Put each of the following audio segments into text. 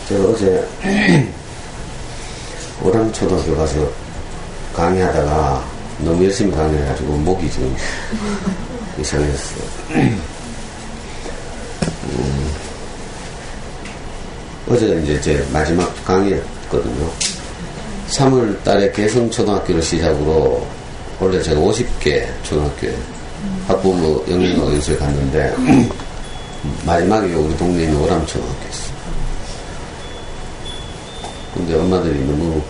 제가 어제 오람초등학교 가서 강의하다가 너무 열심히 강의해가지고 목이 지금 이상했어. 어제가 이제 제 마지막 강의였거든요. 3월 달에 개성초등학교를 시작으로 원래 제가 50개 초등학교에 학부모 영양학 연수에 갔는데 마지막에 우리 동네에 있는 오람초등학교였어. 근데 엄마들이 너무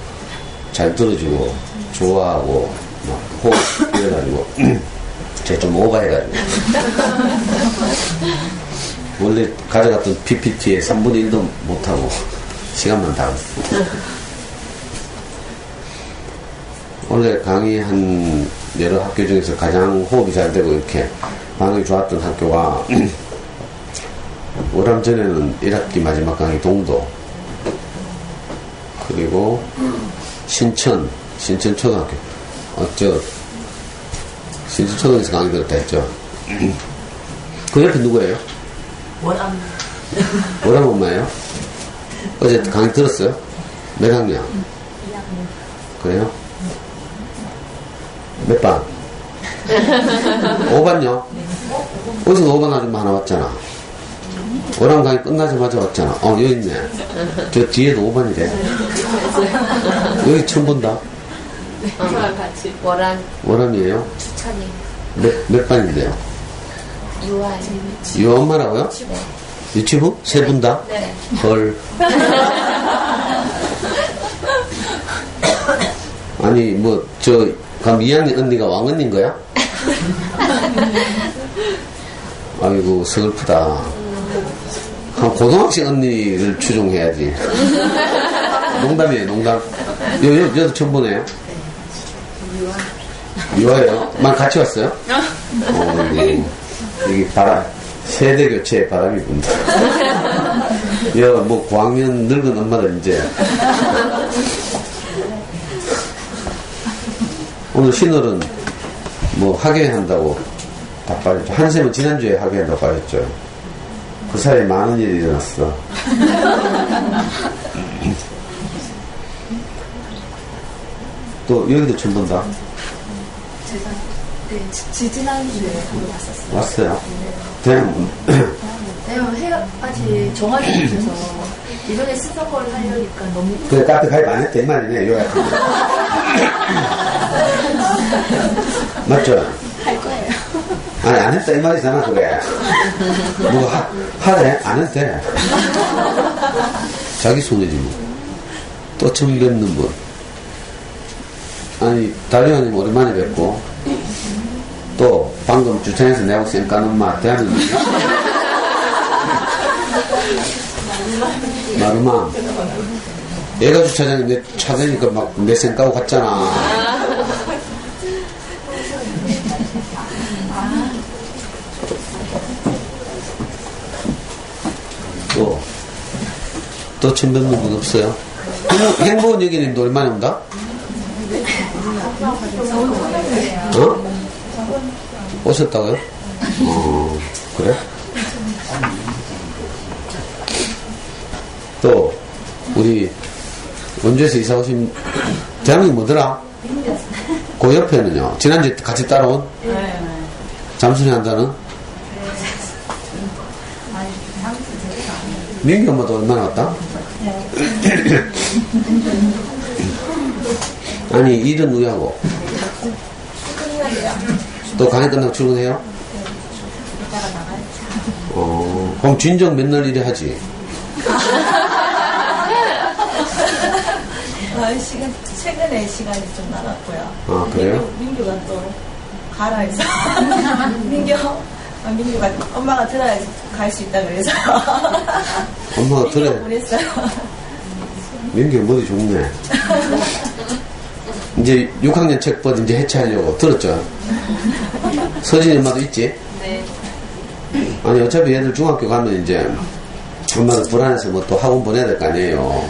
잘 들어주고 좋아하고 막 호흡 이래가지고 제가 좀 오버해가지고 원래 가져갔던 PPT에 3분의 1도 못하고 시간만 다 갔어. 원래 강의한 여러 학교 중에서 가장 호흡이 잘 되고 이렇게 반응이 좋았던 학교가 오람 전에는 1학기 마지막 강의 동도, 그리고 신천초등학교. 신천초등학교에서 강의 들었다 했죠. 그 옆에 누구예요? 원암. 원암 엄마예요? 어제 강의 들었어요? 몇 학년? 2학년. 그래요? 몇 반? 5반요? 어디서 5반 아줌마 하나 왔잖아. 원암 강의 끝나자마자 왔잖아. 여기 있네. 저 뒤에도 5반이래. 여기 처음 본다. 저랑 같이. 원암이에요? 추천이. 몇 반인데요? 유아. 유아 엄마라고요? 네. 유치부? 세 분 다? 네. 헐. 아니, 그럼 2학년 언니가 왕언니인 거야? 아이고, 서글프다. 한 고등학생 언니를 추종해야지. 농담이에요, 농담. 여도 처음 보네요. 유아예요? 같이 왔어요? 여기 세대 교체에 바람이 분다. 고학년 늙은 엄마들 이제. 오늘 신월은 학예한다고 다 빠졌죠. 한샘은 지난주에 학예한다고 빠졌죠. 그 사이에 많은 일이 일어났어. 또 여기도 처음 본다. 제가 지난주에 한번 왔었어요. 왔어요? 대학 해까지 정하지 못해서 이번에 스터걸 하려니까 너무. 그래, 카페 가입 안 했대, 이 말이네, 요약하면. 맞죠? 할 거예요. 아니, 안 했다, 이 말이잖아, 그래. 하래? 안 했대. 자기 손이지, 뭐. 또 처음 뵙는 분. 아니, 다리언님 오랜만에 뵙고, 또, 방금 주차장에서 내하고 쌩 까는 엄마, 대한민국. 마루마. 얘가 주차장에 내 차 대니까 내 쌩 까고 갔잖아. 또 처음 뵙는 분 없어요? 행복은 여기님도 오랜만에 온다? 오셨다고요? 그래? 또 우리 원주에서 이사 오신 대학이 뭐더라? 그 옆에는요? 지난주에 같이 따라온? 잠순이 한다는? 민기 엄마도 얼마나 왔다? 아니, 일은 누구 하고? 또 강의 끝나고 출근해요? 그럼 진정 맨날 일에 하지? 최근에 시간이 좀 나갔고요. 아, 그래요? 민규가 또 가라 해서. 민규가 엄마가 들어야지 갈 수 있다 그래서. 엄마가 들어야. 보냈어요. 민규 머리 좋네. 이제 6학년 책벌 이제 해체하려고 들었죠? 서진이 엄마도 있지? 네. 아니, 어차피 얘들 중학교 가면 이제 엄마도 불안해서 또 학원 보내야 될 거 아니에요.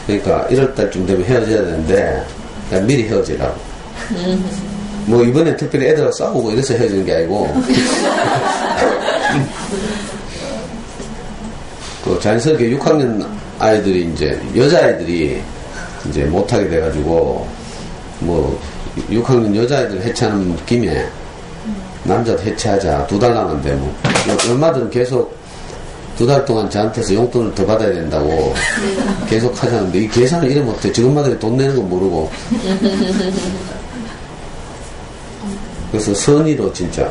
그러니까 1월달쯤 되면 헤어져야 되는데 그냥 미리 헤어지라고. 이번에 특별히 애들하고 싸우고 이래서 헤어지는 게 아니고 자연스럽게 6학년 아이들이 이제, 여자아이들이 이제 못하게 돼가지고, 뭐, 6학년 여자아이들 해체하는 김에, 남자도 해체하자. 2달 남았는데, 뭐, 엄마들은 계속 2달 동안 저한테서 용돈을 더 받아야 된다고 계속 하자는데, 이 계산을 이래 못해. 지금 엄마들이 돈 내는 건 모르고. 그래서 선의로 진짜.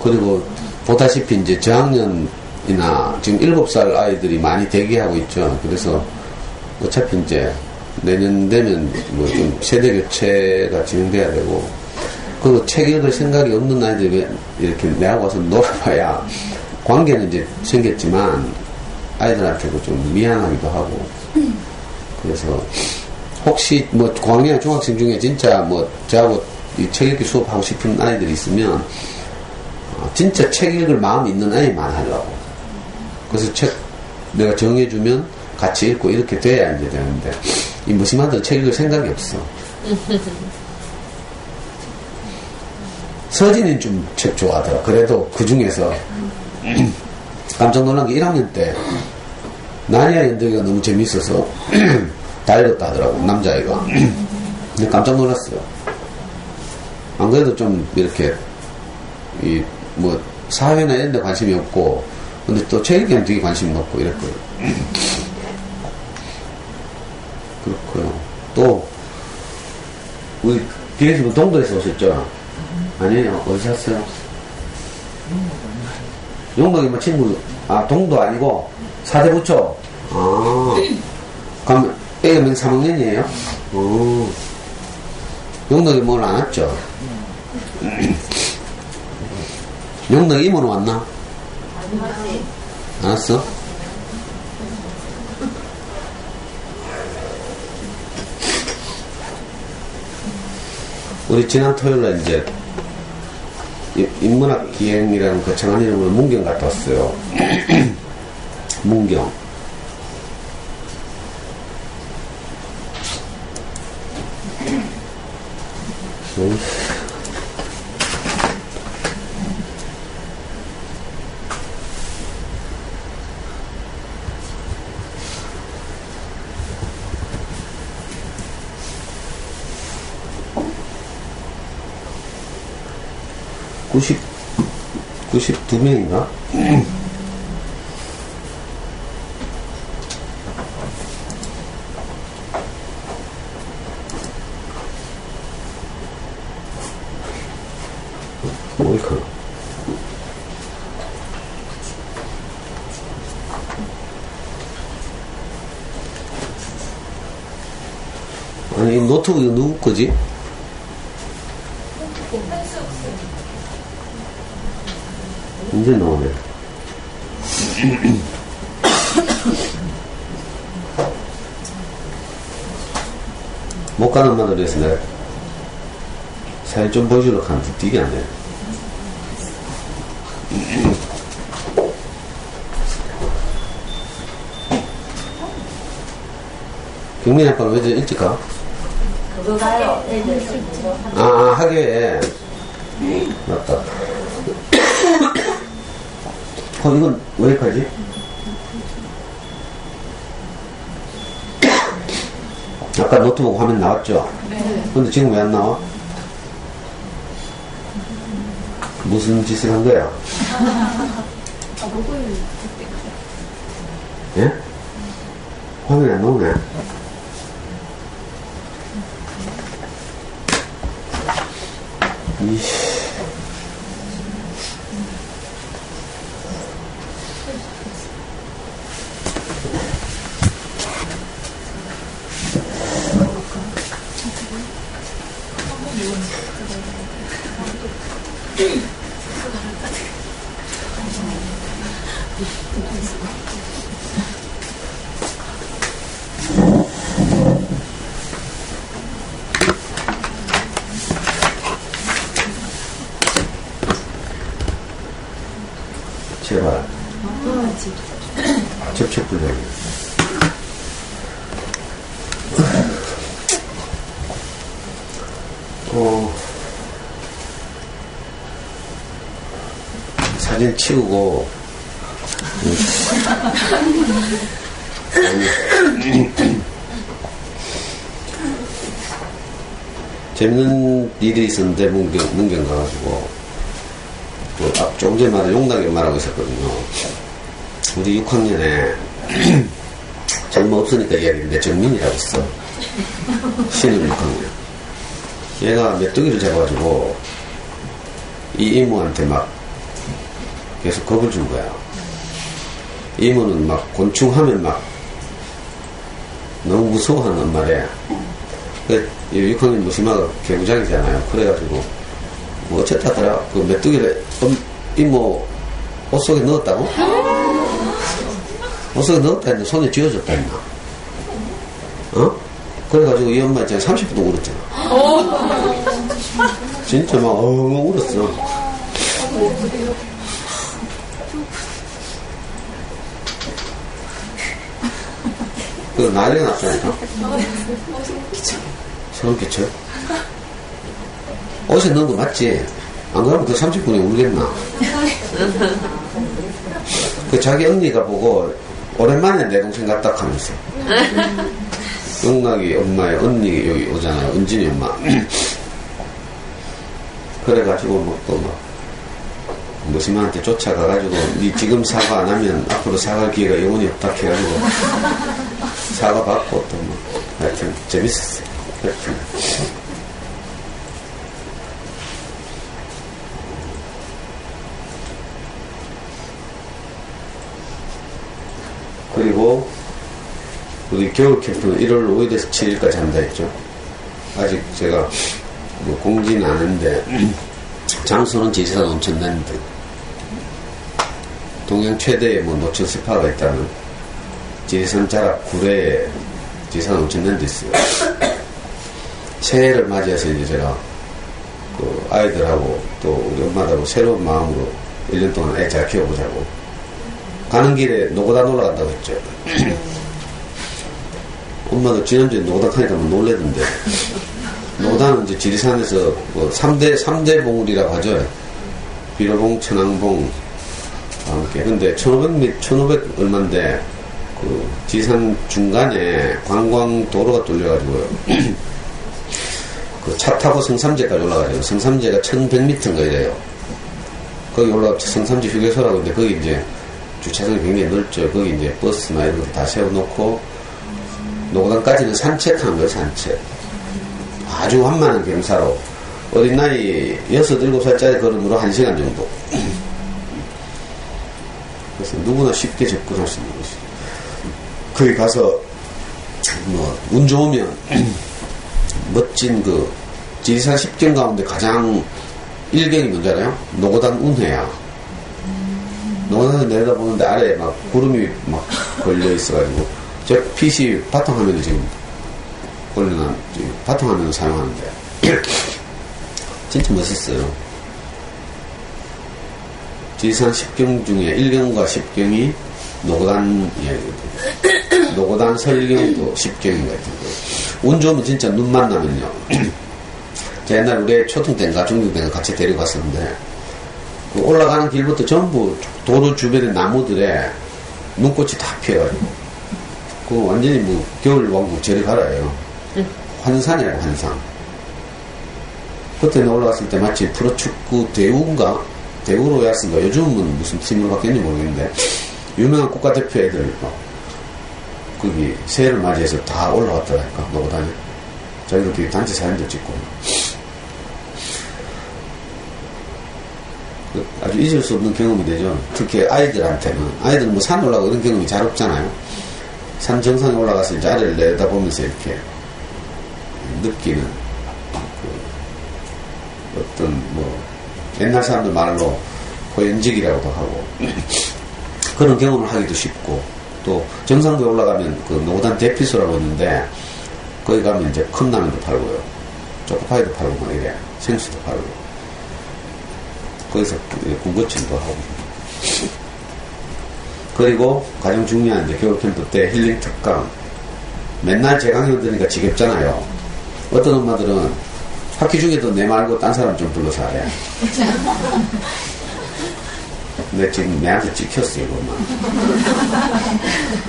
그리고 보다시피 이제 저학년이나 지금 7살 아이들이 많이 대기하고 있죠. 그래서 어차피 이제 내년 되면 뭐 좀 세대 교체가 진행돼야 되고, 그리고 책 읽을 생각이 없는 아이들이 이렇게 내하고 와서 놀아봐야 관계는 이제 생겼지만 아이들한테도 좀 미안하기도 하고. 그래서 혹시 뭐 고학년 중학생 중에 진짜 뭐 저하고 이 책 읽기 수업하고 싶은 아이들이 있으면 진짜 책 읽을 마음이 있는 아이만 하려고. 그래서 책 내가 정해주면 같이 읽고 이렇게 돼야 이제 되는데, 이 무심한들 책 읽을 생각이 없어. 서진이는 좀 책 좋아하더라. 그래도 그 중에서 깜짝 놀란 게 1학년 때 나니아 연대기가 너무 재밌어서 다 읽었다 하더라고, 남자아이가. 근데 깜짝 놀랐어요. 안 그래도 좀 이렇게 뭐 사회나 이런 데 관심이 없고, 근데 또 책 읽기는 되게 관심이 높고 이랬거든요. 그렇고요. 또 우리 비행기분 동도에서 오셨죠? 아니에요. 어디서 샀어요? 용덕이 뭐 친구, 동도 아니고 사대부초. 그럼 애가 명 3학년이에요? 용덕이 뭘 안 왔죠? 용덕이 이모는 왔나? 안 왔어? 우리 지난 토요일날 이제 인문학 기행이라는 거창한 이름으로 문경 갔다 왔어요. 문경. 음. 92명인가? 뭘까? 아니, 이 노트북 이거 누구 거지? 이제 나오네. 못 가는 말을 해서 내가 사진 좀 보여주려고 하는데 되게 안 돼. 경민이 아빠는 왜 일찍 가? 그거 가요. 학교에. 맞다. 이건 왜 여기까지? 아까 노트북 화면 나왔죠? 네. 근데 지금 왜 안 나와? 무슨 짓을 한 거야? 예? 화면이 안 나오네. 이씨. 제발. 접촉 불량이. 사진 치우고 재밌는 일이 있었는데, 문경 가가지고, 조금 전에 말한 용락이 말하고 있었거든요. 우리 6학년에, 젊어 없으니까 이야기인데, 정민이라고 있어. 신입 6학년. 얘가 메뚜기를 잡아가지고, 이 이모한테 막, 계속 겁을 준 거야. 이모는 막, 곤충 하면 막, 너무 무서워하는 말에, 6학년 무심하가 개구장이잖아요. 그래가지고, 뭐, 어쨌다더라. 그 메뚜기를, 이모, 옷 속에 넣었다고? 옷 속에 넣었다 했는데 손에 쥐어졌다 했나? 어? 그래가지고 이 엄마 진짜 30분 울었잖아. 진짜 막, 울었어. 그 난리가 났다니까. 소름 끼쳐. 옷에 넣은 거 맞지? 안 그러면 그 30분에 울겠나? 그 자기 언니가 보고 오랜만에 내 동생 같다 하면서 영락이 엄마의 언니 여기 오잖아요. 은진이 엄마. 그래가지고 뭐 또 막 무심한테 쫓아가가지고 니 지금 사과 안 하면 앞으로 사과할 기회가 영원히 없다 해가지고 사과 받고 또 뭐 하여튼 재밌었어요. 하여튼. 그리고 우리 겨울 캠프는 1월 5일에서 7일까지 한다 했죠. 아직 제가 뭐 공지는 않은데 장소는 지리산 온천랜드, 동양 최대의 뭐 노천 스파가 있다는 지리산 자락 구례에 지리산 온천랜드 있어요. 새해를 맞이해서 이제 제가 그 아이들하고 또 우리 엄마하고 새로운 마음으로 1년 동안 애 잘 키워보자고 가는 길에 노고단 올라간다고 했죠. 엄마도 지난주에 노고단 하니까 뭐 놀래던데. 노고단은 이제 지리산에서 뭐 3대 봉우리라고 하죠. 비로봉, 천왕봉, 함께. 근데 1500 얼마인데, 그 지리산 중간에 관광도로가 뚫려가지고요. 그 차 타고 성삼제까지 올라가죠. 성삼제가 1100m인가 이래요. 거기 올라가 성삼제 휴게소라고 하는데, 거기 이제 주차장이 굉장히 넓죠. 거기 이제 버스나 이런 거 다 세워놓고, 노고단까지는 산책하는 거예요, 산책. 아주 완만한 경사로, 어린 나이 6, 7살짜리 걸음으로 1시간 정도. 그래서 누구나 쉽게 접근할 수 있는 것이. 거기 가서, 운 좋으면, 멋진 지리산 10경 가운데 가장 일경이 뭔지 알아요? 노고단 운해야. 노고단에서 내려다보는데 아래에 막 구름이 막 걸려 있어가지고, 저 PC 바탕화면이 지금 올려놓은, 바탕화면을 사용하는데, 진짜 멋있어요. 지리산 10경 중에 1경과 10경이 노고단 이야기거든요. 노고단 설경도 10경인가 있던데. 운 좋으면 진짜 눈만 나면요. 제가 옛날 우리 초등 때인가 중등 때인가 같이 데리고 갔었는데, 그 올라가는 길부터 전부 도로 주변의 나무들에 눈꽃이 다 피어가지고, 그 완전히 뭐 겨울 왕국 저리 가라예요. 환산이라고, 환상. 그때는 올라갔을 때 마치 프로축구 대우로 야스인가, 요즘은 무슨 팀으로 바뀌었는지 모르겠는데, 유명한 국가대표 애들 막 거기 새해를 맞이해서 다 올라왔더라니까. 노고단에 자기들끼리 단체 사진도 찍고. 아주 잊을 수 없는 경험이 되죠. 특히 아이들은 뭐 산 올라가고 이런 경험이 잘 없잖아요. 산 정상에 올라가서 이제 아래를 내다보면서 이렇게 느끼는 어떤 옛날 사람들 말로 호연직이라고도 하고 그런 경험을 하기도 쉽고, 또 정상부에 올라가면 그 노고단 대피소라고 있는데 거기 가면 이제 컵라면도 팔고요, 초코파이도 팔고 막 이래, 생수도 팔고, 거기서 군것질도 하고. 그리고 가장 중요한 이제 겨울 캠프 때 힐링 특강. 맨날 제 강연 들으니까 지겹잖아요. 어떤 엄마들은 학기 중에도 내 말고 딴 사람 좀 불러서 하래. 근데 지금 내한테 찍혔어, 이거만.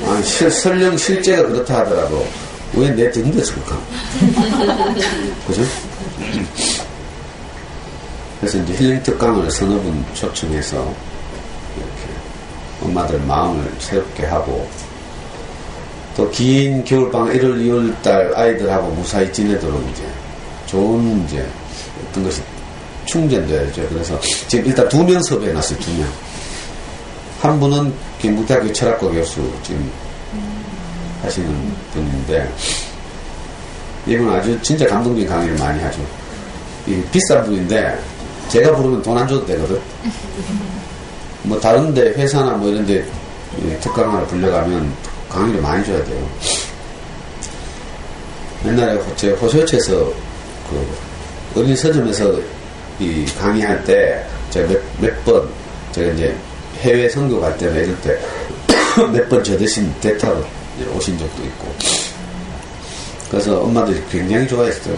아니, 설령 실제가 그렇다 하더라도, 왜 내 등대서 그럴까? 그죠? 그래서 이제 힐링 특강을 서너 분 초청해서, 이렇게 엄마들 마음을 새롭게 하고, 또 긴 겨울방학 1월, 2월 달 아이들하고 무사히 지내도록 이제 좋은 이제 어떤 것이 충전돼야죠. 그래서 지금 일단 2명 섭외해놨어요. 2명. 한 분은 경북대학교 철학과 교수 지금 하시는 분인데, 이분은 아주 진짜 감동적인 강의를 많이 하죠. 비싼 분인데 제가 부르면 돈 안 줘도 되거든. 뭐 다른데 회사나 뭐 이런데 특강하러 불려가면 강의를 많이 줘야 돼요. 옛날에 제가 호소초에서 그 어린이 서점에서 이 강의할 때 제가 몇 번 제가 이제 해외 선교 갈 때나 이럴 때 몇 번 저 대신 대타로 오신 적도 있고, 그래서 엄마들이 굉장히 좋아했어요.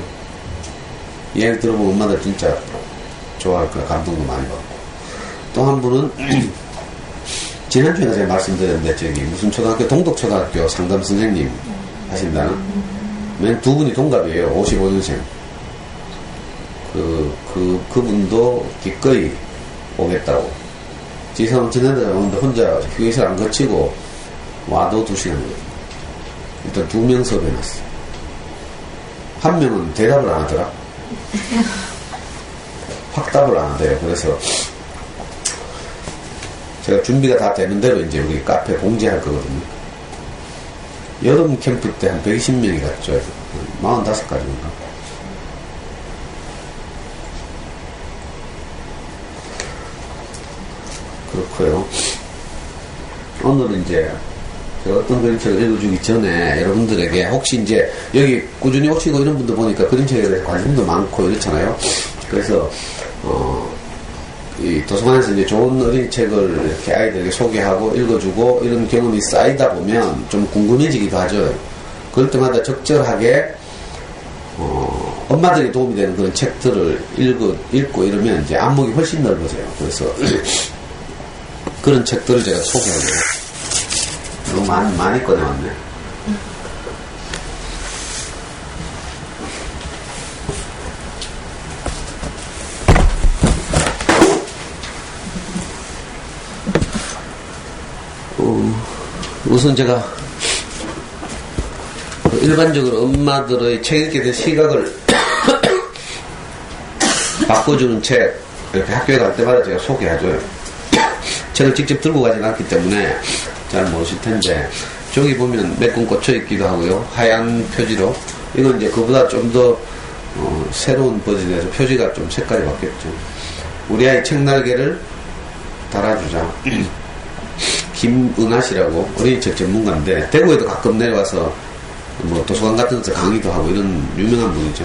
이야기 들어보면 엄마들 진짜 좋아할 거야. 감동도 많이 받고. 또 한 분은 지난주에 제가 말씀드렸는데 저기 무슨 초등학교 동덕초등학교 상담 선생님 하신다는 맨 2분이 동갑이에요. 55년생. 그분도 기꺼이 오겠다고. 지상 지난달에 오는데 혼자 휴게실 안 거치고 와도 2시간이거든요. 일단 2명 섭외해놨어. 한 명은 대답을 안 하더라. 확답을 안 하대요. 그래서 제가 준비가 다 되는 대로 이제 여기 카페 공지할 거거든요. 여름 캠프 때 한 120명이 갔죠. 45가지인가. 그렇고요. 오늘은 이제 제가 어떤 그림책을 읽어주기 전에 여러분들에게 혹시 이제 여기 꾸준히 오시고 이런 분들 보니까 그림책에 대해서 관심도 많고 이렇잖아요. 그래서 이 도서관에서 이제 좋은 어린이책을 이렇게 아이들에게 소개하고 읽어주고 이런 경험이 쌓이다 보면 좀 궁금해지기도 하죠. 그럴 때마다 적절하게 엄마들이 도움이 되는 그런 책들을 읽고 이러면 이제 안목이 훨씬 넓어져요. 그래서 그런 책들을 제가 소개하려고. 너무 많이 꺼내왔네. 우선 제가 일반적으로 엄마들의 책 읽게 된 시각을 바꿔주는 책, 이렇게 학교에 갈 때마다 제가 소개하죠. 책을 직접 들고 가진 않기 때문에 잘 모르실 텐데, 저기 보면 몇 권 꽂혀 있기도 하고요. 하얀 표지로. 이건 이제 그보다 좀 더 새로운 버전에서 표지가 좀 색깔이 바뀌었죠. 우리 아이 책날개를 달아주자. 김은하 씨라고 어린이책 전문가인데, 대구에도 가끔 내려와서 뭐 도서관 같은 데서 강의도 하고 이런 유명한 분이죠.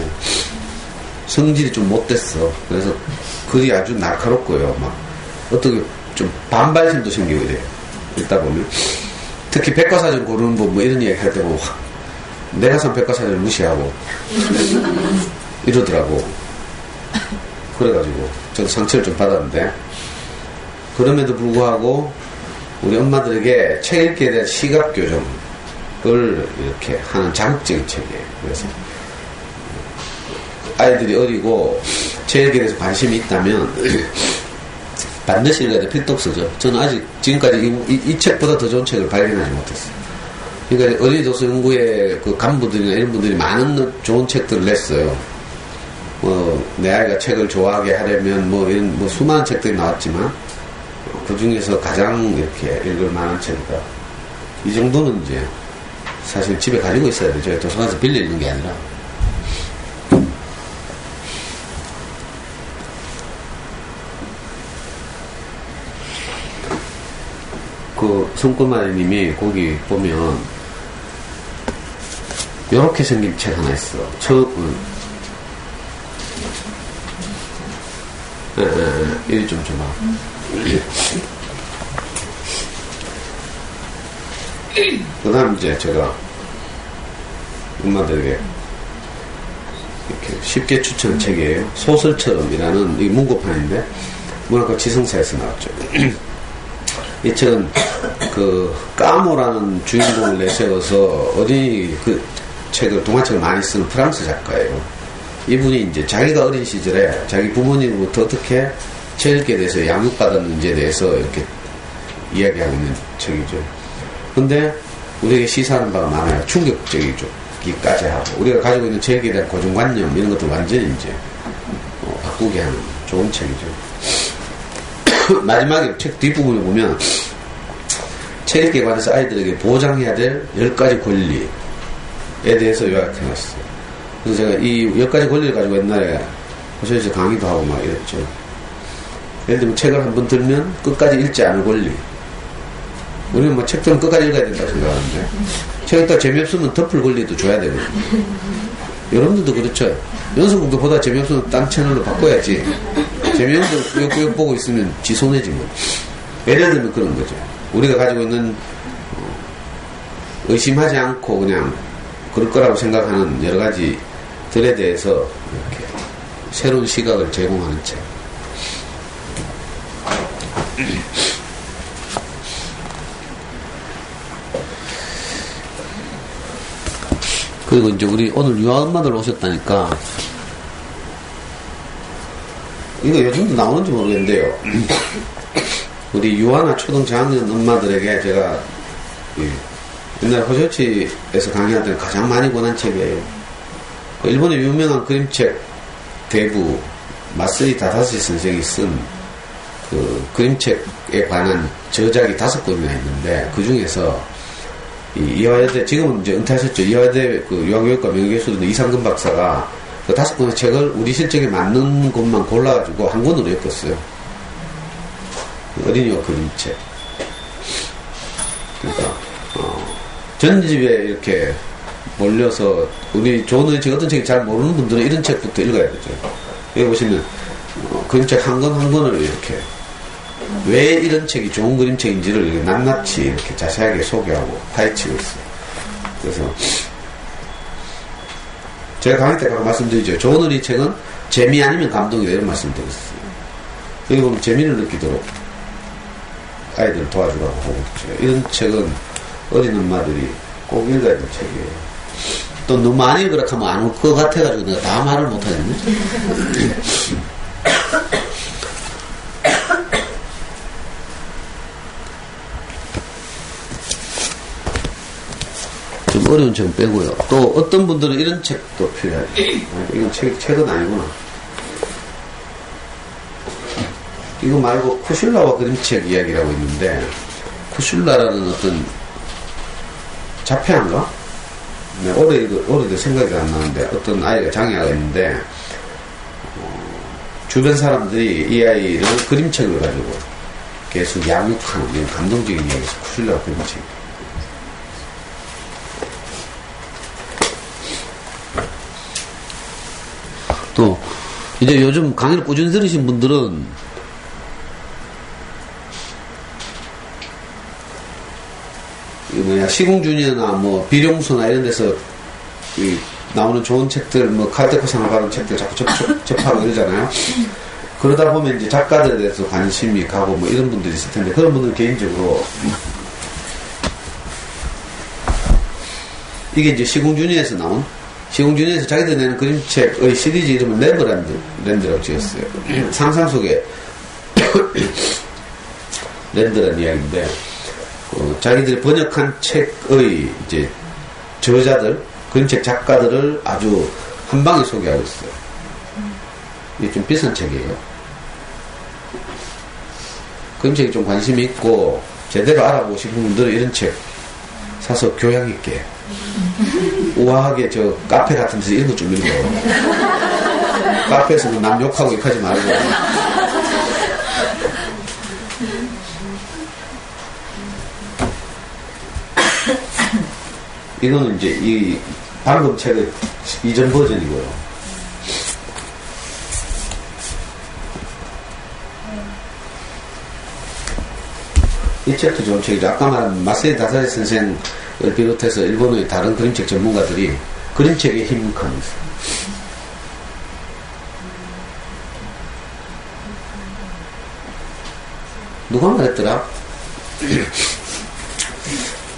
성질이 좀 못됐어. 그래서 글이 아주 날카롭고요. 막 어떻게 좀 반발심도 생기고 이래요. 읽다 보면. 특히 백과사전 고르는 법 뭐 이런 이야기 할 때 보면 확 내가 산 백과사전을 무시하고 이러더라고. 그래가지고 저도 상처를 좀 받았는데, 그럼에도 불구하고 우리 엄마들에게 책 읽기에 대한 시각 교정을 이렇게 하는 자극적인 책이에요. 그래서 아이들이 어리고 책 읽기에 대해서 관심이 있다면 반드시 읽어야 돼. 필독서죠. 저는 아직 지금까지 이 책보다 더 좋은 책을 발견하지 못했어요. 그러니까 어린이 도서 연구회 그 간부들이나 이런 분들이 많은 좋은 책들을 냈어요. 내 아이가 책을 좋아하게 하려면 이런 수많은 책들이 나왔지만, 그 중에서 가장 이렇게 읽을 만한 책이다. 이 정도는 이제 사실 집에 가지고 있어야 되죠. 도서관에서 빌려 읽는 게 아니라. 그 손꽃마리님이 거기 보면 요렇게 생긴 책 하나 있어. 이리 좀 줘봐. 그 다음 이제 제가 엄마들에게 이렇게 쉽게 추천한 책이에요. 소설처럼이라는 이 문고판인데 문학과 지성사에서 나왔죠. 이 책은 그 까모라는 주인공을 내세워서 어린이 그 책을 동화책을 많이 쓰는 프랑스 작가예요. 이분이 이제 자기가 어린 시절에 자기 부모님으로부터 어떻게 책읽기에 대해서 양육받았는지에 대해서 이렇게 이야기하고 있는 책이죠. 근데 우리에게 시사하는 바가 많아요. 충격적이죠. 기까지 하고 우리가 가지고 있는 책에 대한 고정관념 이런 것도 완전히 이제 바꾸게 하는 좋은 책이죠. 마지막에 책 뒷부분에 보면 책 읽기에 관해서 아이들에게 보장해야 될 10가지 권리에 대해서 요약해놨어요. 그래서 제가 이 10가지 권리를 가지고 옛날에 호소에서 강의도 하고 막 이랬죠. 예를 들면 책을 한번 들면 끝까지 읽지 않을 권리. 우리는 뭐 책 들으면 끝까지 읽어야 된다고 생각하는데 책 읽다 재미없으면 덮을 권리도 줘야 되거든요. 여러분들도 그렇죠. 연속극도 보다 재미없으면 딴 채널로 바꿔야지. 재미없는 거 꾸역꾸역 보고 있으면 지 손해지 뭐. 예를 들면 그런 거죠. 우리가 가지고 있는 의심하지 않고 그냥 그럴 거라고 생각하는 여러 가지들에 대해서 이렇게 새로운 시각을 제공하는 책. 그리고 이제 우리 오늘 유아 엄마들 오셨다니까 이거 요즘도 나오는지 모르겠는데요. 우리 유아나 초등 저학년 엄마들에게 제가 옛날 호쇼치에서 강의할 때는 가장 많이 권한 책이에요. 일본의 유명한 그림책 대부 마쓰이 다다시 선생이 쓴 그 그림책에 관한 저작이 5권이나 있는데 그 중에서 이화여대 지금은 이제 은퇴하셨죠. 이화여대 그 유아교육과 명예교수로 이상근 박사가 그 5권의 책을 우리 실정에 맞는 것만 골라가지고 한 권으로 엮었어요. 어린이와 그림책. 그러니까 전집에 이렇게 몰려서 우리 좋은 책 어떤 책이 잘 모르는 분들은 이런 책부터 읽어야 되죠. 여기 보시면 그림책 한 권 한 권을 이렇게 왜 이런 책이 좋은 그림책인지를 이렇게 낱낱이 이렇게 자세하게 소개하고 파헤치고 있어요. 그래서 제가 강의 때 가서 말씀드리죠. 좋은 어린이 책은 재미 아니면 감동이다 이런 말씀을 드렸어요. 여기 보면 재미를 느끼도록 아이들을 도와주라고 하고 있죠. 이런 책은 어린 엄마들이 꼭 읽어야 될 책이에요. 또 너무 많이 읽으라 하면 안 올 것 같아가지고 내가 다 말을 못하겠네. 좀 어려운 책은 빼고요. 또 어떤 분들은 이런 책도 필요해요. 이건 책은 아니구나. 이거 말고 쿠슐라와 그림책 이야기라고 있는데 쿠슐라라는 어떤 자폐아인가? 네, 오래도 생각이 안 나는데 어떤 아이가 장애가 있는데 주변 사람들이 이 아이를 그림책을 가지고 계속 양육하는 이런 감동적인 이야기에서 쿠슐라와 그림책. 또 이제 요즘 강의를 꾸준히 들으신 분들은 시공주니어나 뭐 비룡소나 이런 데서 나오는 좋은 책들 뭐 칼데코상을 받은 책들 자꾸 접하고 이러잖아요. 그러다 보면 이제 작가들에 대해서 관심이 가고 뭐 이런 분들이 있을 텐데 그런 분들은 개인적으로 이게 이제 시공주니어에서 나온 시공주니어에서 자기들 내는 그림책의 시리즈 이름을 네버랜드라고 지었어요. 상상 속에 랜드라는 이야기인데 자기들이 번역한 책의 이제 저자들, 그림책 작가들을 아주 한 방에 소개하고 있어요. 이게 좀 비싼 책이에요. 그림책이 좀 관심이 있고 제대로 알아보고 싶은 분들은 이런 책 사서 교양 있게 우아하게 저 카페 같은 데서 이런 거 좀 읽어. 카페에서 남 욕하고 이렇게 하지 말고. 이거는 이제 이 방금 책의 이전 버전이고요. 이 책도 좋은 책이죠. 아까 말한 마세이 다사리 선생을 비롯해서 일본의 다른 그림책 전문가들이 그림책에 힘입하고 있어요. 누가 말했더라?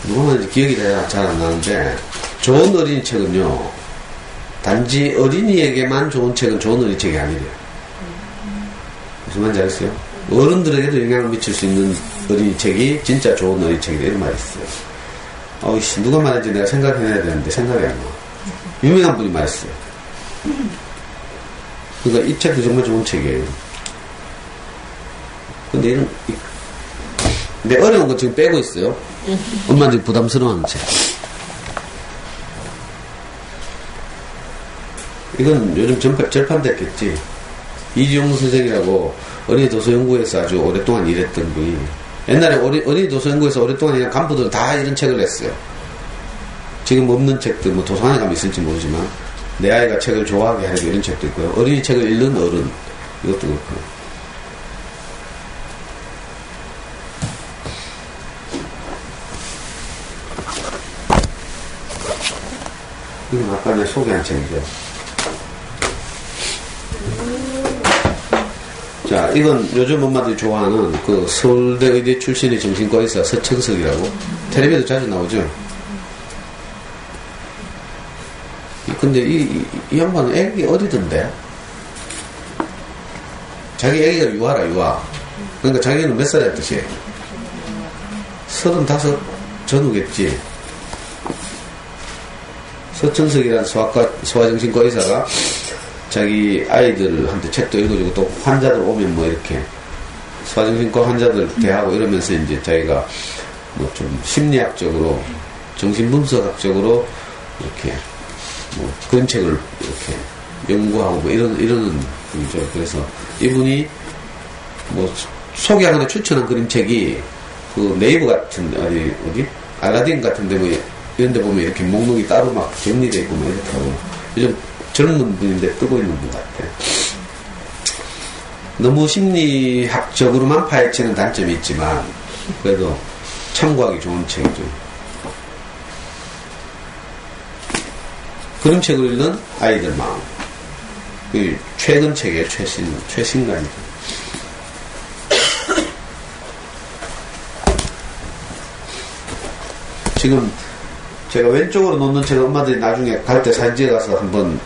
누구나 기억이 잘 안 나는데, 좋은 어린이 책은요, 단지 어린이에게만 좋은 책은 좋은 어린이 책이 아니래요. 무슨 말인지 알겠어요? 어른들에게도 영향을 미칠 수 있는 어린이 책이 진짜 좋은 어린이 책이다. 이런 말이 있어요. 어이씨, 누가 말했는지 내가 생각해내야 되는데 생각이 안 나. 유명한 분이 말했어요. 그러니까 이 책도 정말 좋은 책이에요. 근데 어려운 거 지금 빼고 있어요. 엄마들이 부담스러워하는 책. 이건 요즘 절판됐겠지. 이지용 선생이라고 어린이 도서연구에서 아주 오랫동안 일했던 분이, 옛날에 어린이 도서연구에서 오랫동안 일한 간부들은 다 이런 책을 냈어요. 지금 없는 책들, 뭐 도서관에 가면 있을지 모르지만, 내 아이가 책을 좋아하게 하려고 이런 책도 있고요. 어린이 책을 읽는 어른, 이것도 그렇고. 이건 아까 내가 소개한 책이죠. 자, 이건 요즘 엄마들이 좋아하는 그 서울대 의대 출신의 정신과 의사 서청석이라고, 텔레비에도 자주 나오죠. 근데 이 양반은 애기 어리던데? 자기 애기가 유아라, 유아. 그러니까 자기는 몇 살이야, 뜻이? 35 전후겠지. 서청석이라는 소아정신과 의사가 자기 아이들한테 책도 읽어주고, 또 환자들 오면 뭐 이렇게 소아정신과 환자들 대하고 이러면서 이제 자기가 뭐 좀 심리학적으로, 정신분석학적으로 이렇게 뭐 그런 책을 이렇게 연구하고 뭐 이러는 분이죠. 그래서 이분이 뭐 소개하거나 추천한 그림책이 그 네이버 같은, 어디? 알라딘 같은데 뭐 이런 데 보면 이렇게 목록이 따로 막 정리되어 있고 뭐 이렇다고. 요즘 젊은 분인데 뜨고 있는 분 같아. 너무 심리학적으로만 파헤치는 단점이 있지만, 그래도 참고하기 좋은 책이죠. 그림책을 읽는 아이들 마음. 최근 책이에요, 최신간이죠. 지금 제가 왼쪽으로 놓는 책은 엄마들이 나중에 갈 때 사진 찍어서 한번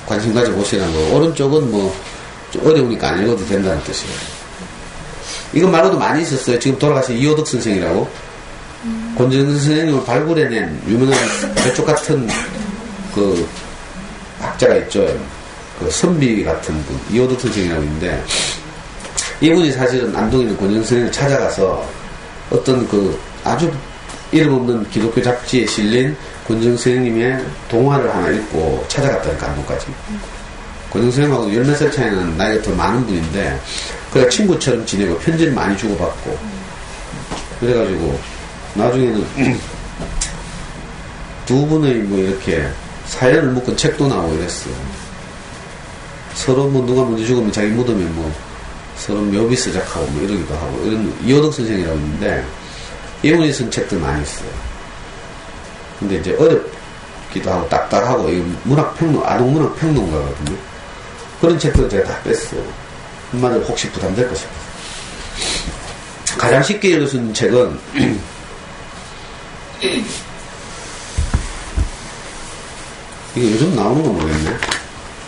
관심 가져보시라는 거. 오른쪽은 뭐 좀 어려우니까 안 읽어도 된다는 뜻이에요. 이거 말고도 많이 있었어요. 지금 돌아가신 이호덕 선생이라고, 권정근 선생님을 발굴해낸 유명한 저쪽 같은 그 학자가 있죠. 그 선비 같은 분, 이호덕 선생이라고 있는데, 이분이 사실은 안동에 있는 권정근 선생님을 찾아가서 어떤 그 아주 이름 없는 기독교 잡지에 실린 권정 선생님의 동화를 하나 읽고 찾아갔다니까, 안동까지. 권정 선생님하고 10몇 살 차이는 나이가 더 많은 분인데, 그래가 친구처럼 지내고 편지를 많이 주고받고, 그래가지고 나중에는 두 분의 뭐 이렇게 사연을 묶은 책도 나오고 이랬어요. 서로 뭐 누가 먼저 죽으면 자기 무덤에 뭐 서로 묘비 쓰작하고 뭐 이러기도 하고, 이런 이호덕 선생이라고 있는데, 이분이 쓴 책들 많이 있어요. 근데 이제 어렵기도 하고 딱딱하고, 이거 문학평론, 아동문학평론가거든요. 그런 책들은 제가 다 뺐어요. 엄마들 혹시 부담될까 싶어서. 가장 쉽게 읽을 수 있는 책은, 이거 요즘 나오는 거 모르겠네.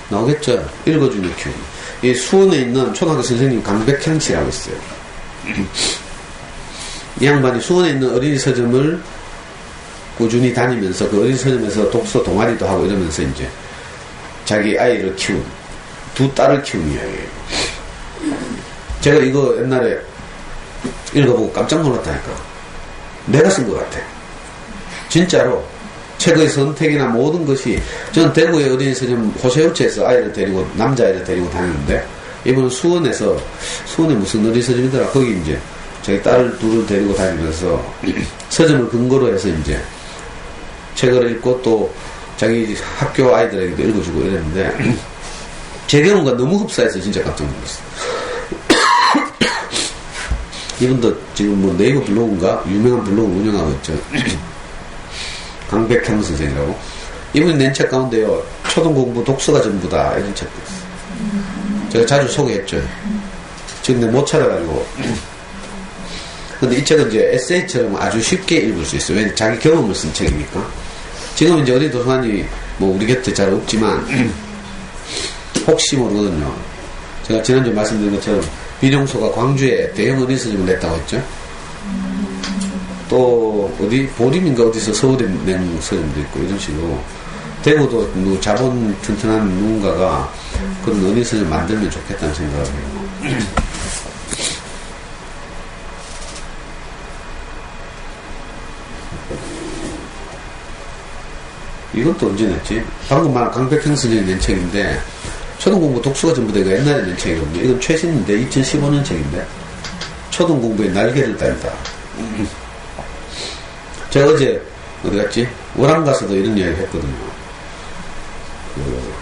나오겠죠? 읽어주는 큐. 이 수원에 있는 초등학교 선생님 강백형 씨라고 있어요. 이 양반이 수원에 있는 어린이 서점을 꾸준히 다니면서 그 어린이 서점에서 독서 동아리도 하고 이러면서 이제 자기 아이를 키운, 두 딸을 키운 이야기예요. 제가 이거 옛날에 읽어보고 깜짝 놀랐다니까. 내가 쓴 것 같아. 진짜로. 책의 선택이나 모든 것이, 저는 대구의 어린이 서점 호세우치에서 아이를 데리고, 남자아이를 데리고 다녔는데, 이분은 수원에 무슨 어린이 서점이더라. 거기 이제 자기 딸을 둘을 데리고 다니면서 서점을 근거로 해서 이제 책을 읽고 또 자기 학교 아이들에게도 읽어주고 이랬는데, 제 경우가 너무 흡사해서 진짜 깜짝 놀랐어요. 이분도 지금 뭐 네이버 블로그인가 유명한 블로그 운영하고 있죠. 강백형 선생이라고. 이분이 낸 책 가운데요, 초등공부 독서가 전부다 이런 책도 있어요. 제가 자주 소개했죠. 지금 내가 못 찾아가지고 근데 이 책은 이제 에세이처럼 아주 쉽게 읽을 수 있어요. 왜냐면 자기 경험을 쓴 책이니까. 지금 이제 어디 도서관이 뭐 우리 곁에 잘 없지만, 혹시 모르거든요. 제가 지난주에 말씀드린 것처럼, 비룡소가 광주에 대형 은인서점을 냈다고 했죠. 또, 어디, 보림인가 어디서 서울에 낸 서점도 있고, 이런 식으로. 대구도 뭐 자본 튼튼한 누군가가 그런 은인서점 만들면 좋겠다는 생각을 해요. 이건 또 언제 냈지? 방금 말한 강백형 선생이 낸 책인데, 초등공부 독서가 전부 내가 옛날에 낸 책이거든요. 이건 최신인데, 2015년 책인데, 초등공부의 날개를 달다. 제가 어제, 어디 갔지? 월암 가서도 이런 이야기 했거든요.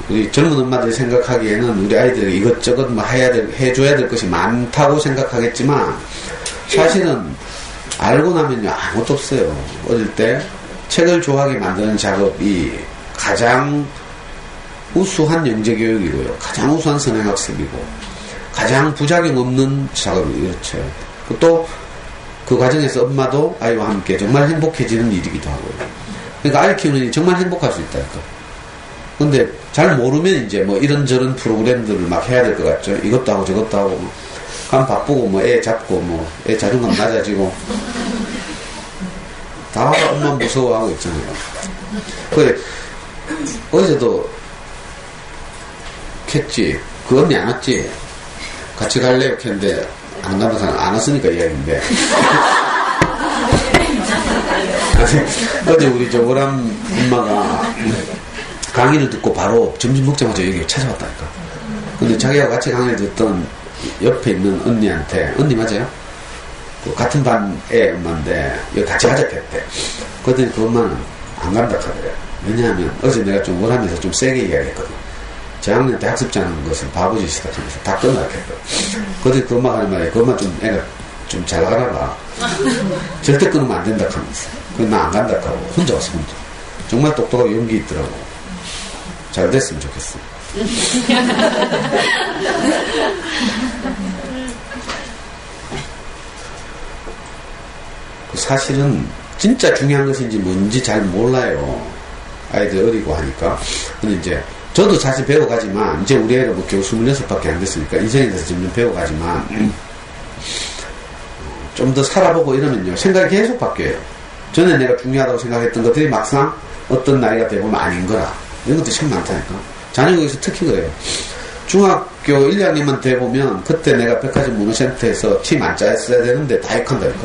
우리 젊은 엄마들이 생각하기에는 우리 아이들이 이것저것 뭐 해줘야 될 것이 많다고 생각하겠지만, 사실은 알고 나면요, 아무것도 없어요. 어릴 때, 책을 좋아하게 만드는 작업이 가장 우수한 영재교육이고요. 가장 우수한 선행학습이고, 가장 부작용 없는 작업이 그렇죠. 또 그 과정에서 엄마도 아이와 함께 정말 행복해지는 일이기도 하고요. 그러니까 아이 키우는 일이 정말 행복할 수 있다니까. 근데 잘 모르면 이제 뭐 이런저런 프로그램들을 막 해야 될 것 같죠. 이것도 하고 저것도 하고, 뭐. 감 바쁘고, 뭐 애 잡고, 뭐 애 자존감 낮아지고. 다 엄마 무서워하고 있잖아요. 그래, 어제도 켰지. 그 언니 안 왔지? 같이 갈래요? 켰는데, 안 간다 사람 안 왔으니까 이야기인데. 어제 우리 저 월암 엄마가 강의를 듣고 바로 점심 먹자마자 여기 찾아왔다니까. 근데 자기하고 같이 강의를 듣던 옆에 있는 언니한테, 언니 맞아요? 같은 반의 엄마인데 여기 같이 가자 했대. 그랬더니 그 엄마는 안 간다 하더래. 왜냐하면 어제 내가 좀 월하면서 좀 세게 이야기했거든. 저학년 때 학습자는 것은 바보짓이다 하면서 다 끝나게 했거든. 그랬더니 그 엄마가 하는 말이야. 그 엄마 좀 애가 좀 잘 가라라. 절대 끊으면 안 된다 하면서. 그래서 나 안 간다 하고 혼자 왔어 혼자. 정말 똑똑하고 용기 있더라고. 잘 됐으면 좋겠어. 사실은 진짜 중요한 것인지 뭔지 잘 몰라요. 아이들 어리고 하니까. 근데 이제 저도 사실 배워가지만 이제 우리 애가 뭐 겨우 26밖에 안 됐으니까 인생에 대해서 점점 배워가지만 좀 더 살아보고 이러면요 생각이 계속 바뀌어요. 전에 내가 중요하다고 생각했던 것들이 막상 어떤 나이가 되보면 아닌 거라. 이런 것도 참 많다니까. 자녀교육에서 특히 그래요. 중학교 1, 2학년만 돼보면 그때 내가 백화점 문화센터에서 팀 안 짜였어야 되는데 다 욕한다니까.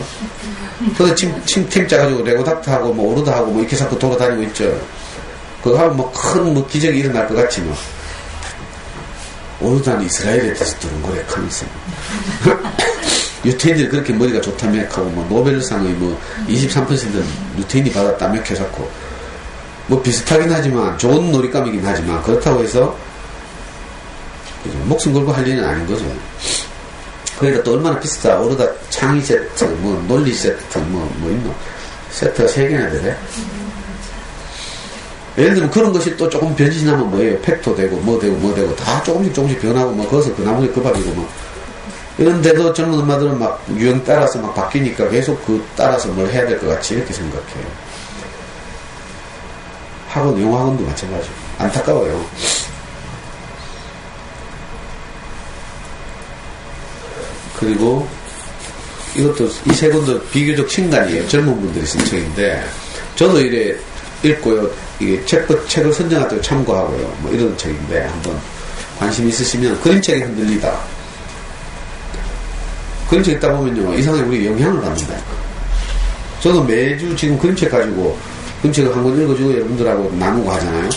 그래서 팀 짜가지고 레고닥터하고 뭐 오르다하고 뭐 이렇게 자꾸 돌아다니고 있죠. 그거 하면 뭐 큰 뭐 기적이 일어날 것 같지 뭐. 오르다는 이스라엘에 대해서 들은 거래 하면서. 유태인들이 그렇게 머리가 좋다며 하고 뭐 노벨상의 뭐 23%는 유태인이 받았다며 해서고 뭐 비슷하긴 하지만 좋은 놀잇감이긴 하지만 그렇다고 해서 목숨 걸고 할 일은 아닌 거죠. 그러니까 또 얼마나 비싸. 오르다 창의 세트, 뭐 논리 세트, 뭐 있노. 세트가 3개나 되네. 예를 들면 그런 것이 또 조금 변신하면 뭐예요. 팩토 되고 뭐 되고 다 조금씩 변하고 뭐 거기서 그 나머지 그 밥이고 뭐. 이런데도 젊은 엄마들은 막 유행 따라서 막 바뀌니까 계속 그 따라서 뭘 해야 될 것 같이 이렇게 생각해요. 학원, 영어학원도 마찬가지고. 안타까워요. 그리고 이것도 이 세 권도 비교적 신간이에요. 젊은 분들이 쓴 책인데 저도 이래 읽고요. 이게 책을 선정할 때 참고하고요. 뭐 이런 책인데 한번 관심 있으시면 그림책에 흔들리다. 그림책 읽다 보면요 이상하게 우리 영향을 받는다. 저도 매주 지금 그림책 가지고 그림책을 한 권 읽어주고 여러분들하고 나누고 하잖아요.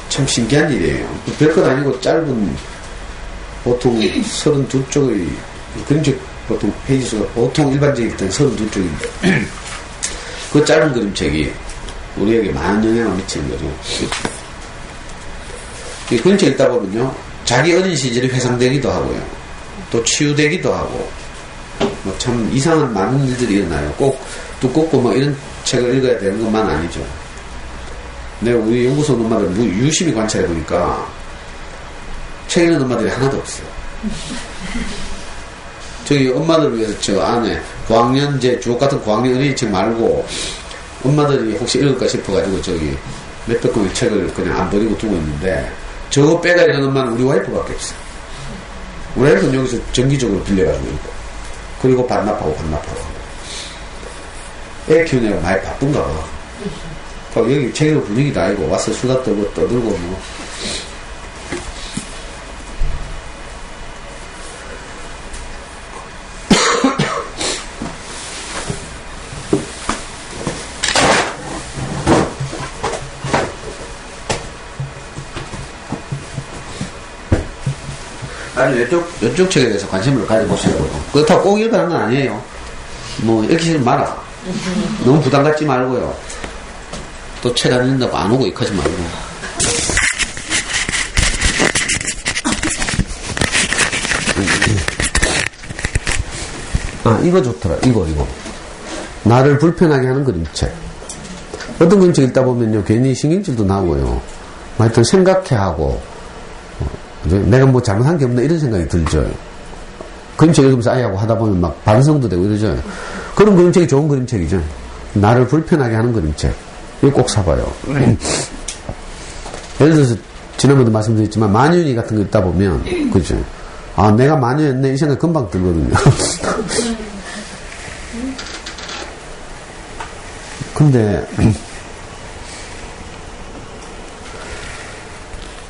참 신기한 일이에요. 별것 아니고 짧은 보통 32쪽의 그림책 보통 페이지 수가 보통 일반적일 때는 32쪽인데 그 짧은 그림책이 우리에게 많은 영향을 미치는 거죠. 이 그림책 읽다 보면요 자기 어린 시절이 회상되기도 하고요 또 치유되기도 하고 뭐 참 이상한 많은 일들이 일어나요. 꼭 두껍고 뭐 이런 책을 읽어야 되는 것만 아니죠. 내가 우리 연구소 엄마들 유심히 관찰해 보니까 책 읽는 엄마들이 하나도 없어요. 저희 엄마들을 위해서 저 안에 고학년, 이제 주옥 같은 고학년 어린이책 말고, 엄마들이 혹시 읽을까 싶어가지고, 저기, 몇백 권의 책을 그냥 안 버리고 두고 있는데, 저거 빼가 이런 엄마는 우리 와이프밖에 없어. 우리 와이프는 여기서 정기적으로 빌려가지고 있고, 그리고 반납하고. 애 키우느라 많이 바쁜가 봐. 여기 책으로 분위기도 아니고, 와서 수다 떨고 떠들고 뭐. 아니, 이쪽 책에 대해서 관심을 가져보시라고요. 그렇다고 꼭 읽으라는 건 아니에요. 뭐, 읽히지 마라. 너무 부담 갖지 말고요. 또 책 안 읽는다고 안 오고 익하지 말고. 아, 이거 좋더라. 이거. 나를 불편하게 하는 그림책. 어떤 그림책 읽다 보면요, 괜히 신경질도 나고요. 하여튼 생각해 하고, 내가 뭐 잘못한 게 없나 이런 생각이 들죠. 그림책 읽으면서 아이하고 하다 보면 막 반성도 되고 이러죠. 그런 그림책이 좋은 그림책이죠. 나를 불편하게 하는 그림책. 이거 꼭 사봐요. 예를 들어서 지난번에도 말씀드렸지만 만유인이 같은 거 읽다 보면 그죠. 아, 내가 만유였네 이 생각 금방 들거든요. 근데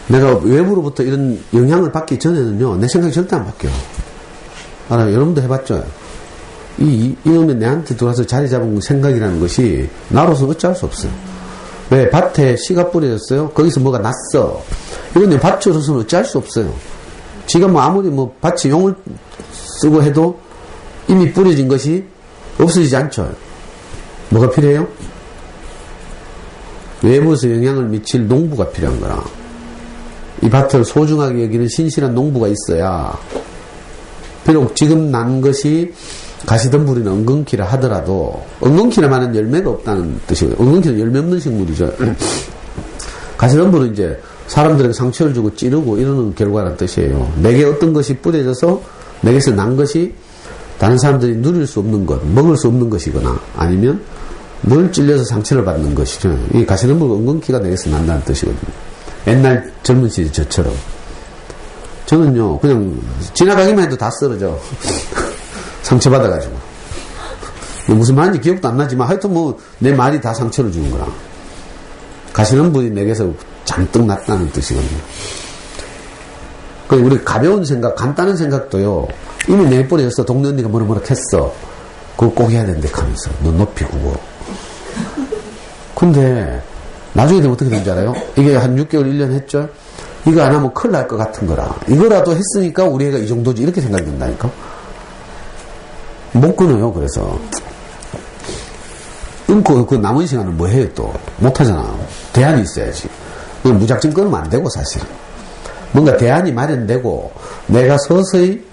내가 외부로부터 이런 영향을 받기 전에는요, 내 생각이 절대 안 바뀌어. 알아요? 여러분도 해봤죠? 이놈이 내한테 들어와서 자리 잡은 생각이라는 것이 나로서 어찌할 수 없어요. 왜? 밭에 씨가 뿌려졌어요? 거기서 뭐가 났어. 이건 밭으로서는 어찌할 수 없어요. 지가 뭐 아무리 뭐 밭에 용을 쓰고 해도 이미 뿌려진 것이 없어지지 않죠. 뭐가 필요해요? 외부에서 영향을 미칠 농부가 필요한 거라. 이 밭을 소중하게 여기는 신실한 농부가 있어야, 비록 지금 난 것이 가시덤불이나 엉겅퀴라 하더라도, 엉겅퀴라만은 열매가 없다는 뜻이거든요. 엉겅퀴는 열매 없는 식물이죠. 가시덤불은 이제 사람들에게 상처를 주고 찌르고 이러는 결과라는 뜻이에요. 내게 어떤 것이 뿌려져서 내게서 난 것이 다른 사람들이 누릴 수 없는 것, 먹을 수 없는 것이거나 아니면 늘 찔려서 상처를 받는 것이죠. 이 가시덤불 엉겅퀴가 내게서 난다는 뜻이거든요. 옛날 젊은 시절 저처럼. 저는요, 그냥 지나가기만 해도 다 쓰러져. 상처받아가지고. 무슨 말인지 기억도 안 나지만 하여튼 뭐 내 말이 다 상처를 주는 거라. 가시덤불이 내게서 잔뜩 났다는 뜻이거든요. 우리 가벼운 생각, 간단한 생각도요, 이미 내 뿌려졌어. 동네 언니가 뭐라 했어. 그거 꼭 해야 된대 하면서. 눈 높이 구고. 근데 나중에 되면 어떻게 되는지 알아요? 이게 한 6개월, 1년 했죠? 이거 안 하면 큰일 날 것 같은 거라. 이거라도 했으니까 우리 애가 이 정도지. 이렇게 생각이 든다니까? 못 끊어요, 그래서. 끊고 그 남은 시간은 뭐 해요, 또? 못 하잖아. 대안이 있어야지. 그냥 무작정 끊으면 안 되고, 사실은. 뭔가 대안이 마련되고, 내가 서서히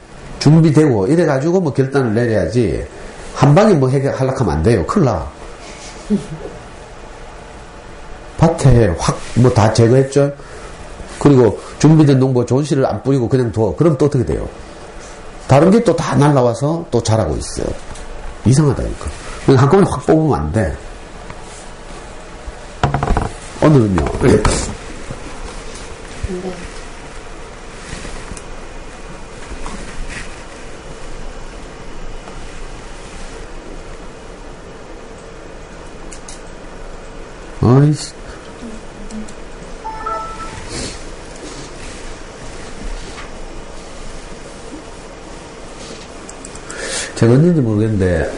준비되고, 이래가지고 뭐 결단을 내려야지, 한 방에 뭐 하려고 하면 안 돼요. 큰일 나. 밭에 확 뭐 다 제거했죠. 그리고 준비된 농부가 좋은 씨를 안 뿌리고 그냥 둬. 그럼 또 어떻게 돼요? 다른 게 또 다 날라와서 또 자라고 있어요. 이상하다니까. 한꺼번에 확 뽑으면 안 돼. 오늘은요. 아이씨. 제가 언제인지 모르겠는데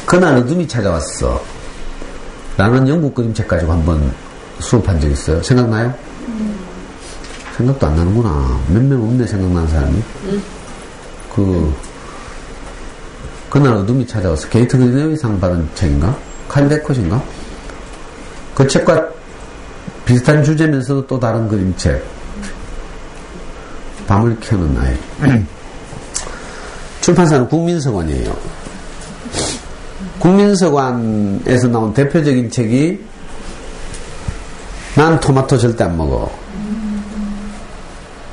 그날 어둠이 찾아왔어 라는 영국 그림책 가지고 한번 수업한 적 있어요. 생각나요? 생각도 안 나는구나. 몇 명 없네 생각나는 사람이. 그날 어둠이 찾아왔어. 게이트 그린웨이상 받은 책인가? 칼 데컷인가? 그 책과 비슷한 주제면서도 또 다른 그림책. 밤을 켜는 아이. 출판사는 국민서관이에요. 국민서관에서 나온 대표적인 책이 난 토마토 절대 안 먹어.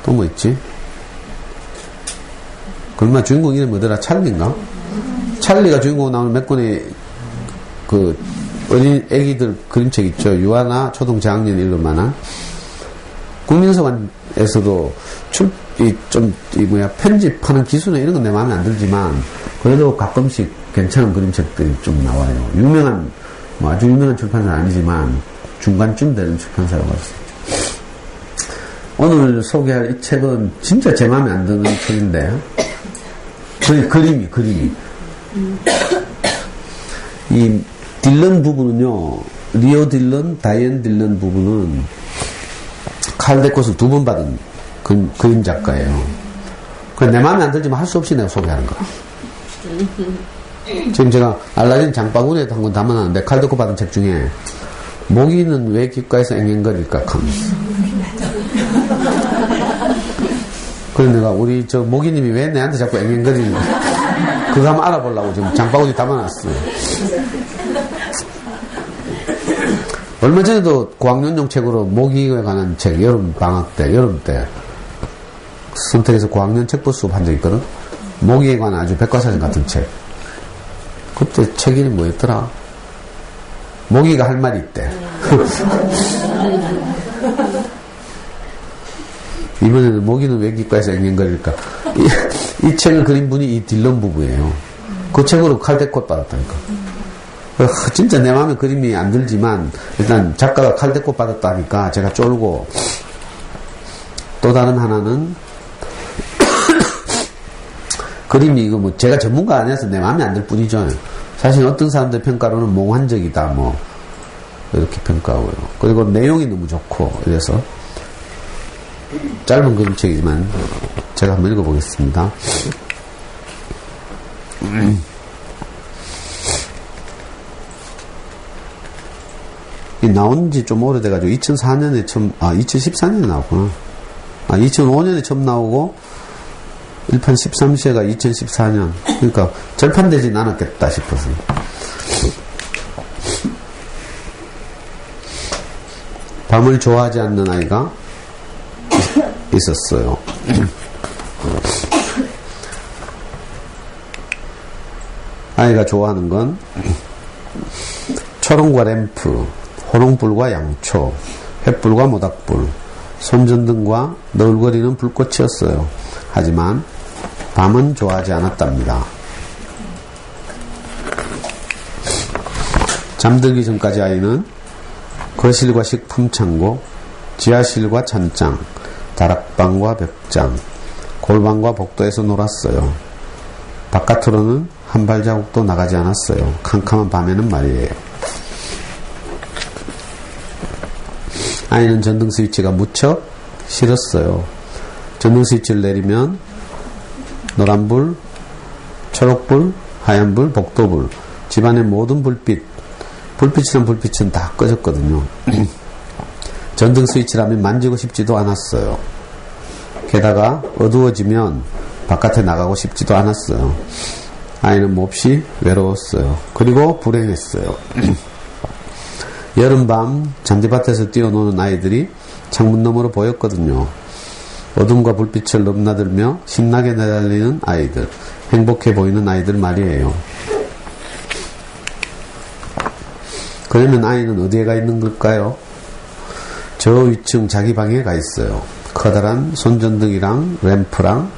또 뭐 있지? 얼마 주인공 이름 뭐더라? 찰리인가? 찰리가 주인공 나오는 몇 권의 그 어린 애기들 그림책 있죠. 유아나 초등 저학년 읽을 만한. 국민서관에서도 편집하는 기술은 이런 건 내 마음에 안 들지만, 그래도 가끔씩 괜찮은 그림책들이 좀 나와요. 아주 유명한 출판사는 아니지만, 중간쯤 되는 출판사라고 했어요. 오늘 소개할 이 책은 진짜 제 마음에 안 드는 책인데, 그림이. 이 딜런 부부는요, 리오 딜런, 다이앤 딜런 부부는 칼데콧을 2번 받은 그림 작가예요. 내 마음에 안 들지만 할 수 없이 내가 소개하는 거야. 지금 제가 알라딘 장바구니에도 한 권 담아놨는데, 칼데콧 받은 책 중에 모기는 왜 귓가에서 앵앵거릴까 하면서. 그래서 내가 우리 저 모기님이 왜 내한테 자꾸 앵앵거리는지 그거 한번 알아보려고 지금 장바구니 담아놨어요. 얼마 전에도 고학년용 책으로 모기에 관한 책, 여름 때 선택해서 고학년 책보 수업 한 적 있거든. 모기에 관한 아주 백과사전 같은 책. 그때 책 이름이 뭐였더라? 모기가 할 말이 있대. 이번에는 모기는 왜 귓가에서 앵앵거릴까? 이 책을 그린 분이 이 딜런 부부예요. 그 책으로 칼데콧 받았다니까. 진짜 내 마음에 그림이 안 들지만, 일단 작가가 칼데콧 받았다니까 제가 쫄고, 또 다른 하나는, 그림이 이거 뭐 제가 전문가 아니어서 내 마음에 안 들 뿐이죠. 사실 어떤 사람들 평가로는 몽환적이다, 이렇게 평가하고요. 그리고 내용이 너무 좋고, 이래서, 짧은 그림책이지만 제가 한번 읽어보겠습니다. 이 나온 지 좀 오래돼가지고 2004년에 2014년에 나왔구나. 2005년에 처음 나오고 1판 13시가 2014년. 그러니까 절판되진 않았겠다 싶어서. 밤을 좋아하지 않는 아이가 있었어요. 아이가 좋아하는 건 초롱과 램프, 호롱불과 양초, 횃불과 모닥불, 손전등과 너울거리는 불꽃이었어요. 하지만 밤은 좋아하지 않았답니다. 잠들기 전까지 아이는 거실과 식품창고, 지하실과 찬장, 다락방과 벽장, 골방과 복도에서 놀았어요. 바깥으로는 한 발자국도 나가지 않았어요. 캄캄한 밤에는 말이에요. 아이는 전등 스위치가 무척 싫었어요. 전등 스위치를 내리면 노란불, 초록불, 하얀불, 복도불, 집안의 모든 불빛은 다 꺼졌거든요. 전등 스위치라면 만지고 싶지도 않았어요. 게다가 어두워지면 바깥에 나가고 싶지도 않았어요. 아이는 몹시 외로웠어요. 그리고 불행했어요. 여름밤 잔디밭에서 뛰어노는 아이들이 창문 너머로 보였거든요. 어둠과 불빛을 넘나들며 신나게 내달리는 아이들, 행복해 보이는 아이들 말이에요. 그러면 아이는 어디에 가 있는 걸까요? 저 위층 자기 방에 가 있어요. 커다란 손전등이랑 램프랑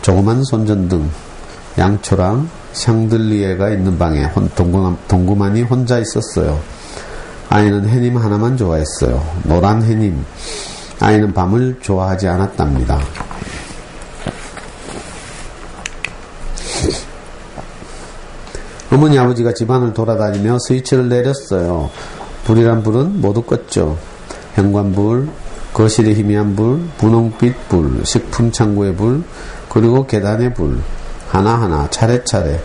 조그만 손전등, 양초랑 샹들리에가 있는 방에 동그만히 혼자 있었어요. 아이는 해님 하나만 좋아했어요. 노란 해님. 아이는 밤을 좋아하지 않았답니다. 어머니 아버지가 집안을 돌아다니며 스위치를 내렸어요. 불이란 불은 모두 껐죠. 현관불, 거실의 희미한 불, 분홍빛 불, 식품창고의 불, 그리고 계단의 불. 하나하나 차례차례.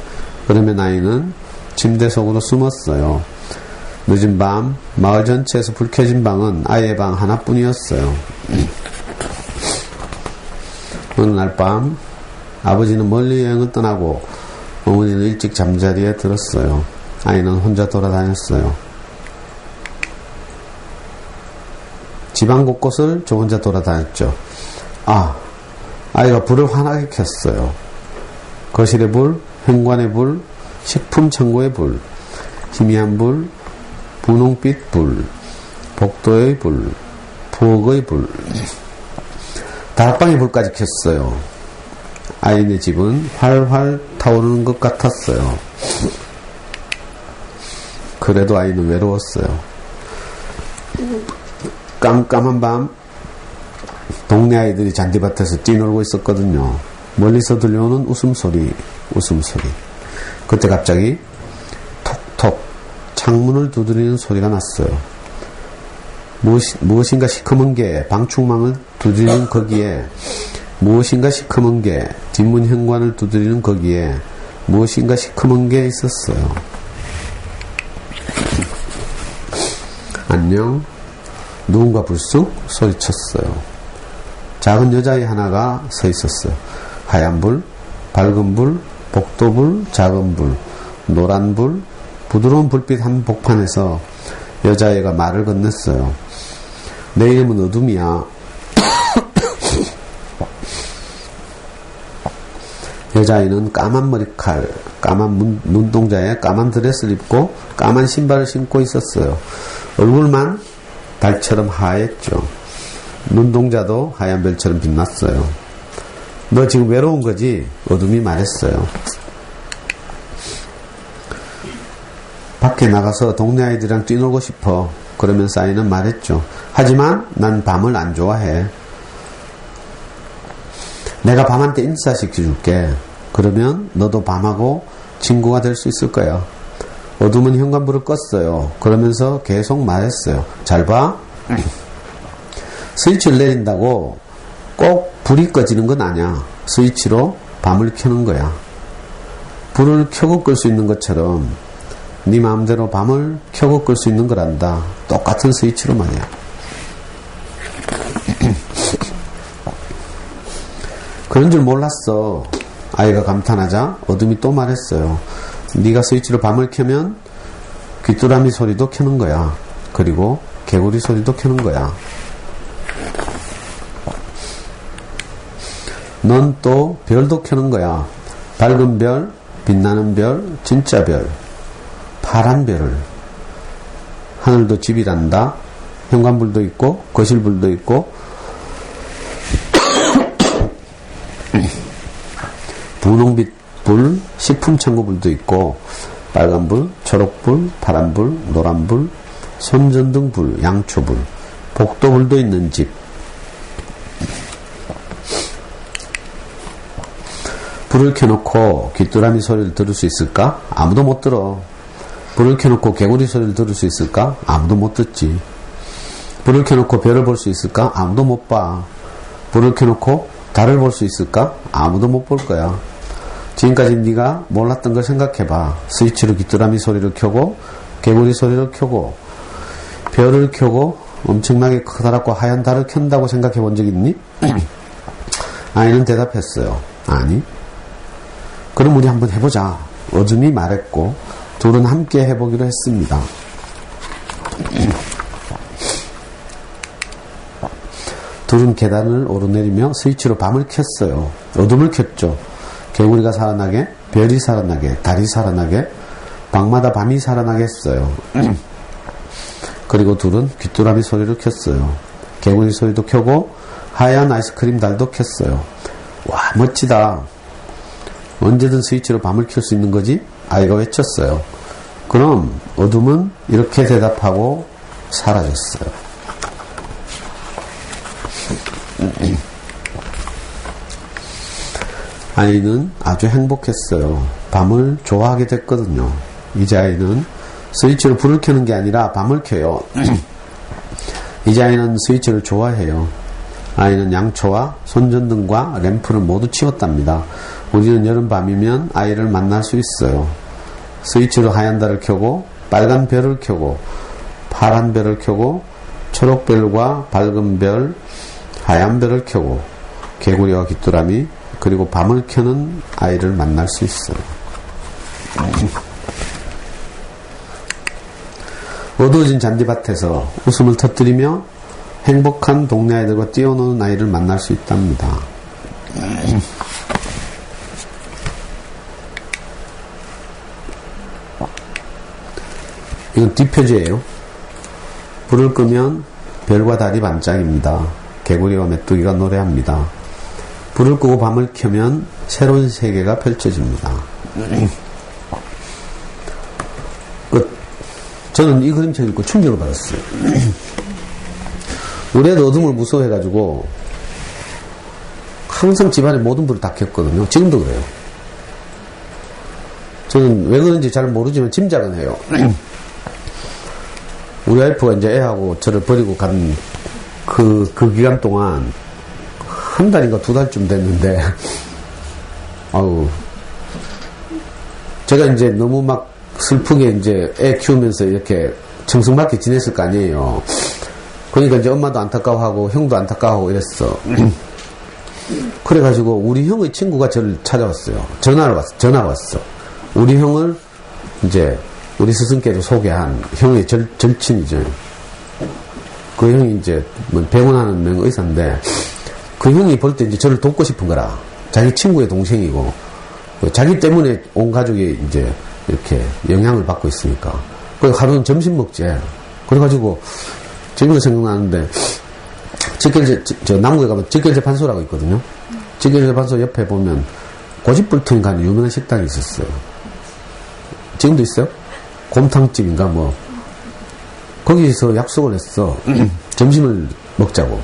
그러면 아이는 침대 속으로 숨었어요. 늦은 밤 마을 전체에서 불 켜진 방은 아이의 방 하나뿐이었어요. 어느 날 밤 아버지는 멀리 여행을 떠나고 어머니는 일찍 잠자리에 들었어요. 아이는 혼자 돌아다녔어요. 집안 곳곳을 저 혼자 돌아다녔죠. 아이가 불을 환하게 켰어요. 거실의 불, 현관의 불, 식품 창고의 불, 희미한 불, 분홍빛 불, 복도의 불, 부엌의 불, 다락방의 불까지 켰어요. 아이네 집은 활활 타오르는 것 같았어요. 그래도 아이는 외로웠어요. 깜깜한 밤 동네 아이들이 잔디밭에서 뛰놀고 있었거든요. 멀리서 들려오는 웃음소리. 그때 갑자기 톡톡 창문을 두드리는 소리가 났어요. 무엇인가 시커먼 게 방충망을 두드리는 거기에, 무엇인가 시커먼 게 뒷문 현관을 두드리는 거기에 무엇인가 시커먼 게 있었어요. 안녕. 누군가 불쑥 소리쳤어요. 작은 여자아이 하나가 서 있었어요. 하얀 불, 밝은 불, 복도불, 작은 불, 노란 불, 부드러운 불빛 한 복판에서 여자아이가 말을 건넸어요. 내 이름은 어둠이야. 여자아이는 까만 머리칼, 까만 눈동자에 까만 드레스를 입고 까만 신발을 신고 있었어요. 얼굴만 달처럼 하얗죠. 눈동자도 하얀 별처럼 빛났어요. 너 지금 외로운 거지? 어둠이 말했어요. 밖에 나가서 동네 아이들이랑 뛰놀고 싶어. 그러면서 아이는 말했죠. 하지만 난 밤을 안 좋아해. 내가 밤한테 인사시켜줄게. 그러면 너도 밤하고 친구가 될 수 있을 거야. 어둠은 현관불을 껐어요. 그러면서 계속 말했어요. 잘 봐. 스위치를 내린다고 꼭 불이 꺼지는 건 아니야. 스위치로 밤을 켜는 거야. 불을 켜고 끌 수 있는 것처럼 네 마음대로 밤을 켜고 끌 수 있는 거란다. 똑같은 스위치로 말이야. 그런 줄 몰랐어. 아이가 감탄하자 어둠이 또 말했어요. 네가 스위치로 밤을 켜면 귀뚜라미 소리도 켜는 거야. 그리고 개구리 소리도 켜는 거야. 넌 또 별도 켜는 거야. 밝은 별, 빛나는 별, 진짜 별, 파란 별을. 하늘도 집이란다. 현관불도 있고 거실불도 있고 분홍빛 불, 식품창고불도 있고 빨간불, 초록불, 파란불, 노란불, 손전등불, 양초불, 복도불도 있는 집. 불을 켜놓고 귀뚜라미 소리를 들을 수 있을까? 아무도 못 들어. 불을 켜놓고 개구리 소리를 들을 수 있을까? 아무도 못 듣지. 불을 켜놓고 별을 볼 수 있을까? 아무도 못 봐. 불을 켜놓고 달을 볼 수 있을까? 아무도 못 볼 거야. 지금까지 네가 몰랐던 걸 생각해봐. 스위치로 귀뚜라미 소리를 켜고 개구리 소리를 켜고 별을 켜고 엄청나게 커다랗고 하얀 달을 켠다고 생각해 본 적 있니? 아이는 대답했어요. 아니. 그럼 우리 한번 해보자. 어둠이 말했고 둘은 함께 해보기로 했습니다. 둘은 계단을 오르내리며 스위치로 밤을 켰어요. 어둠을 켰죠. 개구리가 살아나게, 별이 살아나게, 달이 살아나게, 방마다 밤이 살아나게 했어요. 그리고 둘은 귀뚜라미 소리를 켰어요. 개구리 소리도 켜고 하얀 아이스크림 달도 켰어요. 와, 멋지다. 언제든 스위치로 밤을 켤 수 있는 거지? 아이가 외쳤어요. 그럼 어둠은 이렇게 대답하고 사라졌어요. 아이는 아주 행복했어요. 밤을 좋아하게 됐거든요. 이제 아이는 스위치로 불을 켜는 게 아니라 밤을 켜요. 이제 아이는 스위치를 좋아해요. 아이는 양초와 손전등과 램프를 모두 치웠답니다. 우리는 여름밤이면 아이를 만날 수 있어요. 스위치로 하얀 달을 켜고 빨간 별을 켜고 파란 별을 켜고 초록별과 밝은 별, 하얀 별을 켜고 개구리와 귀뚜라미 그리고 밤을 켜는 아이를 만날 수 있어요. 어두워진 잔디밭에서 웃음을 터뜨리며 행복한 동네 아이들과 뛰어노는 아이를 만날 수 있답니다. 이건 뒷표지예요. 불을 끄면 별과 달이 반짝입니다. 개구리와 메뚜기가 노래합니다. 불을 끄고 밤을 켜면 새로운 세계가 펼쳐집니다. 저는 이 그림책 읽고 충격을 받았어요. 우리 애도 어둠을 무서워해가지고 항상 집안에 모든 불을 다 켰거든요. 지금도 그래요. 저는 왜 그런지 잘 모르지만 짐작은 해요. 우리 와이프가 이제 애하고 저를 버리고 간 그 기간 동안 한 달인가 2달쯤 됐는데, 아우, 제가 이제 너무 막 슬프게 이제 애 키우면서 이렇게 정성맞게 지냈을 거 아니에요. 그러니까 이제 엄마도 안타까워하고 형도 안타까워하고 이랬어. 그래가지고 우리 형의 친구가 저를 찾아왔어요. 전화가 왔어. 우리 형을 이제 우리 스승께도 소개한 형의 절친이죠. 그 형이 이제 뭐 병원하는 명의사인데 그 형이 볼 때 이제 저를 돕고 싶은 거라. 자기 친구의 동생이고 자기 때문에 온 가족이 이제 이렇게 영향을 받고 있으니까. 그래서 하루는 점심 먹지. 그래가지고 지금도 생각나는데 저 남구에 가면 직결재판소라고 있거든요. 직결재판소 옆에 보면 고집불통인가 하는 유명한 식당이 있었어요. 지금도 있어요? 곰탕집인가 뭐. 거기서 약속을 했어. 점심을 먹자고.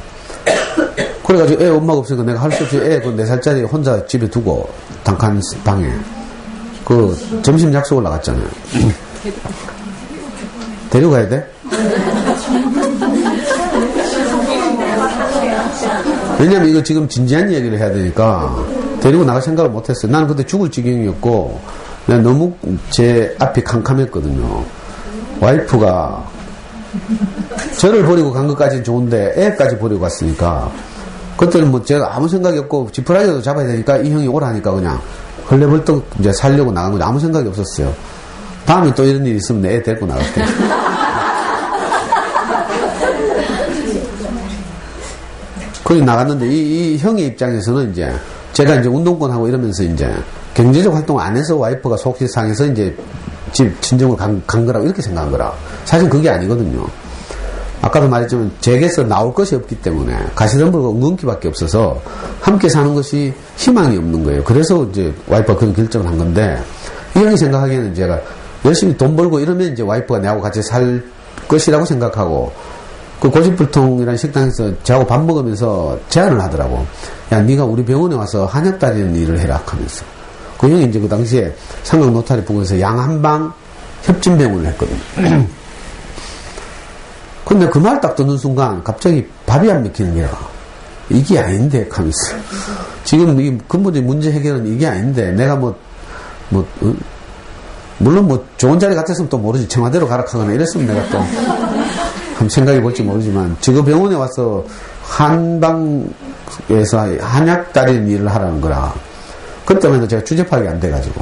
그래가지고 애 엄마가 없으니까 내가 할 수 없이 애 그 4살짜리 혼자 집에 두고 단칸 방에 그 점심 약속을 나갔잖아요. 데려가야 돼? 왜냐면 이거 지금 진지한 얘기를 해야 되니까 데리고 나갈 생각을 못했어요. 나는 그때 죽을 지경이었고 내가 너무 제 앞이 캄캄했거든요. 와이프가 저를 버리고 간 것까지는 좋은데 애까지 버리고 갔으니까 그때는 뭐 제가 아무 생각이 없고 지푸라기라도 잡아야 되니까 이 형이 오라니까 그냥 헐레벌떡 이제 살려고 나간 거지. 아무 생각이 없었어요. 다음에 또 이런 일이 있으면 애 데리고 나갈게. 거기 나갔는데 이 형의 입장에서는 이제 제가 이제 운동권 하고 이러면서 이제 경제적 활동 안 해서 와이프가 속시 상해서 이제 집 친정을 간 거라고 이렇게 생각한 거라. 사실 그게 아니거든요. 아까도 말했지만 제게서 나올 것이 없기 때문에 가시덤불과 엉겅퀴밖에 없어서 함께 사는 것이 희망이 없는 거예요. 그래서 이제 와이프가 그런 결정을 한 건데 이 형이 생각하기에는 제가 열심히 돈 벌고 이러면 이제 와이프가 내하고 같이 살 것이라고 생각하고 그 고집불통이라는 식당에서 저하고 밥 먹으면서 제안을 하더라고. 야, 네가 우리 병원에 와서 한약 다리는 일을 해라 하면서. 그 형이 이제 그 당시에 삼각 노타리 부근에서 양한방 협진병원을 했거든. 근데 그 말 딱 듣는 순간 갑자기 밥이 안 먹히는 게라. 이게 아닌데 하면서. 지금 이 근본적인 문제 해결은 이게 아닌데 내가 물론 뭐 좋은 자리 같았으면 또 모르지. 청와대로 가라 하거나 이랬으면 내가 또 한번 생각해 볼지 모르지만 지금 병원에 와서 한방에서 한약 다리는 일을 하라는 거라. 그때만 제가 주제 파악이 안 돼가지고.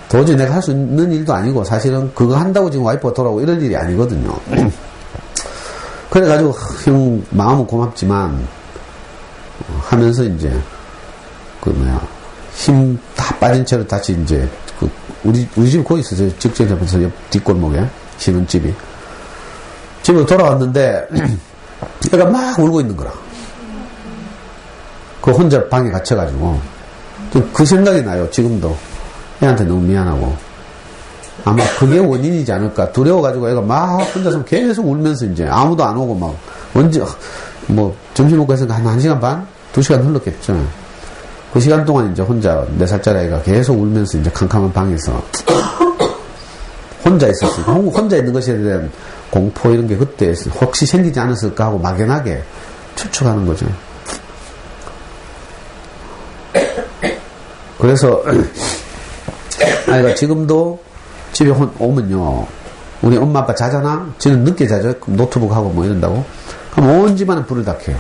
도저히 내가 할 수 있는 일도 아니고 사실은 그거 한다고 지금 와이프가 돌아오고 이럴 일이 아니거든요. 그래가지고 형 마음은 고맙지만 하면서 이제 힘 다 빠진 채로 다시 이제 우리 집 거기 있었어요. 직전에서 옆 뒷골목에 신혼집이. 집으로 돌아왔는데 애가 막 울고 있는 거라. 그 혼자 방에 갇혀가지고 그 생각이 나요. 지금도 애한테 너무 미안하고 아마 그게 원인이지 않을까. 두려워가지고 애가 막 혼자서 계속 울면서 이제 아무도 안 오고 막 언제 뭐 점심 먹고 해서 한 1시간 반? 2시간 흘렀겠죠. 그 시간 동안 이제 혼자 4살짜리 아이가 계속 울면서 이제 캄캄한 방에서 혼자 있었어요. 혼자 있는 것에 대한 공포 이런 게 그때 혹시 생기지 않았을까 하고 막연하게 추측하는 거죠. 그래서 아이가 지금도 집에 오면요, 우리 엄마 아빠 자잖아? 지는 늦게 자죠? 노트북 하고 뭐 이런다고? 그럼 온 집안은 불을 다 켜요.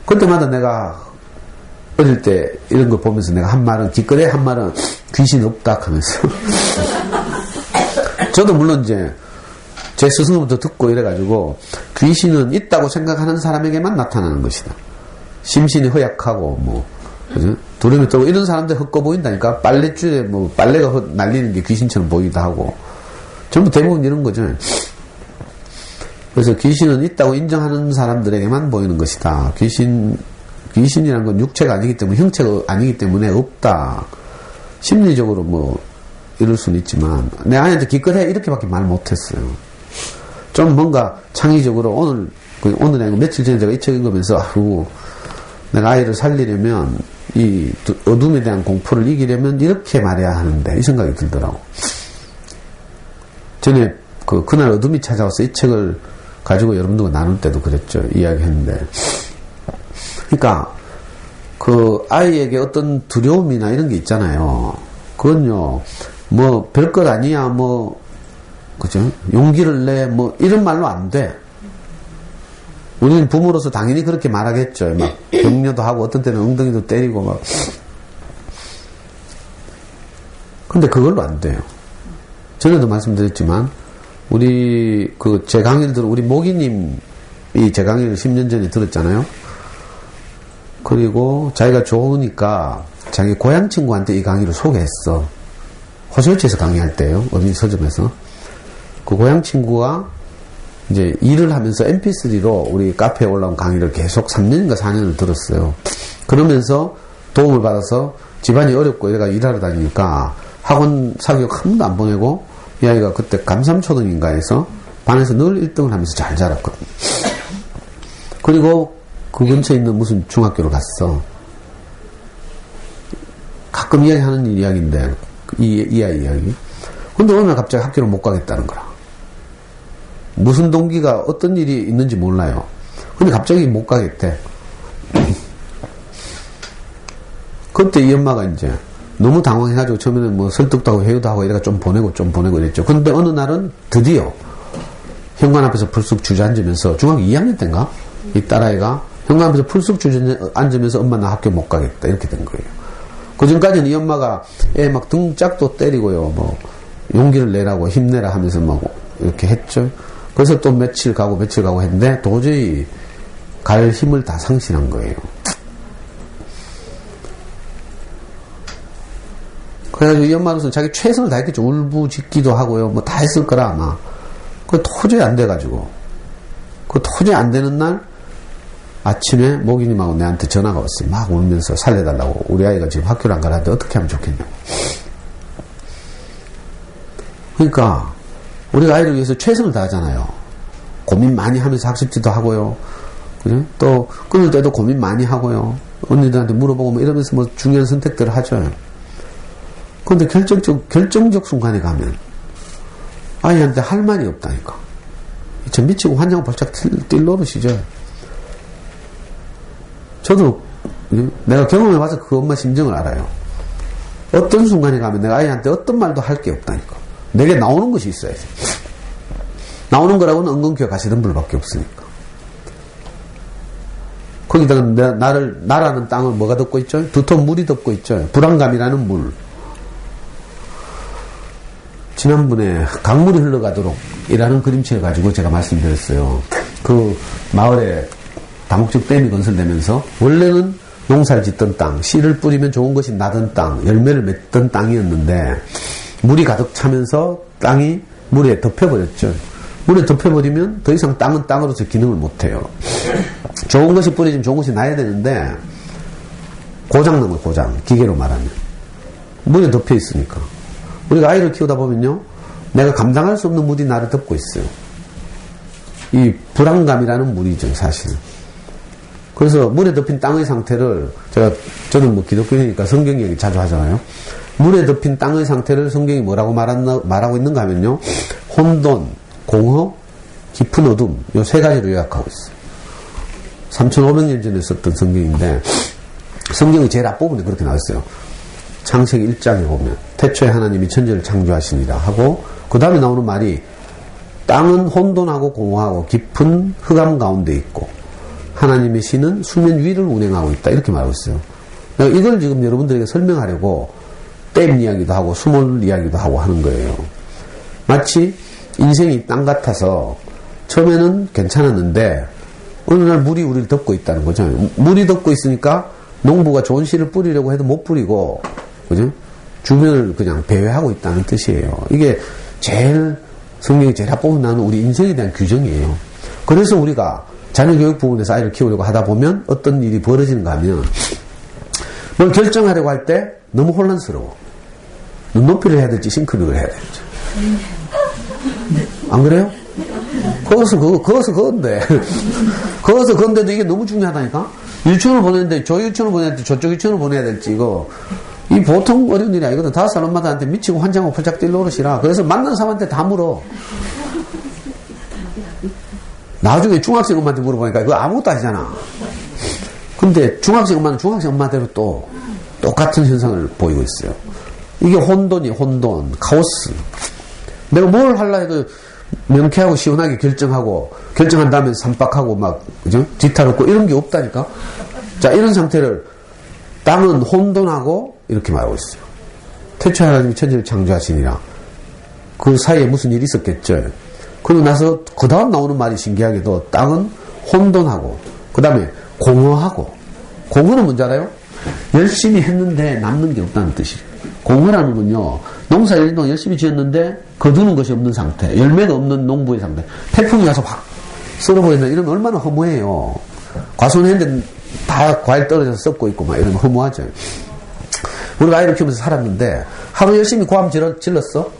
그때마다 내가 어릴 때 이런 거 보면서 내가 한 말은, 기껏해 한 말은 귀신 없다 하면서. 저도 물론 이제 제 스승부터 듣고 이래가지고 귀신은 있다고 생각하는 사람에게만 나타나는 것이다. 심신이 허약하고 뭐 그죠? 두려움이 떨고 이런 사람들 헛거 보인다니까. 빨랫줄에 뭐 빨래가 날리는 게 귀신처럼 보이기도 하고. 전부 대부분 이런 거죠. 그래서 귀신은 있다고 인정하는 사람들에게만 보이는 것이다. 귀신이란 건 육체가 아니기 때문에, 형체가 아니기 때문에 없다. 심리적으로 뭐 이럴 수는 있지만 내 아이한테 기껏해 이렇게밖에 말 못했어요. 좀 뭔가 창의적으로 오늘 아니고 며칠 전에 제가 이 책 읽으면서 내가 아이를 살리려면 이 어둠에 대한 공포를 이기려면 이렇게 말해야 하는데 이 생각이 들더라고. 전에 그날 어둠이 찾아와서 이 책을 가지고 여러분들과 나눌 때도 그랬죠. 이야기했는데. 그러니까 그 아이에게 어떤 두려움이나 이런 게 있잖아요. 그건요, 뭐 별것 아니야, 뭐 그죠? 용기를 내, 뭐 이런 말로 안 돼. 우리는 부모로서 당연히 그렇게 말하겠죠. 막 격려도 하고 어떤 때는 엉덩이도 때리고 막. 근데 그걸로 안 돼요. 전에도 말씀드렸지만 우리 제 강의를 우리 모기님이 제 강의를 10년 전에 들었잖아요. 그리고 자기가 좋으니까 자기 고향 친구한테 이 강의를 소개했어. 호수요치에서 강의할 때요. 어린이 서점에서. 그 고향 친구가 이제 일을 하면서 mp3로 우리 카페에 올라온 강의를 계속 3년인가 4년을 들었어요. 그러면서 도움을 받아서 집안이 어렵고 이래가 일하러 다니니까 학원 사교육 한 번도 안 보내고 이 아이가 그때 감삼초등인가 해서 반에서 늘 1등을 하면서 잘 자랐거든요. 그리고 그 근처에 있는 무슨 중학교를 갔어. 가끔 이야기하는 이야기인데 이 아이 이야기. 근데 어느 날 갑자기 학교를 못 가겠다는 거라. 무슨 동기가 어떤 일이 있는지 몰라요. 근데 갑자기 못 가겠대. 그때 이 엄마가 이제 너무 당황해가지고 처음에는 뭐 설득도 하고 회유도 하고 이래가 좀 보내고 이랬죠. 근데 어느 날은 드디어 현관 앞에서 불쑥 주저앉으면서 중학교 2학년 때인가? 이 딸아이가 현관 앞에서 불쑥 주저앉으면서 엄마 나 학교 못 가겠다 이렇게 된 거예요. 그 전까지는 이 엄마가 애 막 등짝도 때리고요. 뭐 용기를 내라고 힘내라 하면서 막 이렇게 했죠. 그래서 또 며칠 가고 했는데 도저히 갈 힘을 다 상실한 거예요. 그래가지고 이 엄마로서는 자기 최선을 다했겠죠. 울부짖기도 하고요. 뭐 다 했을 거라 아마. 그 도저히 안 돼가지고. 그 도저히 안 되는 날 아침에 모기님하고 내한테 전화가 왔어요. 막 울면서 살려달라고. 우리 아이가 지금 학교를 안 가는데 어떻게 하면 좋겠냐고. 그러니까 우리가 아이를 위해서 최선을 다하잖아요. 고민 많이 하면서 학습지도 하고요. 그죠? 또 끊을 때도 고민 많이 하고요. 언니들한테 물어보고 뭐 이러면서 뭐 중요한 선택들을 하죠. 그런데 결정적 순간에 가면 아이한테 할 말이 없다니까. 저 미치고 환장 벌짝 뛸 노릇이죠. 저도 내가 경험해봐서 그 엄마 심정을 알아요. 어떤 순간에 가면 내가 아이한테 어떤 말도 할 게 없다니까. 내게 나오는 것이 있어야지. 나오는 거라고는 엉겅퀴어 가시덤불밖에 없으니까. 거기다가 나라는 땅을 뭐가 덮고 있죠? 두터 물이 덮고 있죠. 불안감이라는 물. 지난번에 강물이 흘러가도록 이라는 그림책을 가지고 제가 말씀드렸어요. 그 마을에 다목적 댐이 건설되면서 원래는 농사를 짓던 땅, 씨를 뿌리면 좋은 것이 나던 땅, 열매를 맺던 땅이었는데 물이 가득 차면서 땅이 물에 덮여버렸죠. 물에 덮여버리면 더 이상 땅은 땅으로서 기능을 못해요. 좋은 것이 뿌려지면 좋은 것이 나야 되는데 고장나면 고장, 기계로 말하면 물에 덮여 있으니까. 우리가 아이를 키우다 보면요, 내가 감당할 수 없는 물이 나를 덮고 있어요. 이 불안감이라는 물이죠, 사실. 그래서 물에 덮인 땅의 상태를 저는 뭐 기독교니까 성경 얘기 자주 하잖아요. 물에 덮인 땅의 상태를 성경이 뭐라고 말하고 있는가 하면요, 혼돈, 공허, 깊은 어둠, 요 세 가지로 요약하고 있어요. 3,500년 전에 썼던 성경인데 성경의 제일 앞부분에 그렇게 나왔어요. 창세기 1장에 보면 태초에 하나님이 천지를 창조하시니라 하고 그 다음에 나오는 말이 땅은 혼돈하고 공허하고 깊은 흑암 가운데 있고 하나님의 신은 수면 위를 운행하고 있다 이렇게 말하고 있어요. 내가 이걸 지금 여러분들에게 설명하려고 댐 이야기도 하고 수몰 이야기도 하고 하는 거예요. 마치 인생이 땅 같아서 처음에는 괜찮았는데 어느 날 물이 우리를 덮고 있다는 거죠. 물이 덮고 있으니까 농부가 좋은 씨를 뿌리려고 해도 못 뿌리고, 그죠? 주변을 그냥 배회하고 있다는 뜻이에요. 이게 제일 성경이 제일 앞부분 나오는 우리 인생에 대한 규정이에요. 그래서 우리가 자녀교육 부분에서 아이를 키우려고 하다 보면 어떤 일이 벌어지는가 하면 뭘 결정하려고 할 때 너무 혼란스러워. 눈높이를 해야 될지 싱크빅을 해야 될지. 안 그래요? 거기서 그건데. 거기서 그건데도 이게 너무 중요하다니까? 유치원을 보내는데 저 유치원을 보내야 될지 저쪽 유치원을 보내야 될지 이거 이 보통 어려운 일이 아니거든. 5살 엄마들한테 미치고 환장하고 펄짝 뛸 노릇이라. 그래서 만난 사람한테 다 물어. 나중에 중학생 엄마한테 물어보니까 그거 아무것도 아니잖아. 근데 중학생 엄마는 중학생 엄마대로 또 똑같은 현상을 보이고 있어요. 이게 혼돈이 혼돈, 카오스. 내가 뭘 하려 해도 명쾌하고 시원하게 결정한 다음에 삼박하고 막, 그죠? 뒤탈없고 이런 게 없다니까? 자, 이런 상태를 땅은 혼돈하고 이렇게 말하고 있어요. 태초 하나님이 천지를 창조하시니라. 그 사이에 무슨 일이 있었겠죠. 그러고 나서 그 다음 나오는 말이 신기하게도 땅은 혼돈하고 그 다음에 공허하고. 공허는 뭔지 알아요? 열심히 했는데 남는 게 없다는 뜻이에요. 공허라는 건요, 농사 1년 동안 열심히 지었는데 거두는 것이 없는 상태, 열매가 없는 농부의 상태. 태풍이 와서 확 썰어버린다. 이러면 얼마나 허무해요. 과수원했는데 다 과일 떨어져서 썩고 있고 막 이런 거 허무하죠. 우리가 아이를 키우면서 살았는데 하루 열심히 고함 질렀어.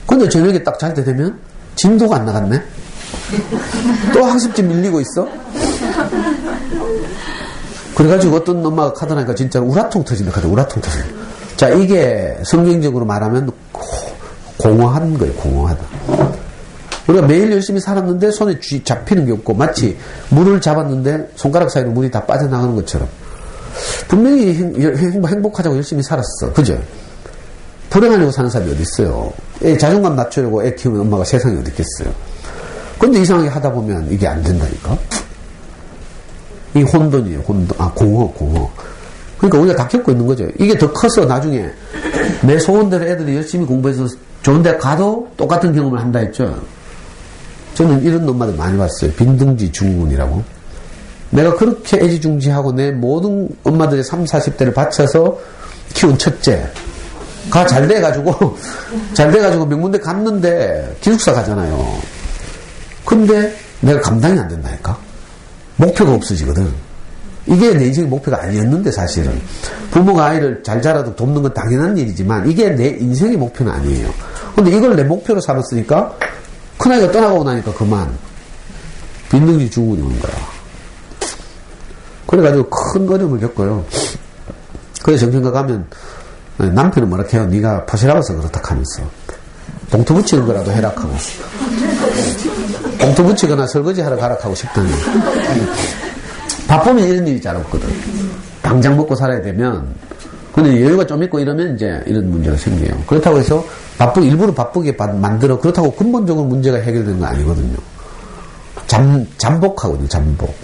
근데 저녁에 딱 잘 때 되면 진도가 안 나갔네. 또 학습지 밀리고 있어. 그래가지고 어떤 엄마가 카드나니까 진짜로 우라통 터진다 카드. 우라통 터진다. 자, 이게 성경적으로 말하면 공허한 거예요. 공허하다. 우리가 매일 열심히 살았는데 손에 잡히는 게 없고 마치 물을 잡았는데 손가락 사이로 물이 다 빠져나가는 것처럼 분명히 행복하자고 열심히 살았어. 그죠? 불행하려고 사는 사람이 어디 있어요? 애 자존감 낮추려고 애 키우는 엄마가 세상에 어디 있겠어요? 근데 이상하게 하다 보면 이게 안 된다니까? 이 혼돈이에요. 혼돈. 공허. 그러니까 우리가 다 겪고 있는 거죠. 이게 더 커서 나중에 내 소원대로 애들이 열심히 공부해서 좋은 데 가도 똑같은 경험을 한다 했죠. 저는 이런 엄마들 많이 봤어요. 빈둥지 중군이라고. 내가 그렇게 애지중지하고 내 모든 엄마들의 30, 40대를 바쳐서 키운 첫째가 잘 돼가지고 명문대 갔는데 기숙사 가잖아요. 근데 내가 감당이 안 된다니까? 목표가 없어지거든. 이게 내 인생의 목표가 아니었는데 사실은. 부모가 아이를 잘 자라도 돕는 건 당연한 일이지만 이게 내 인생의 목표는 아니에요. 근데 이걸 내 목표로 삼았으니까 큰아이가 떠나가고 나니까 그만 빈둥지 중군이 오는 거야. 그래가지고 큰 어려움을 겪어요. 그래서 정신과 가면 남편은 뭐라 해요? 네가 포시라고서 그렇다 하면서 봉투 붙이는 거라도 해락하고 봉투 붙이거나 설거지 하러 가락하고 식당에 바쁘면 이런 일이 잘 없거든. 당장 먹고 살아야 되면. 근데 여유가 좀 있고 이러면 이제 이런 문제가 생겨요. 그렇다고 해서 일부러 바쁘게 만들어. 그렇다고 근본적으로 문제가 해결되는 건 아니거든요. 잠복하거든요. 잠복.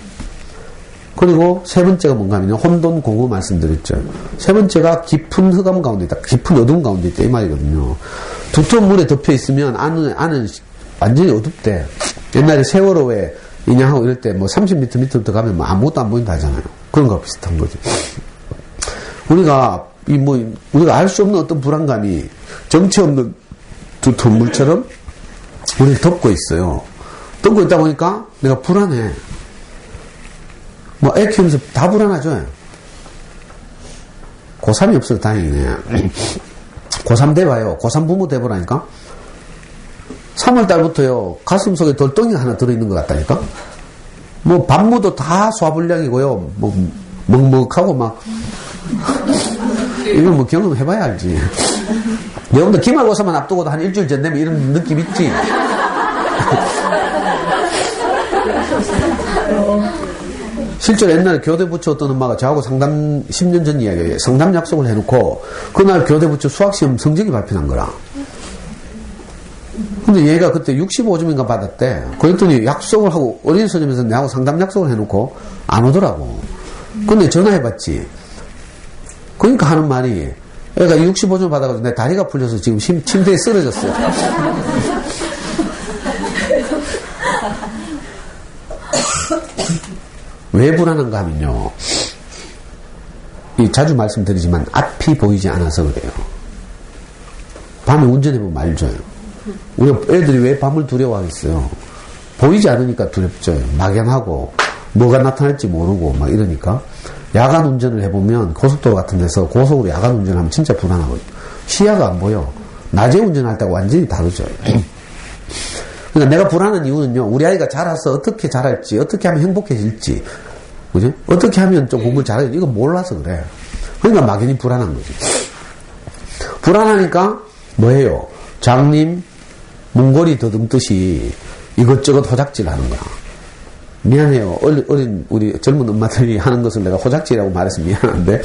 그리고 세 번째가 뭔가 하면 혼돈, 공허 말씀드렸죠. 세 번째가 깊은 흑암 가운데 있다. 깊은 어둠 가운데 있다. 이 말이거든요. 두꺼운 물에 덮여 있으면 안은 완전히 어둡대. 옛날에 세월호에 인양하고 이럴 때 뭐 30m 밑으로 가면 뭐 아무것도 안 보인다 하잖아요. 그런 거와 비슷한 거죠. 우리가 우리가 알 수 없는 어떤 불안감이 정체 없는 두터운 물처럼 우리를 덮고 있어요. 덮고 있다 보니까 내가 불안해. 애 키우면서 다 불안하죠. 고3이 없어서 다행이네. 고3 돼봐요. 고3 부모 돼보라니까. 3월달부터요, 가슴 속에 돌덩이가 하나 들어있는 것 같다니까? 반무도 다 소화불량이고요, 먹먹하고 막, 이건 경험해봐야 알지. 여러분들 기말고사만 앞두고도 한 일주일 전 되면 이런 느낌 있지? 실제로 옛날에 교대부처 어떤 엄마가 저하고 상담, 10년 전 이야기예요. 상담 약속을 해놓고, 그날 교대부처 수학시험 성적이 발표난 거라. 근데 얘가 그때 65점인가 받았대. 그랬더니 약속을 하고, 어린이 서점에서 내하고 상담 약속을 해놓고 안 오더라고. 근데 전화해봤지. 그러니까 하는 말이, 얘가 65점 받아가지고 내 다리가 풀려서 지금 침대에 쓰러졌어요. 왜 불안한가 하면요. 자주 말씀드리지만 앞이 보이지 않아서 그래요. 밤에 운전해보면 알죠. 우리 애들이 왜 밤을 두려워하겠어요? 보이지 않으니까 두렵죠. 막연하고 뭐가 나타날지 모르고 막 이러니까. 야간 운전을 해보면 고속도로 같은 데서 고속으로 야간 운전하면 진짜 불안하거든요. 시야가 안 보여. 낮에 운전할 때하고 완전히 다르죠. 그러니까 내가 불안한 이유는요, 우리 아이가 자라서 어떻게 자랄지, 어떻게 하면 행복해질지, 그죠? 어떻게 하면 좀 공부를 잘하지, 이거 몰라서 그래. 그러니까 막연히 불안한 거지. 불안하니까 뭐해요? 장님, 문고리 더듬듯이 이것저것 호작질 하는 거야. 미안해요. 어린 우리 젊은 엄마들이 하는 것을 내가 호작질이라고 말해서 미안한데,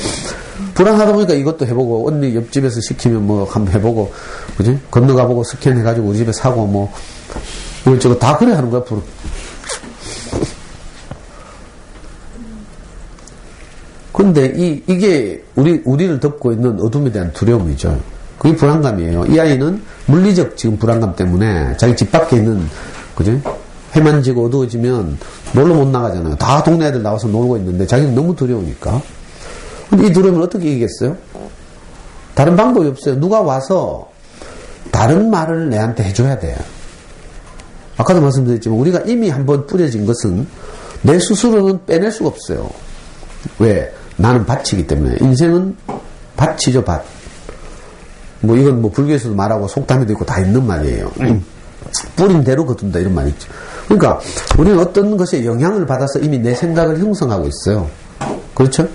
불안하다 보니까 이것도 해보고, 언니 옆집에서 시키면 뭐 한번 해보고, 그지? 건너가보고 스캔해가지고 우리 집에 사고 뭐 이것저것 다 그래 하는 거야. 근데 이게 우리를 덮고 있는 어둠에 대한 두려움이죠. 그게 불안감이에요. 이 아이는 물리적 지금 불안감 때문에 자기 집 밖에 있는, 그지? 해만 지고 어두워지면 놀러 못 나가잖아요. 다 동네 애들 나와서 놀고 있는데 자기는 너무 두려우니까. 근데 이 두려움을 어떻게 이기겠어요? 다른 방법이 없어요. 누가 와서 다른 말을 내한테 해줘야 돼요. 아까도 말씀드렸지만 우리가 이미 한번 뿌려진 것은 내 스스로는 빼낼 수가 없어요. 왜? 나는 밭이기 때문에. 인생은 밭이죠, 밭. 뭐 이건 뭐 불교에서도 말하고 속담에도 있고 다 있는 말이에요. 뿌린 대로 거둔다 이런 말이 있죠. 그러니까 우리는 어떤 것에 영향을 받아서 이미 내 생각을 형성하고 있어요. 그렇죠?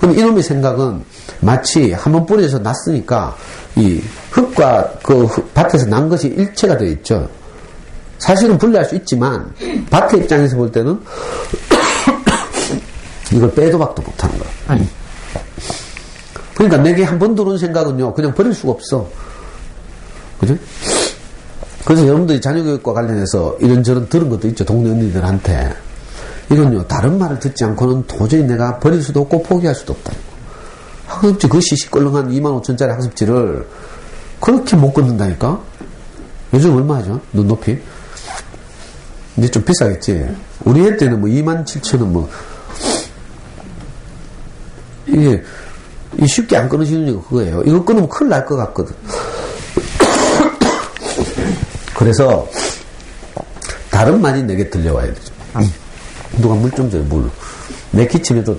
그럼 이놈의 생각은 마치 한번 뿌려서 났으니까 이 흙과 그 밭에서 난 것이 일체가 되어 있죠. 사실은 분리할 수 있지만 밭의 입장에서 볼 때는 이걸 빼도 박도 못하는 거야. 그러니까 내게 한 번 들어온 생각은요 그냥 버릴 수가 없어. 그죠? 그래서 여러분들이 자녀교육과 관련해서 이런저런 들은 것도 있죠. 동네 언니들한테. 이건요 다른 말을 듣지 않고는 도저히 내가 버릴 수도 없고 포기할 수도 없다. 학습지 그 시시껄렁한 25,000원짜리 학습지를 그렇게 못 끊는다니까. 요즘 얼마 하죠? 눈높이? 이제 좀 비싸겠지. 우리 애 때는 뭐 27,000원 뭐 이게 쉽게 안 끊어지는 이유가 그거예요. 이거 끊으면 큰일 날 것 같거든. 그래서 다른 말이 내게 들려와야 되죠. 누가 물 좀 줘요, 물. 내 기침에도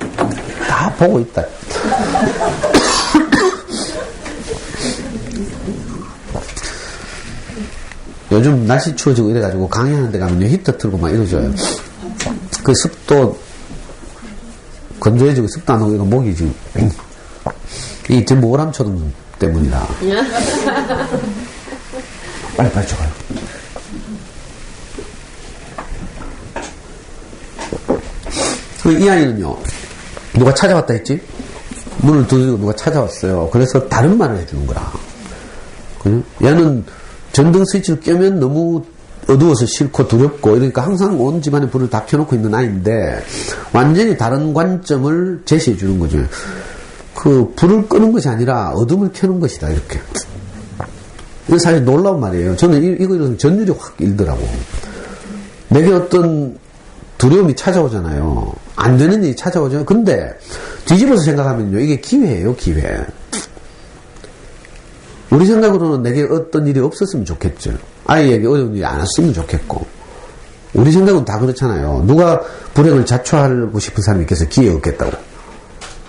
다 보고 있다. 요즘 날씨 추워지고 이래가지고 강의하는 데 가면 히터 틀고 막 이러줘요. 그 습도 건조해지고 습도 안 오고 이거 목이 지금 이게 전부 오람초등 때문이라. 빨리 줘가요. 이 아이는요 누가 찾아왔다 했지? 문을 두드리고 누가 찾아왔어요. 그래서 다른 말을 해주는 거라. 그죠? 얘는 전등 스위치를 끄면 너무 어두워서 싫고 두렵고 이러니까 항상 온 집안에 불을 다 켜놓고 있는 아이인데 완전히 다른 관점을 제시해 주는 거죠. 그 불을 끄는 것이 아니라 어둠을 켜는 것이다 이렇게. 이거 사실 놀라운 말이에요. 저는 이거 이러면 전율이 확 일더라고. 내게 어떤 두려움이 찾아오잖아요. 안 되는 일이 찾아오잖아요. 근데 뒤집어서 생각하면요 이게 기회예요, 기회. 우리 생각으로는 내게 어떤 일이 없었으면 좋겠죠. 아이에게 어려운 일이 안 왔으면 좋겠고. 우리 생각은 다 그렇잖아요. 누가 불행을 자초하고 싶은 사람이 있겠어요? 기회 없겠다고.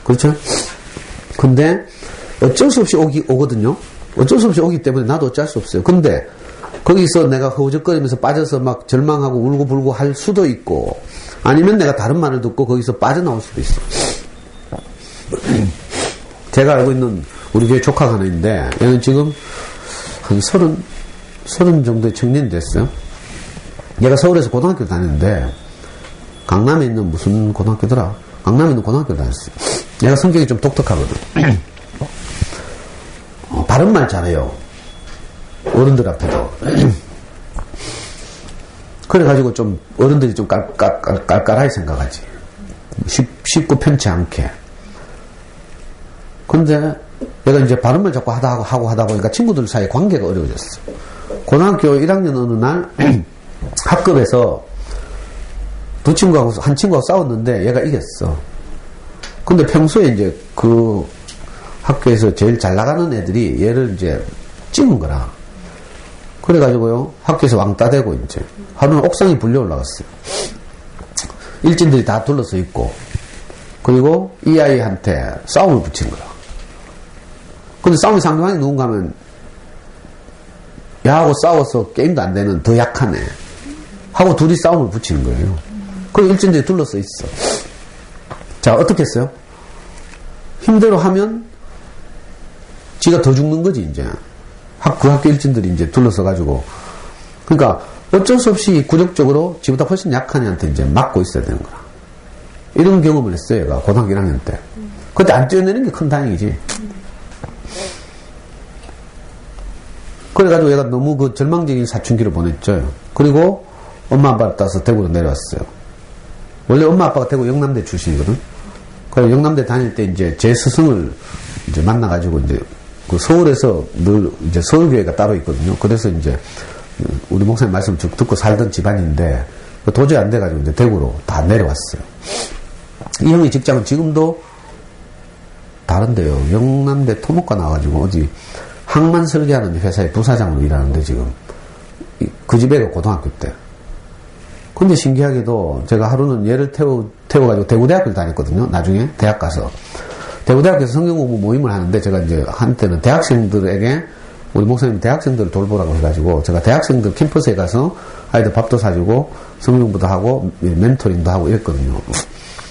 그렇죠? 근데 어쩔 수 없이 오거든요. 어쩔 수 없이 오기 때문에 나도 어쩔 수 없어요. 근데 거기서 내가 허우적거리면서 빠져서 막 절망하고 울고불고 할 수도 있고 아니면 내가 다른 말을 듣고 거기서 빠져나올 수도 있어. 제가 알고 있는 우리 교회 조카가 하나 있는데 얘는 지금 한 30 정도의 청년이 됐어요. 얘가 서울에서 고등학교 다녔는데 강남에 있는 무슨 고등학교더라. 강남에 있는 고등학교 다녔어요. 얘가 성격이 좀 독특하거든. 바른 말 잘해요. 어른들 앞에도. 그래가지고 좀 어른들이 좀 깔깔하게 생각하지. 쉽고 편치 않게. 근데 내가 이제 바른 말 자꾸 하다 보니까 친구들 사이에 관계가 어려워졌어. 고등학교 1학년 어느 날 학급에서 한 친구하고 싸웠는데 얘가 이겼어. 근데 평소에 이제 그 학교에서 제일 잘 나가는 애들이 얘를 이제 찍은 거라. 그래가지고요, 학교에서 왕따 되고, 이제. 하루는 옥상에 불려 올라갔어요. 일진들이 다 둘러서 있고, 그리고 이 아이한테 싸움을 붙인 거야. 근데 싸움이 상대방이 누군가 하면, 야하고 싸워서 게임도 안 되는 더 약한 애. 하고 둘이 싸움을 붙이는 거예요. 그리고 일진들이 둘러서 있어. 자, 어떻게 했어요? 힘대로 하면, 지가 더 죽는 거지, 이제. 그 학교 일진들이 이제 둘러서가지고. 그러니까, 어쩔 수 없이 구적적으로 지보다 훨씬 약한 애한테 이제 맞고 있어야 되는 거야. 이런 경험을 했어요, 얘가. 고등학교 1학년 때. 그때 안 뛰어내는 게 큰 다행이지. 그래가지고 얘가 너무 그 절망적인 사춘기를 보냈죠. 그리고 엄마 아빠를 따서 대구로 내려왔어요. 원래 엄마 아빠가 대구 영남대 출신이거든. 그래서 영남대 다닐 때 이제 제 스승을 이제 만나가지고 이제 그 서울에서 늘 이제 서울교회가 따로 있거든요. 그래서 이제 우리 목사님 말씀 쭉 듣고 살던 집안인데 도저히 안 돼가지고 이제 대구로 다 내려왔어요. 이 형의 직장은 지금도 다른데요. 영남대 토목과 나와가지고 어디 항만 설계하는 회사의 부사장으로 일하는데 지금 그 집애가 고등학교 때. 근데 신기하게도 제가 하루는 얘를 태워가지고 대구대학교를 다녔거든요. 나중에 대학 가서. 대구대학교에서 성경공부 모임을 하는데 제가 이제 한때는 대학생들에게 우리 목사님 대학생들을 돌보라고 해가지고 제가 대학생들 캠퍼스에 가서 아이들 밥도 사주고 성경공부도 하고 멘토링도 하고 이랬거든요.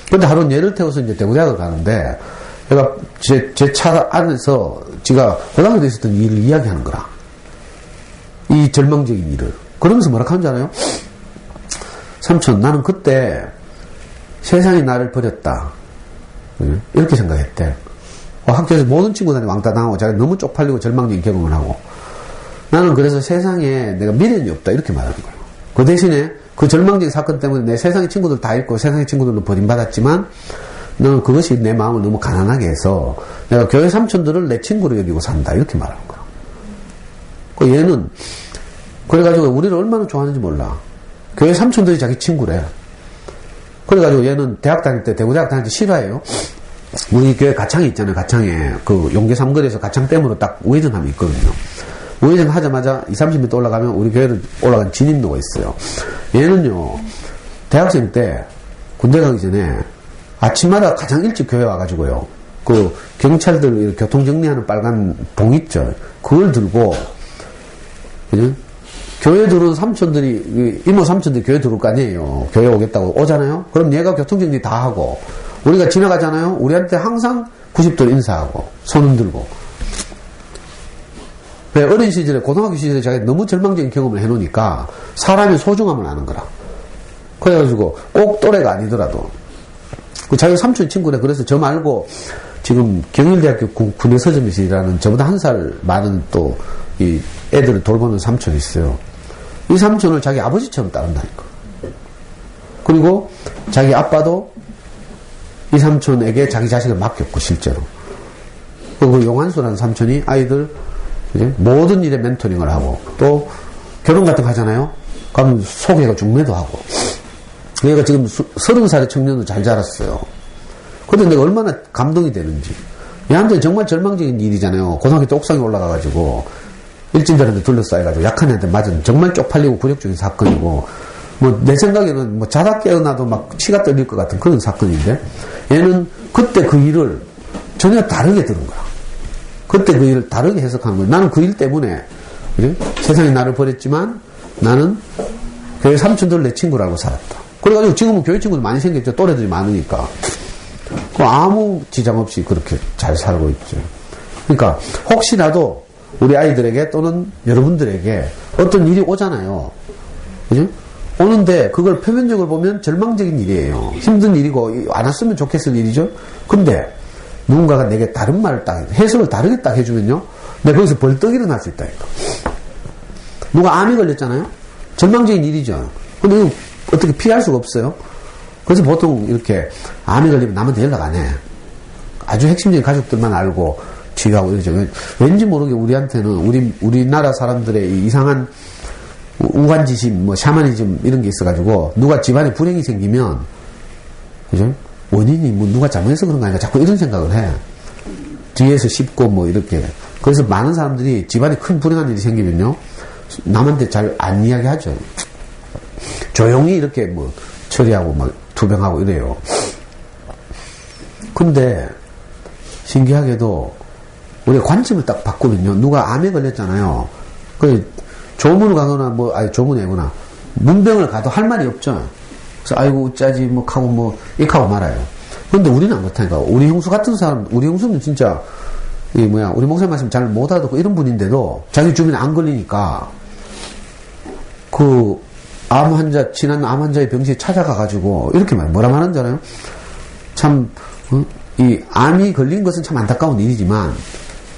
근데 하루는 얘를 태워서 이제 대구대학을 가는데 얘가 제 차 안에서 지가 고등학교에 있었던 일을 이야기하는 거라. 이 절망적인 일을. 그러면서 뭐라 하는 줄 알아요? 삼촌, 나는 그때 세상이 나를 버렸다. 이렇게 생각했대. 학교에서 모든 친구들이 왕따 당하고 자기가 너무 쪽팔리고 절망적인 경험을 하고 나는 그래서 세상에 내가 미련이 없다. 이렇게 말하는 거예요. 그 대신에 그 절망적인 사건 때문에 내 세상의 친구들 다 잃고 세상의 친구들로 버림받았지만 너는 그것이 내 마음을 너무 가난하게 해서 내가 교회 삼촌들을 내 친구로 여기고 산다. 이렇게 말하는 거야. 그 얘는 그래가지고 우리를 얼마나 좋아하는지 몰라. 교회 삼촌들이 자기 친구래. 그래가지고 얘는 대학 다닐 때, 대구대학 다닐 때 실화예요. 우리 교회 가창이 있잖아요. 가창에. 그 용계 삼거리에서 가창댐으로 딱 우회전함이 있거든요. 우회전 하자마자 20-30m 올라가면 우리 교회를 올라간 진입로가 있어요. 얘는요, 대학생 때 군대 가기 전에 아침마다 가장 일찍 교회 와가지고요. 그 경찰들 교통 정리하는 빨간 봉 있죠. 그걸 들고, 그죠? 교회 들어온 삼촌들이, 이모 삼촌들이 교회 들어올 거 아니에요. 교회 오겠다고 오잖아요? 그럼 얘가 교통정리 다 하고, 우리가 지나가잖아요? 우리한테 항상 90도로 인사하고, 손 흔들고. 어린 시절에, 고등학교 시절에 자기가 너무 절망적인 경험을 해놓으니까, 사람의 소중함을 아는 거라. 그래가지고, 꼭 또래가 아니더라도, 그 자기 삼촌 친구네. 그래서 저 말고, 지금 경일대학교 군의서점에서 일하는 저보다 한 살 많은 또, 이 애들을 돌보는 삼촌이 있어요. 이 삼촌을 자기 아버지처럼 따른다니까. 그리고 자기 아빠도 이 삼촌에게 자기 자식을 맡겼고, 실제로. 그 용환수라는 삼촌이 아이들, 그치? 모든 일에 멘토링을 하고, 또 결혼 같은 거 하잖아요? 그럼 소개가 중매도 하고. 얘가 지금 30살의 청년도 잘 자랐어요. 근데 내가 얼마나 감동이 되는지. 얘한테는 정말 절망적인 일이잖아요. 고등학교 때 옥상에 올라가가지고, 일진들한테 둘러싸여가지고 약한 애한테 맞은 정말 쪽팔리고 굴욕적인 사건이고, 뭐 내 생각에는 뭐 자다 깨어나도 막 치가 떨릴 것 같은 그런 사건인데, 얘는 그때 그 일을 전혀 다르게 들은 거야. 그때 그 일을 다르게 해석하는 거야. 나는 그 일 때문에, 그래? 세상이 나를 버렸지만 나는 교회 삼촌들 내 친구라고 살았다. 그래가지고 지금은 교회 친구들 많이 생겼죠. 또래들이 많으니까. 아무 지장 없이 그렇게 잘 살고 있죠. 그러니까 혹시라도 우리 아이들에게 또는 여러분들에게 어떤 일이 오잖아요. 그죠? 오는데 그걸 표면적으로 보면 절망적인 일이에요. 힘든 일이고 안 왔으면 좋겠을 일이죠. 근데 누군가가 내게 다른 말을 딱 해석을 다르게 딱 해주면요, 내가 거기서 벌떡 일어날 수 있다니까. 누가 암이 걸렸잖아요. 절망적인 일이죠. 근데 이거 어떻게 피할 수가 없어요. 그래서 보통 이렇게 암이 걸리면 남한테 연락 안 해. 아주 핵심적인 가족들만 알고 치유하고 이러죠. 왠지 모르게 우리한테는 우리나라 사람들의 이 이상한 우간지심, 뭐 샤머니즘 이런 게 있어가지고 누가 집안에 불행이 생기면, 그죠? 원인이 뭐 누가 잘못해서 그런 거 아닌가 자꾸 이런 생각을 해. 뒤에서 씹고 뭐 이렇게. 그래서 많은 사람들이 집안에 큰 불행한 일이 생기면요. 남한테 잘 안 이야기하죠. 조용히 이렇게 뭐 처리하고 막 투병하고 이래요. 근데 신기하게도 우리가 관점을 딱 바꾸면요. 누가 암에 걸렸잖아요. 그 조문을 가거나 뭐 아니 조문이 아니구나. 문병을 가도 할 말이 없죠. 그래서 아이고 어쩌지 뭐 하고 뭐 이렇게 하고 말아요. 근데 우리는 안 그렇다니까. 우리 형수 같은 사람, 우리 형수는 진짜 이 뭐야 우리 목사님 말씀 잘 못 알아듣고 이런 분인데도 자기 주변에 안 걸리니까 그 암 환자 지난 암 환자의 병실에 찾아가 가지고 이렇게 뭐라 말하는 줄 알아요? 참 이 암이 걸린 것은 참 안타까운 일이지만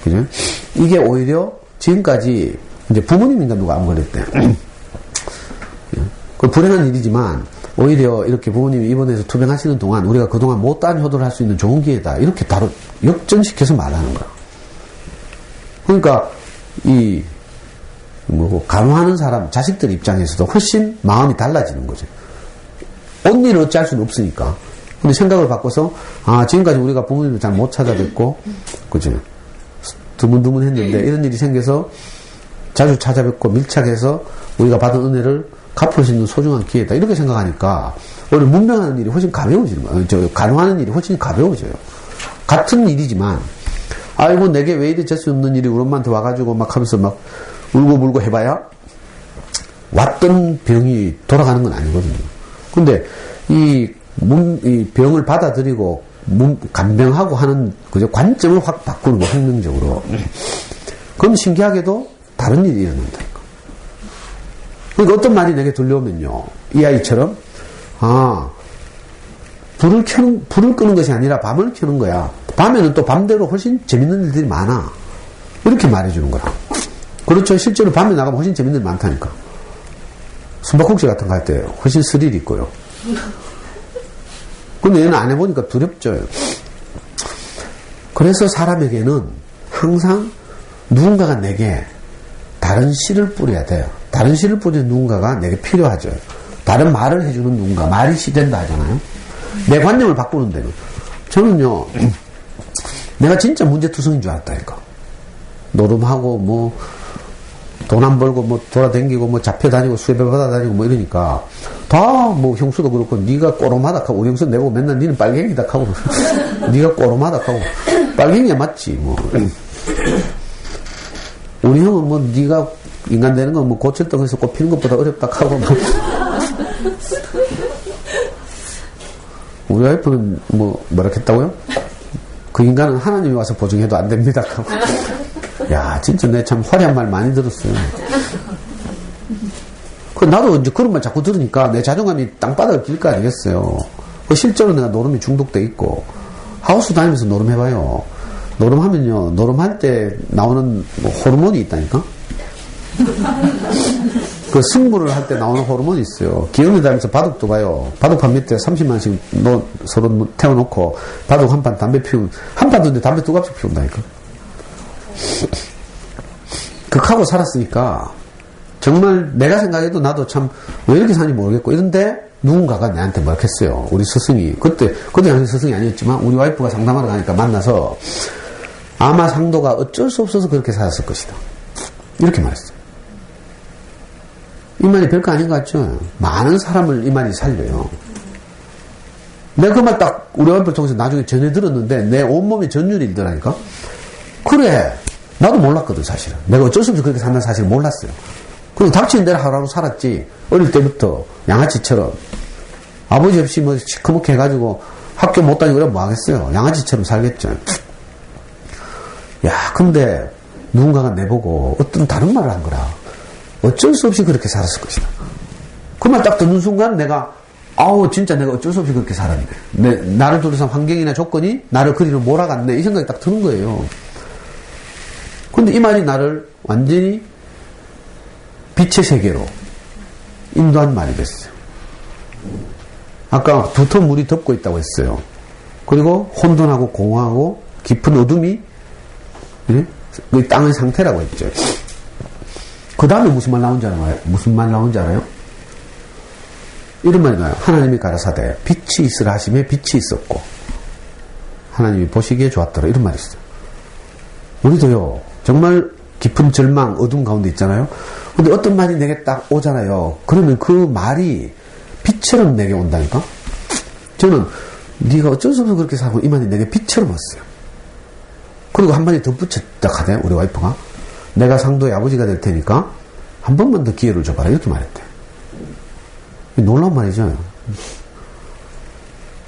그죠? 이게 오히려 지금까지 이제 부모님인가 누가 암 걸렸대. 그 불행한 일이지만 오히려 이렇게 부모님이 입원해서 투병하시는 동안 우리가 그동안 못다한 효도를 할 수 있는 좋은 기회다. 이렇게 바로 역전시켜서 말하는 거야. 그러니까 이 뭐고 간호하는 사람 자식들 입장에서도 훨씬 마음이 달라지는 거죠. 온 일을 어찌할 수는 없으니까. 근데 생각을 바꿔서 지금까지 우리가 부모님을 잘 못 찾아뵙고 그죠? 드문드문 했는데 이런 일이 생겨서 자주 찾아뵙고 밀착해서 우리가 받은 은혜를 갚을 수 있는 소중한 기회다. 이렇게 생각하니까 오히려 문명하는 일이 훨씬 가벼워지는 거예요. 간호하는 일이 훨씬 가벼워져요. 같은 일이지만 아이고 내게 왜 이리 재수 없는 일이 우리 엄마한테 와가지고 막 하면서 막 울고불고 해봐야 왔던 병이 돌아가는 건 아니거든요. 근데 이 병을 받아들이고 간병하고 하는 그저 관점을 확 바꾸는 거 혁명적으로. 그럼 신기하게도 다른 일이 일어난다니까. 그러니까 어떤 말이 내게 들려오면요. 이 아이처럼 불을 끄는 것이 아니라 밤을 켜는 거야. 밤에는 또 밤대로 훨씬 재밌는 일들이 많아. 이렇게 말해주는 거라. 그렇죠. 실제로 밤에 나가면 훨씬 재밌는 일이 많다니까. 숨바꼭질 같은 거 할 때 훨씬 스릴이 있고요. 근데 얘는 안 해보니까 두렵죠. 그래서 사람에게는 항상 누군가가 내게 다른 씨를 뿌려야 돼요. 다른 씨를 뿌리는 누군가가 내게 필요하죠. 다른 말을 해주는 누군가. 말이 씨 된다 하잖아요. 내 관념을 바꾸는 데는. 저는요, 내가 진짜 문제투성인 줄 알았다니까. 노름하고, 뭐, 돈 안 벌고, 뭐, 돌아다니고, 뭐, 잡혀다니고, 수혜배 받아다니고, 뭐, 이러니까, 다, 뭐, 형수도 그렇고, 네가 꼬로마다 하고, 우리 형수 내고 맨날 니는 빨갱이다 하고, 네가 꼬로마다 하고, 빨갱이야 맞지, 뭐. 우리 형은 뭐, 네가 인간 되는 건 뭐, 고철덩에서 꽃 피는 것보다 어렵다 하고, 뭐. 우리 와이프는 뭐, 뭐라 했다고요? 그 인간은 하나님이 와서 보증해도 안 됩니다. 하고. 야, 진짜 내 참 화려한 말 많이 들었어요. 나도 이제 그런 말 자꾸 들으니까 내 자존감이 땅바닥을 길 거 아니겠어요. 실제로 내가 노름이 중독돼 있고, 하우스 다니면서 노름해봐요. 노름하면요, 노름할 때 나오는 뭐 호르몬이 있다니까? 그 승부를 할 때 나오는 호르몬이 있어요. 기업에 다니면서 바둑도 봐요. 바둑판 밑에 30만원씩 서로 태워놓고, 바둑 한 판 담배 피우면, 한 판 두는데 담배 두 갑씩 피운다니까? 극하고 살았으니까, 정말 내가 생각해도 나도 참 왜 이렇게 사는지 모르겠고 이런데 누군가가 내한테 뭐라 했어요. 우리 스승이 그때 당시 스승이 아니었지만 우리 와이프가 상담하러 가니까 만나서 아마 상도가 어쩔 수 없어서 그렇게 살았을 것이다. 이렇게 말했어요. 이 말이 별거 아닌 것 같죠? 많은 사람을 이 말이 살려요. 내가 그 말 딱 우리 와이프를 통해서 나중에 전해 들었는데 내 온몸에 전율이 일더라니까. 그래 나도 몰랐거든 사실은. 내가 어쩔 수 없이 그렇게 산다는 사실을 몰랐어요. 그리고 닥치는 대로 하루하루 살았지. 어릴 때부터 양아치처럼 아버지 없이 뭐 시커멓게 해가지고 학교 못 다니고 그러면 뭐 하겠어요. 양아치처럼 살겠죠. 야 근데 누군가가 내보고 어떤 다른 말을 한 거라. 어쩔 수 없이 그렇게 살았을 것이다. 그 말 딱 듣는 순간 내가 진짜 내가 어쩔 수 없이 그렇게 살았네. 나를 둘러싼 환경이나 조건이 나를 그리로 몰아갔네. 이 생각이 딱 드는 거예요. 근데 이 말이 나를 완전히 빛의 세계로 인도한 말이 됐어요. 아까 두터 물이 덮고 있다고 했어요. 그리고 혼돈하고 공허하고 깊은 어둠이 그 땅의 상태라고 했죠. 그 다음에 무슨 말 나온지 알아요? 무슨 말 나온지 알아요? 이런 말이 나요. 하나님이 가라사대 빛이 있으라 하심에 빛이 있었고 하나님이 보시기에 좋았더라. 이런 말이 있어요. 우리도요, 정말 깊은 절망, 어둠 가운데 있잖아요. 근데 어떤 말이 내게 딱 오잖아요. 그러면 그 말이 빛처럼 내게 온다니까? 저는 네가 어쩔 수 없어 그렇게 살고 이 말이 내게 빛처럼 왔어요. 그리고 한 마디 더 붙였다 하대, 우리 와이프가. 내가 상도의 아버지가 될 테니까 한 번만 더 기회를 줘봐라. 이렇게 말했대. 놀라운 말이죠.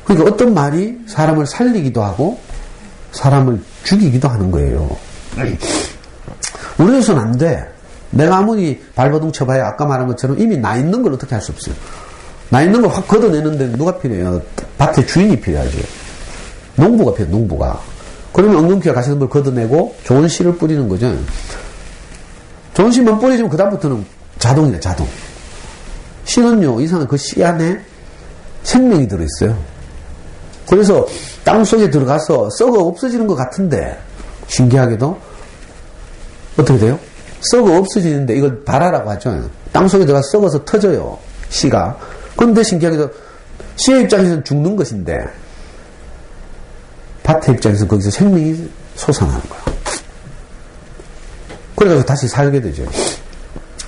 그러니까 어떤 말이 사람을 살리기도 하고 사람을 죽이기도 하는 거예요. 우리에서는 안 돼. 내가 아무리 발버둥 쳐봐야 아까 말한 것처럼 이미 나 있는 걸 어떻게 할 수 없어요. 나 있는 걸 확 걷어내는데 누가 필요해요? 밭에 주인이 필요하죠. 농부가 필요해요. 농부가. 그러면 엉겅퀴가 가시는 걸 걷어내고 좋은 씨를 뿌리는 거죠. 좋은 씨만 뿌리지면 그 다음부터는 자동이래. 자동. 씨는요, 이상한 그 씨 안에 생명이 들어있어요. 그래서 땅속에 들어가서 썩어 없어지는 것 같은데 신기하게도 어떻게 돼요? 썩어 없어지는데 이걸 발화라고 하죠. 땅속에 들어가서 썩어서 터져요. 씨가. 그런데 신기하게도 씨의 입장에서는 죽는 것인데 밭의 입장에서는 거기서 생명이 솟아나는 거예요. 그래서 다시 살게 되죠.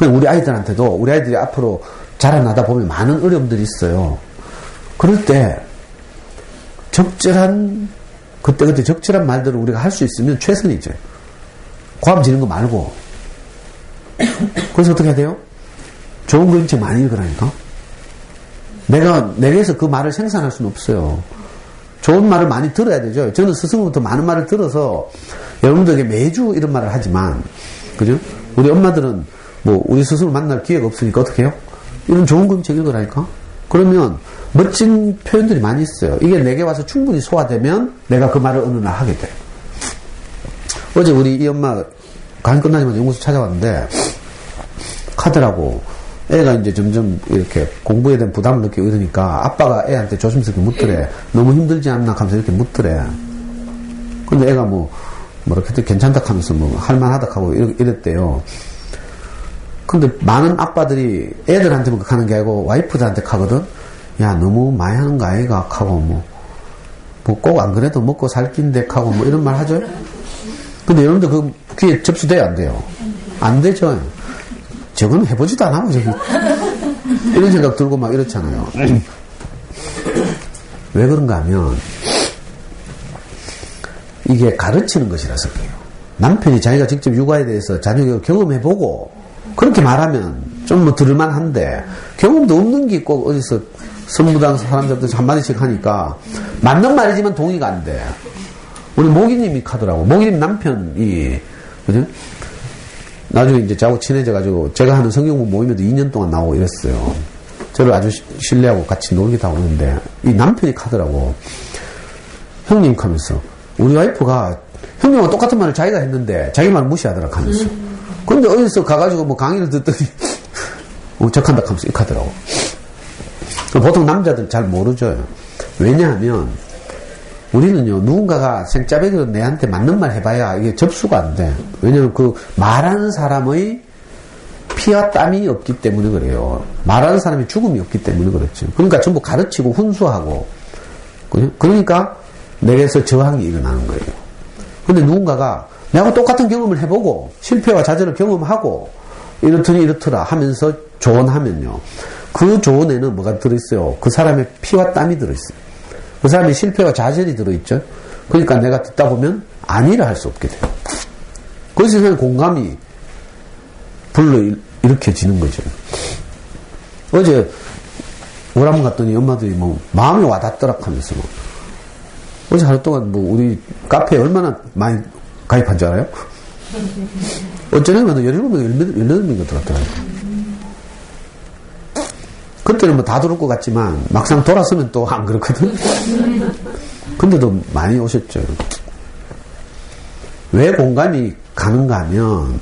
우리 아이들한테도 우리 아이들이 앞으로 자라나다 보면 많은 어려움들이 있어요. 그럴 때 적절한 그때 적절한 말들을 우리가 할 수 있으면 최선이죠. 고함 지는 거 말고. 그래서 어떻게 해야 돼요? 좋은 그림책 많이 읽으라니까. 내게서 그 말을 생산할 수는 없어요. 좋은 말을 많이 들어야 되죠. 저는 스승으로부터 많은 말을 들어서 여러분들에게 매주 이런 말을 하지만, 그죠? 우리 엄마들은 뭐 우리 스승을 만날 기회가 없으니까 어떻게 해요? 이런 좋은 그림책 읽으라니까. 그러면 멋진 표현들이 많이 있어요. 이게 내게 와서 충분히 소화되면 내가 그 말을 어느 날 하게 돼요. 어제 우리 이 엄마 강의 끝나자마자 연구소 찾아왔는데 카드라고 애가 이제 점점 이렇게 공부에 대한 부담을 느끼고 이러니까 아빠가 애한테 조심스럽게 묻더래. 너무 힘들지 않나 하면서 이렇게 묻더래. 근데 애가 이렇게 괜찮다 하면서 할만하다 하고 이랬대요. 근데 많은 아빠들이 애들한테만 하는 게 아니고 와이프들한테 하거든. 야, 너무 많이 하는 거 아이가 하고 꼭 안 그래도 먹고 살 낀데 하고 이런 말 하죠. 근데 여러분들 그 귀에 접수돼요, 안 돼요? 안 되죠. 저거는 해보지도 안 하고 저기 이런 생각 들고 막 이렇잖아요. 왜 그런가 하면 이게 가르치는 것이라서 그래요. 남편이 자기가 직접 육아에 대해서 자녀가 경험해보고 그렇게 말하면 좀 들을만한데 경험도 없는 게 꼭 어디서 선무당 사람들도 한마디씩 하니까 맞는 말이지만 동의가 안 돼. 우리 모기님이 하더라고. 모기님 남편이 그죠? 나중에 이제 저하고 친해져가지고 제가 하는 성경부 모임에도 2년 동안 나오고 이랬어요. 저를 아주 신뢰하고 같이 놀기도 하고 있는데 이 남편이 하더라고. 형님 하면서 우리 와이프가 형님하고 똑같은 말을 자기가 했는데 자기 말을 무시하더라 하면서. 근데 어디서 가가지고 강의를 듣더니 적한다 하면서 이렇게 하더라고. 보통 남자들 잘 모르죠. 왜냐하면 우리는요, 누군가가 생짜배기로 내한테 맞는 말 해봐야 이게 접수가 안 돼. 왜냐면 그 말하는 사람의 피와 땀이 없기 때문에 그래요. 말하는 사람이 죽음이 없기 때문에 그렇죠. 그러니까 전부 가르치고 훈수하고. 그러니까 내게서 저항이 일어나는 거예요. 근데 누군가가 내가 똑같은 경험을 해보고 실패와 좌절을 경험하고 이렇더니 이렇더라 하면서 조언하면요. 그 조언에는 뭐가 들어있어요? 그 사람의 피와 땀이 들어있어요. 그 사람의 실패와 좌절이 들어있죠. 그러니까 내가 듣다 보면 아니라 할 수 없게 돼요. 그래서 그냥 공감이 불러 일으켜지는 거죠. 어제 오라문 갔더니 엄마들이 마음이 와닿더라 하면서 어제 하루 동안 우리 카페에 얼마나 많이 가입한 줄 알아요? 어쩌면 17명, 18명이 들었더라고요. 그때는 다 들을 것 같지만 막상 돌아서면 또 안 그렇거든. 근데도 많이 오셨죠. 왜 공감이 가는가 하면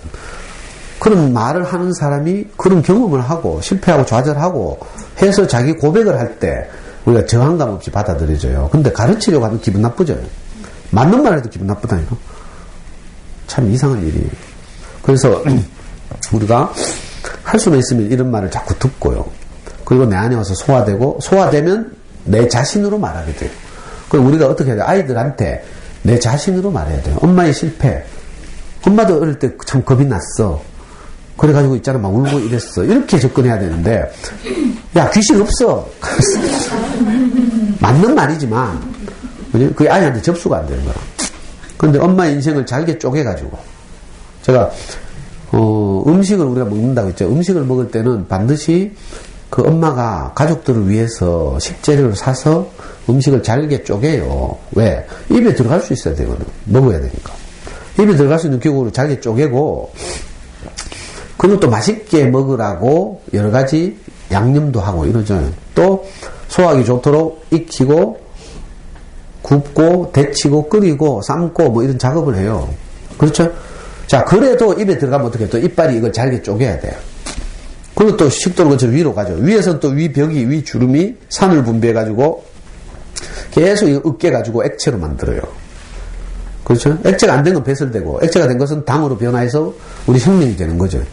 그런 말을 하는 사람이 그런 경험을 하고 실패하고 좌절하고 해서 자기 고백을 할 때 우리가 저항감 없이 받아들여져요. 근데 가르치려고 하면 기분 나쁘죠. 맞는 말 해도 기분 나쁘다니까. 참 이상한 일이에요. 그래서 우리가 할 수만 있으면 이런 말을 자꾸 듣고요. 그리고 내 안에 와서 소화되고, 소화되면 내 자신으로 말하게 돼요. 그럼 우리가 어떻게 해야 돼요? 아이들한테 내 자신으로 말해야 돼요. 엄마의 실패. 엄마도 어릴 때 참 겁이 났어. 그래가지고 있잖아, 막 울고 이랬어. 이렇게 접근해야 되는데, 야, 귀신 없어. 맞는 말이지만, 그게 아이한테 접수가 안 되는 거야. 그런데 엄마의 인생을 잘게 쪼개가지고, 제가, 음식을 우리가 먹는다고 했죠. 음식을 먹을 때는 반드시 그 엄마가 가족들을 위해서 식재료를 사서 음식을 잘게 쪼개요. 왜? 입에 들어갈 수 있어야 되거든. 먹어야 되니까. 입에 들어갈 수 있는 기구로 잘게 쪼개고, 그리고 또 맛있게 먹으라고 여러 가지 양념도 하고 이러죠. 또 소화하기 좋도록 익히고 굽고 데치고 끓이고 삶고 뭐 이런 작업을 해요. 그렇죠? 자, 그래도 입에 들어가면 어떻게 또 이빨이 이걸 잘게 쪼개야 돼요. 그리고 또 식도를 거쳐 위로 가죠. 위에서는 또 위벽이, 위주름이 산을 분비해가지고 계속 이거 으깨가지고 액체로 만들어요. 그렇죠? 액체가 안 된 건 배설되고, 액체가 된 것은 당으로 변화해서 우리 생명이 되는 거죠.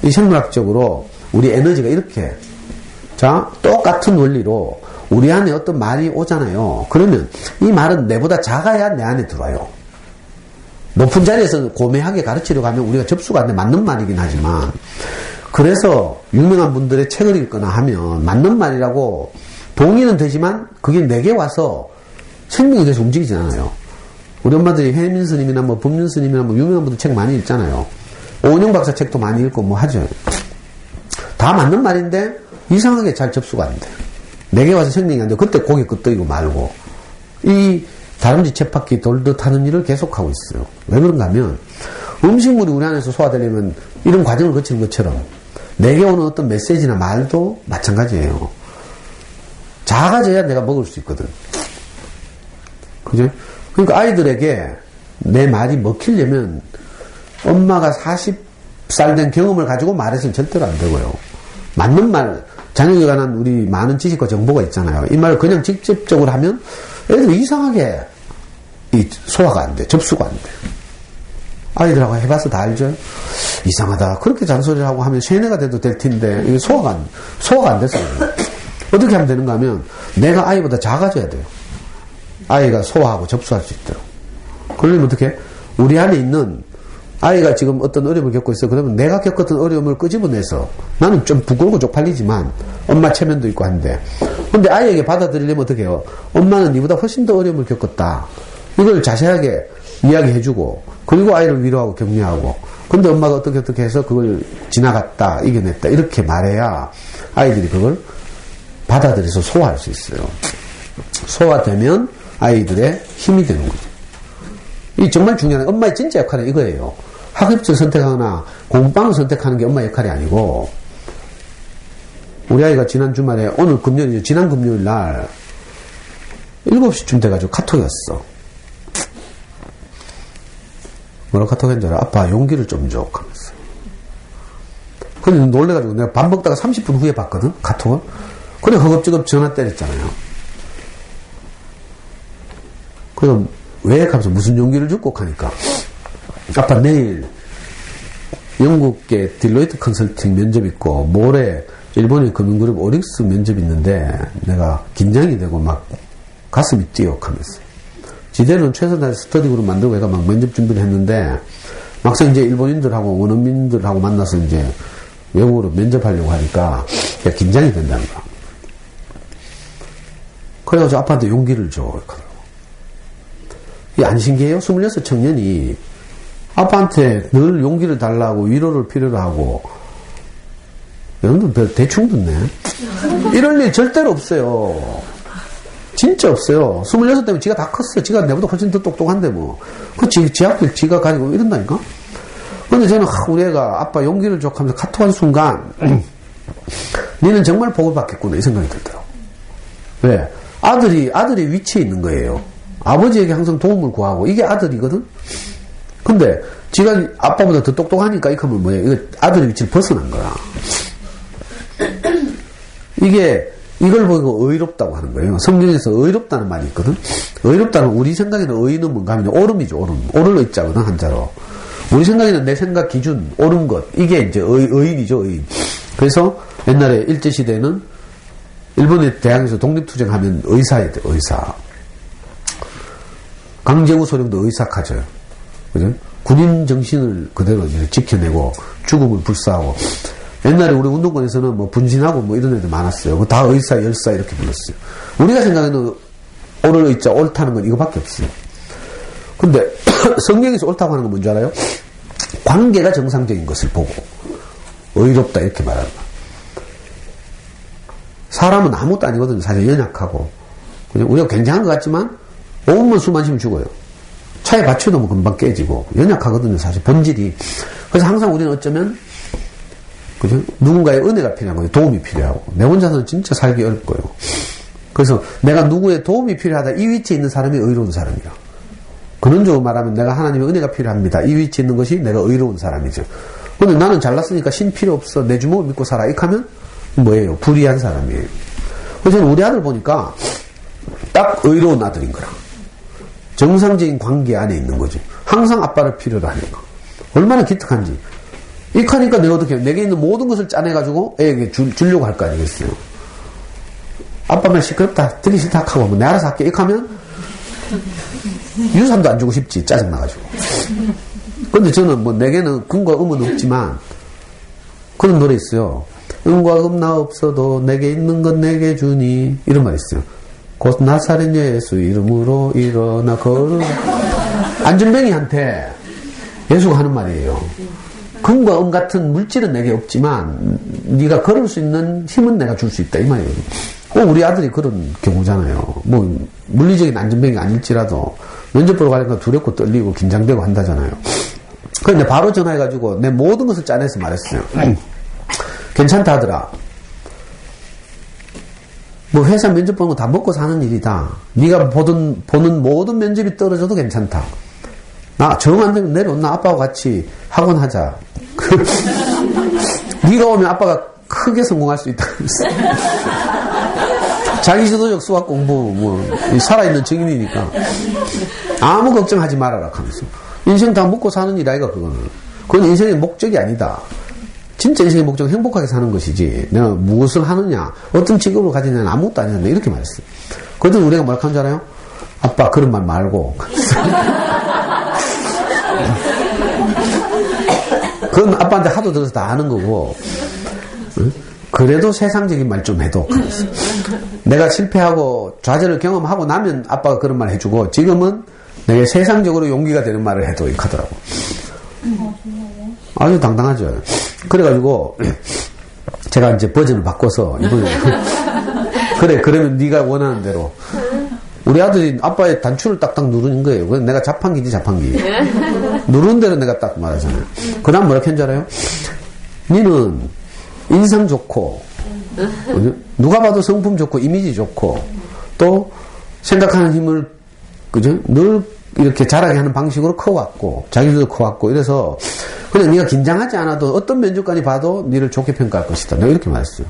이 생물학적으로 우리 에너지가 이렇게, 자, 똑같은 원리로 우리 안에 어떤 말이 오잖아요. 그러면 이 말은 내보다 작아야 내 안에 들어와요. 높은 자리에서 고매하게 가르치려고 하면 우리가 접수가 안 돼. 맞는 말이긴 하지만. 그래서 유명한 분들의 책을 읽거나 하면 맞는 말이라고 동의는 되지만 그게 내게 와서 생명이 돼서 움직이지 않아요. 우리 엄마들이 혜민 스님이나 뭐 법륜 스님이나 뭐 유명한 분들 책 많이 읽잖아요. 오은영 박사 책도 많이 읽고 뭐 하죠. 다 맞는 말인데 이상하게 잘 접수가 안 돼. 내게 와서 생명이 안 돼. 그때 고개 끄덕이고 말고 이 다람쥐 쳇바퀴 돌듯 하는 일을 계속하고 있어요. 왜 그런가 하면 음식물이 우리 안에서 소화되려면 이런 과정을 거치는 것처럼 내게 오는 어떤 메시지나 말도 마찬가지예요. 작아져야 내가 먹을 수 있거든. 그죠? 그러니까 아이들에게 내 말이 먹히려면 엄마가 40살 된 경험을 가지고 말해서는 절대로 안 되고요. 맞는 말, 자녀에 관한 우리 많은 지식과 정보가 있잖아요. 이 말을 그냥 직접적으로 하면 애들이 이상하게 소화가 안 돼. 접수가 안 돼. 아이들하고 해봐서 다 알죠? 이상하다. 그렇게 잔소리를 하고 하면 세뇌가 돼도 될 텐데, 이게 소화가 안 돼서 그래요. 어떻게 하면 되는가 하면, 내가 아이보다 작아져야 돼요. 아이가 소화하고 접수할 수 있도록. 그러려면 어떻게? 우리 안에 있는 아이가 지금 어떤 어려움을 겪고 있어. 그러면 내가 겪었던 어려움을 끄집어내서 나는 좀 부끄럽고 쪽팔리지만 엄마 체면도 있고 한데. 근데 아이에게 받아들이려면 어떻게 해요? 엄마는 니보다 훨씬 더 어려움을 겪었다. 이걸 자세하게 이야기해주고 그리고 아이를 위로하고 격려하고 근데 엄마가 어떻게 해서 그걸 지나갔다 이겨냈다 이렇게 말해야 아이들이 그걸 받아들여서 소화할 수 있어요. 소화되면 아이들의 힘이 되는 거죠. 이 정말 중요한 엄마의 진짜 역할은 이거예요. 학업을 선택하거나 공부방을 선택하는 게 엄마의 역할이 아니고 우리 아이가 지난 주말에 오늘 금요일이죠. 지난 금요일 날 7시쯤 돼가지고 카톡이 왔어. 뭐라고 카톡 했는 줄 알아? 아빠 용기를 좀 줘 하면서. 근데 놀래가지고 내가 밥 먹다가 30분 후에 봤거든 카톡을. 그래 허겁지겁 전화 때렸잖아요. 그럼 왜? 하면서 무슨 용기를 줄 꼭 하니까 아빠 내일 영국계 딜로이트 컨설팅 면접 있고 모레 일본의 금융그룹 오릭스 면접 있는데 내가 긴장이 되고 막 가슴이 뛰어 하면서 지대로는 최선을 다해서 스터디 그룹 만들고 내가 막 면접 준비를 했는데 막상 이제 일본인들하고 원어민들하고 만나서 이제 외국어로 면접하려고 하니까 긴장이 된다는 거야. 그래가지고 아빠한테 용기를 줘. 이게 안 신기해요? 26 청년이 아빠한테 늘 용기를 달라고 위로를 필요로 하고 여러분들 별 대충 듣네. 이럴 일 절대로 없어요. 진짜 없어요. 26 때문에 지가 다 컸어요. 지가 내보다 훨씬 더 똑똑한데 뭐. 지 학교 지가 가지고 이런다니까? 근데 저는 우리 애가 아빠 용기를 줘 하면서 카톡한 순간 니는 정말 복을 받겠구나 이 생각이 들더라고. 왜? 아들이 위치에 있는 거예요. 아버지에게 항상 도움을 구하고 이게 아들이거든. 근데 지가 아빠보다 더 똑똑하니까 이거 하면 뭐예요? 이거 아들의 위치를 벗어난 거야. 이걸 보고 의롭다고 하는 거예요. 성경에서 의롭다는 말이 있거든. 의롭다는 우리 생각에는 의는 뭔가 하면 오름이죠. 오를 의자거든 한자로. 우리 생각에는 내 생각 기준 옳은 것 이게 이제 의인이죠. 의인. 그래서 옛날에 일제시대에는 일본의 대학에서 독립투쟁하면 의사야 돼, 의사. 강제구 소령도 의사카죠. 그죠? 군인 정신을 그대로 이제 지켜내고 죽음을 불사하고. 옛날에 우리 운동권에서는 뭐 분신하고 뭐 이런 애들 많았어요. 다 의사, 열사 이렇게 불렀어요. 우리가 생각하는 옳을 의자, 옳다는 건 이거밖에 없어요. 근데 성경에서 옳다고 하는 건 뭔지 알아요? 관계가 정상적인 것을 보고 의롭다 이렇게 말하는 거야. 사람은 아무것도 아니거든요. 사실 연약하고. 그냥 우리가 굉장한 것 같지만 5분만 술 마시면 죽어요. 차에 받쳐도 금방 깨지고 연약하거든요. 사실 본질이. 그래서 항상 우리는 어쩌면 그죠? 누군가의 은혜가 필요한 거예요. 도움이 필요하고. 내 혼자서는 진짜 살기 어렵고요. 그래서 내가 누구의 도움이 필요하다. 이 위치에 있는 사람이 의로운 사람이야. 근원적으로 말하면 내가 하나님의 은혜가 필요합니다. 이 위치에 있는 것이 내가 의로운 사람이죠. 근데 나는 잘났으니까 신 필요 없어. 내 주먹을 믿고 살아. 이렇게 하면 뭐예요? 불의한 사람이에요. 그래서 우리 아들 보니까 딱 의로운 아들인 거라. 정상적인 관계 안에 있는 거지. 항상 아빠를 필요로 하니까. 얼마나 기특한지. 이렇게 하니까 내가 어떻게 해요? 내게 있는 모든 것을 짜내가지고 애에게 주려고 할 거 아니겠어요? 아빠 말 시끄럽다. 듣기 싫다 하고 뭐 내 알아서 할게. 이렇게 하면 유산도 안 주고 싶지. 짜증나가지고. 근데 저는 뭐 내게는 근과 음은 없지만 그런 노래 있어요. 음과 음 나 없어도 내게 있는 건 내게 주니 이런 말 있어요. 곧 나사렛 예수 이름으로 일어나 걸어. 안전뱅이한테 예수가 하는 말이에요. 금과 음 같은 물질은 내게 없지만 네가 걸을 수 있는 힘은 내가 줄 수 있다 이 말이에요. 꼭 우리 아들이 그런 경우잖아요. 뭐 물리적인 안전뱅이가 아닐지라도 면접 보러 가니까 두렵고 떨리고 긴장되고 한다잖아요. 그런데 바로 전화해가지고 내 모든 것을 짜내서 말했어요. 괜찮다 하더라. 뭐 회사 면접 보는 거 다 먹고 사는 일이다. 네가 보는 모든 면접이 떨어져도 괜찮다. 나 정 안 되면 내려온나 아빠하고 같이 학원 하자. 네가 오면 아빠가 크게 성공할 수 있다. 자기주도적 수학 공부 뭐 살아있는 증인이니까 아무 걱정하지 말아라 하면서 인생 다 먹고 사는 일 아이가 그거는. 그건 인생의 목적이 아니다. 진짜 인생의 목적은 행복하게 사는 것이지 내가 무엇을 하느냐 어떤 직업을 가지느냐는 아무것도 아니다 이렇게 말했어요. 그랬더니 우리가 뭐라 하는 줄 알아요? 아빠 그런 말 말고 그건 아빠한테 하도 들어서 다 아는 거고 응? 그래도 세상적인 말 좀 해도 그랬어요. 내가 실패하고 좌절을 경험하고 나면 아빠가 그런 말 해주고 지금은 내가 세상적으로 용기가 되는 말을 해도 이렇게 하더라고. 아주 당당하죠. 그래가지고 제가 이제 버전을 바꿔서 이번에 그래 그러면 네가 원하는 대로 우리 아들이 아빠의 단추를 딱딱 누르는 거예요. 그래서 내가 자판기지 자판기 누르는 대로 내가 딱 말하잖아요. 그 다음 뭐라 했는지 알아요? 니는 인상 좋고 누가 봐도 성품 좋고 이미지 좋고 또 생각하는 힘을 그죠? 늘 이렇게 자라게 하는 방식으로 커왔고 자기도 커왔고 이래서 그냥 네가 긴장하지 않아도 어떤 면접관이 봐도 네를 좋게 평가할 것이다. 내가 이렇게 말했어요.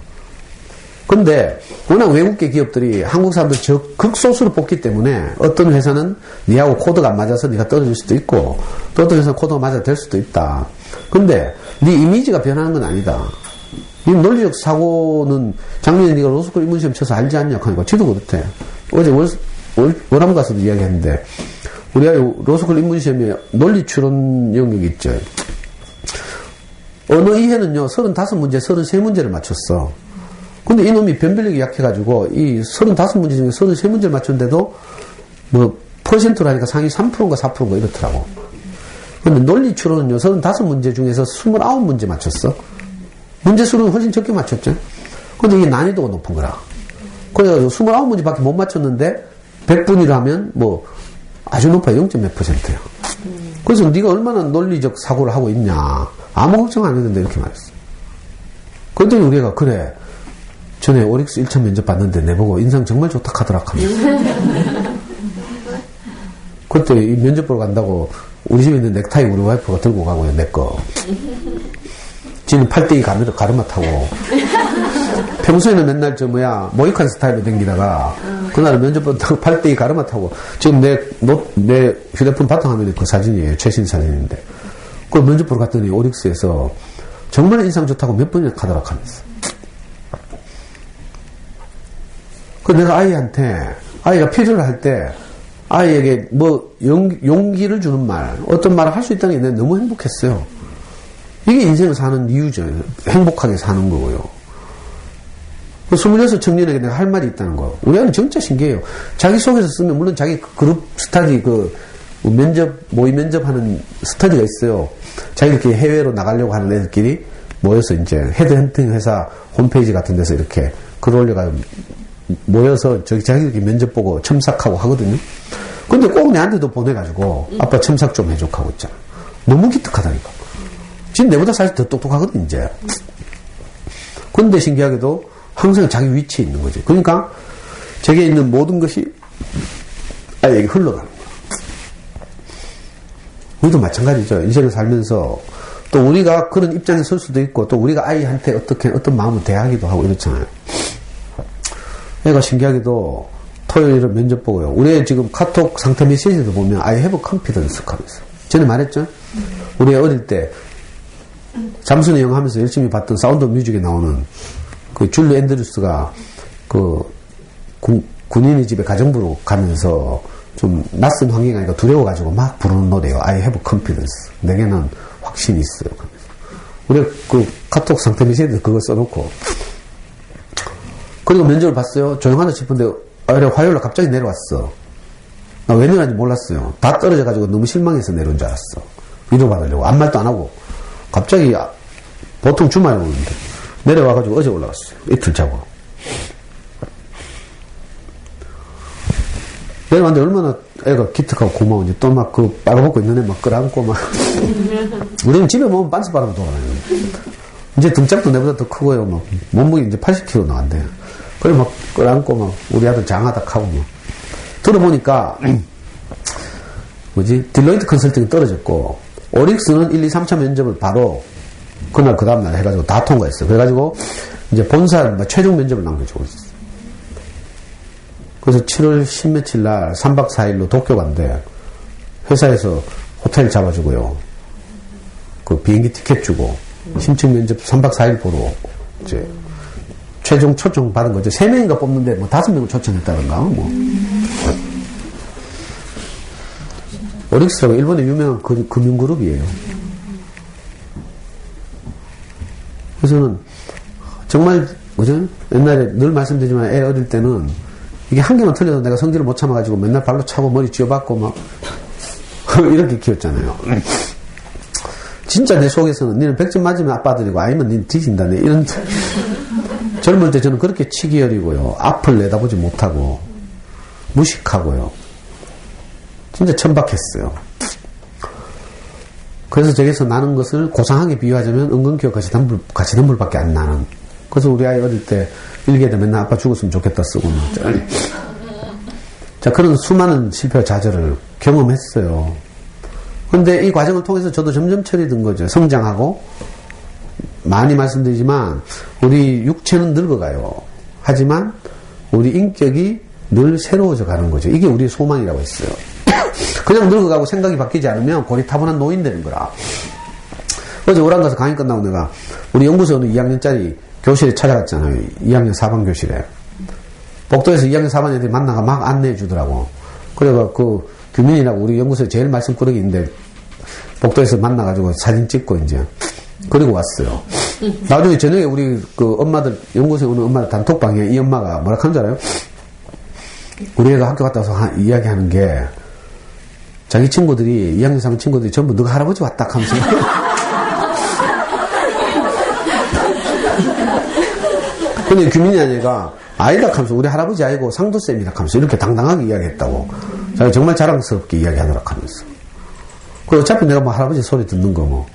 근데 워낙 외국계 기업들이 한국 사람들 극소수로 뽑기 때문에 어떤 회사는 네하고 코드가 안 맞아서 네가 떨어질 수도 있고 또 어떤 회사는 코드가 맞아 될 수도 있다. 근데 네 이미지가 변하는 건 아니다. 네 논리적 사고는 작년에 네가 로스쿨 입문시험 쳐서 알지 않냐 하니까 지도 그렇대. 어제 월암 가서도 이야기했는데 우리가 로스쿨 입문시험에 논리 추론 영역이 있죠. 언어 이해는요 35문제 33문제를 맞췄어. 근데 이놈이 변별력이 약해가지고 이 35문제 중에 33문제를 맞췄는데도 뭐 퍼센트로 하니까 상위 3%인가 4%인가 이렇더라고. 근데 논리 추론은요 35문제 중에서 29문제 맞췄어. 문제 수는 훨씬 적게 맞췄죠. 근데 이게 난이도가 높은 거라. 그래가지고 29문제밖에 못 맞췄는데 100분위로 하면 뭐 아주 높아요. 0. 몇 %야. 그래서 네가 얼마나 논리적 사고를 하고 있냐. 아무 걱정 안 했는데 이렇게 말했어. 그랬더니 우리가 그래. 전에 오릭스 1차 면접 봤는데 내보고 인상 정말 좋다 하더라 하면서. 그때 이 면접 보러 간다고 우리 집에 있는 넥타이 우리 와이프가 들고 가고요. 내 거. 지는 팔대기 가르마 타고. 평소에는 맨날 모이칸 스타일로 댕기다가 그날은 면접 본다고 팔대기 가르마 타고. 지금 내 휴대폰 바탕화면에 그 사진이에요. 최신 사진인데. 그 면접 보러 갔더니 오릭스에서 정말 인상 좋다고 몇 번이나 가더라 하면서. 그 내가 아이한테, 아이가 표절을 할 때, 아이에게 뭐, 용기를 주는 말, 어떤 말을 할 수 있다는 게 내가 너무 행복했어요. 이게 인생을 사는 이유죠. 행복하게 사는 거고요. 그 26 청년에게 내가 할 말이 있다는 거. 우리 아이는 진짜 신기해요. 자기소개서 쓰면, 물론 자기 그룹 스터디, 모의 면접하는 스터디가 있어요. 자기들끼리 해외로 나가려고 하는 애들끼리 모여서 이제 헤드헌팅 회사 홈페이지 같은 데서 이렇게 글 올려가지고 모여서 자기들끼리 면접 보고 첨삭하고 하거든요. 근데 꼭 내한테도 보내가지고 아빠 첨삭 좀 해줘 하고 있잖아. 너무 기특하다니까. 지금 내보다 사실 더 똑똑하거든, 이제. 근데 신기하게도 항상 자기 위치에 있는 거지. 그러니까 제게 있는 모든 것이 아이에게 흘러가는 거야. 우리도 마찬가지죠. 인생을 살면서 또 우리가 그런 입장에 설 수도 있고 또 우리가 아이한테 어떤 마음을 대하기도 하고 이렇잖아요. 애가 신기하게도 토요일에 면접 보고요. 우리 지금 카톡 상태 메시지도 보면 I have confidence 하면서. 전에 말했죠? 우리 어릴 때 잠수의 영 하면서 열심히 봤던 사운드 오브 뮤직에 나오는 그 줄리 앤드루스가 그 군인의 집에 가정부로 가면서 좀 낯선 환경이니까 두려워가지고 막 부르는 노래예요. I have confidence. 내게는 확신이 있어요. 우리 그 카톡 상태 메시지에 그거 써놓고 그리고 면접을 봤어요. 조용하다 싶은데 화요일날 갑자기 내려왔어. 나 왜 내려왔는지 몰랐어요. 다 떨어져가지고 너무 실망해서 내려온 줄 알았어. 위로받으려고. 아무 말도 안 하고 갑자기 보통 주말에 오는데 내려와가지고 어제 올라갔어요. 이틀 자고. 내려왔는데 얼마나 애가 기특하고 고마운지 또 막 그 빨아먹고 있는 애 막 끌어안고 막 우리는 집에 보면 빤스 바람 돌아다녀요. 이제 등짝도 내보다 더 크고요. 막 몸무게 이제 80kg 나왔대요. 그래 막 끌어안고 막 우리 아들 장하닥 하고 막 들어보니까 딜로이트 컨설팅이 떨어졌고 오릭스는 1, 2, 3차 면접을 바로 그날 그 다음날 해가지고 다 통과했어요. 그래가지고 이제 본사 최종 면접을 남겨주고 있었어요. 그래서 7월 10며칠 날 3박 4일로 도쿄 간대. 회사에서 호텔 잡아주고요. 그 비행기 티켓 주고 심층 면접 3박 4일 보러 이제 최종 초청 받은 거죠. 3명인가 뽑는데 뭐 5명을 초청했다던가 뭐. 오릭스라고 일본의 유명한 금융그룹이에요. 그래서는 정말 그죠? 옛날에 늘 말씀드리지만 애 어릴 때는 이게 한 개만 틀려도 내가 성질을 못 참아가지고 맨날 발로 차고 머리 쥐어박고 막 이렇게 키웠잖아요. 진짜 내 속에서는 니는 100점 맞으면 아빠들이고 아니면 니는 뒤진다네 이런 젊을 때 저는 그렇게 치기 어리고요. 앞을 내다보지 못하고 무식하고요. 진짜 천박했어요. 그래서 저기서 나는 것을 고상하게 비유하자면 은근키와 가시덤불밖에 안 나는. 그래서 우리 아이 어릴 때 일기에다 맨날 아빠 죽었으면 좋겠다 쓰고 자 그런 수많은 실패와 좌절을 경험했어요. 근데 이 과정을 통해서 저도 점점 철이 든 거죠. 성장하고 많이 말씀드리지만 우리 육체는 늙어가요. 하지만 우리 인격이 늘 새로워져 가는 거죠. 이게 우리의 소망이라고 했어요. 그냥 늙어가고 생각이 바뀌지 않으면 고리타분한 노인 되는 거라. 어제 오랑 가서 강의 끝나고 내가 우리 연구소 어느 2학년짜리 교실에 찾아갔잖아요. 2학년 4반 교실에. 복도에서 2학년 4반 애들이 만나가 막 안내해 주더라고. 그래가 그 규민이라고 우리 연구소에 제일 말씀꾸러기 있는데 복도에서 만나가지고 사진 찍고 이제 그리고 왔어요. 나중에 저녁에 우리 그 엄마들 연구소에 오는 엄마들 단톡방에 이 엄마가 뭐라 하는 줄 알아요? 우리 애가 학교 갔다 와서 이야기하는 게 자기 친구들이 2학년 3반 친구들이 전부 너가 할아버지 왔다 하면서 근데 규민이 아내가 아이다 하면서 우리 할아버지 아니고 상도쌤이다 하면서 이렇게 당당하게 이야기했다고. 자기 정말 자랑스럽게 이야기하더라 하면서. 그 어차피 내가 뭐 할아버지 소리 듣는 거 뭐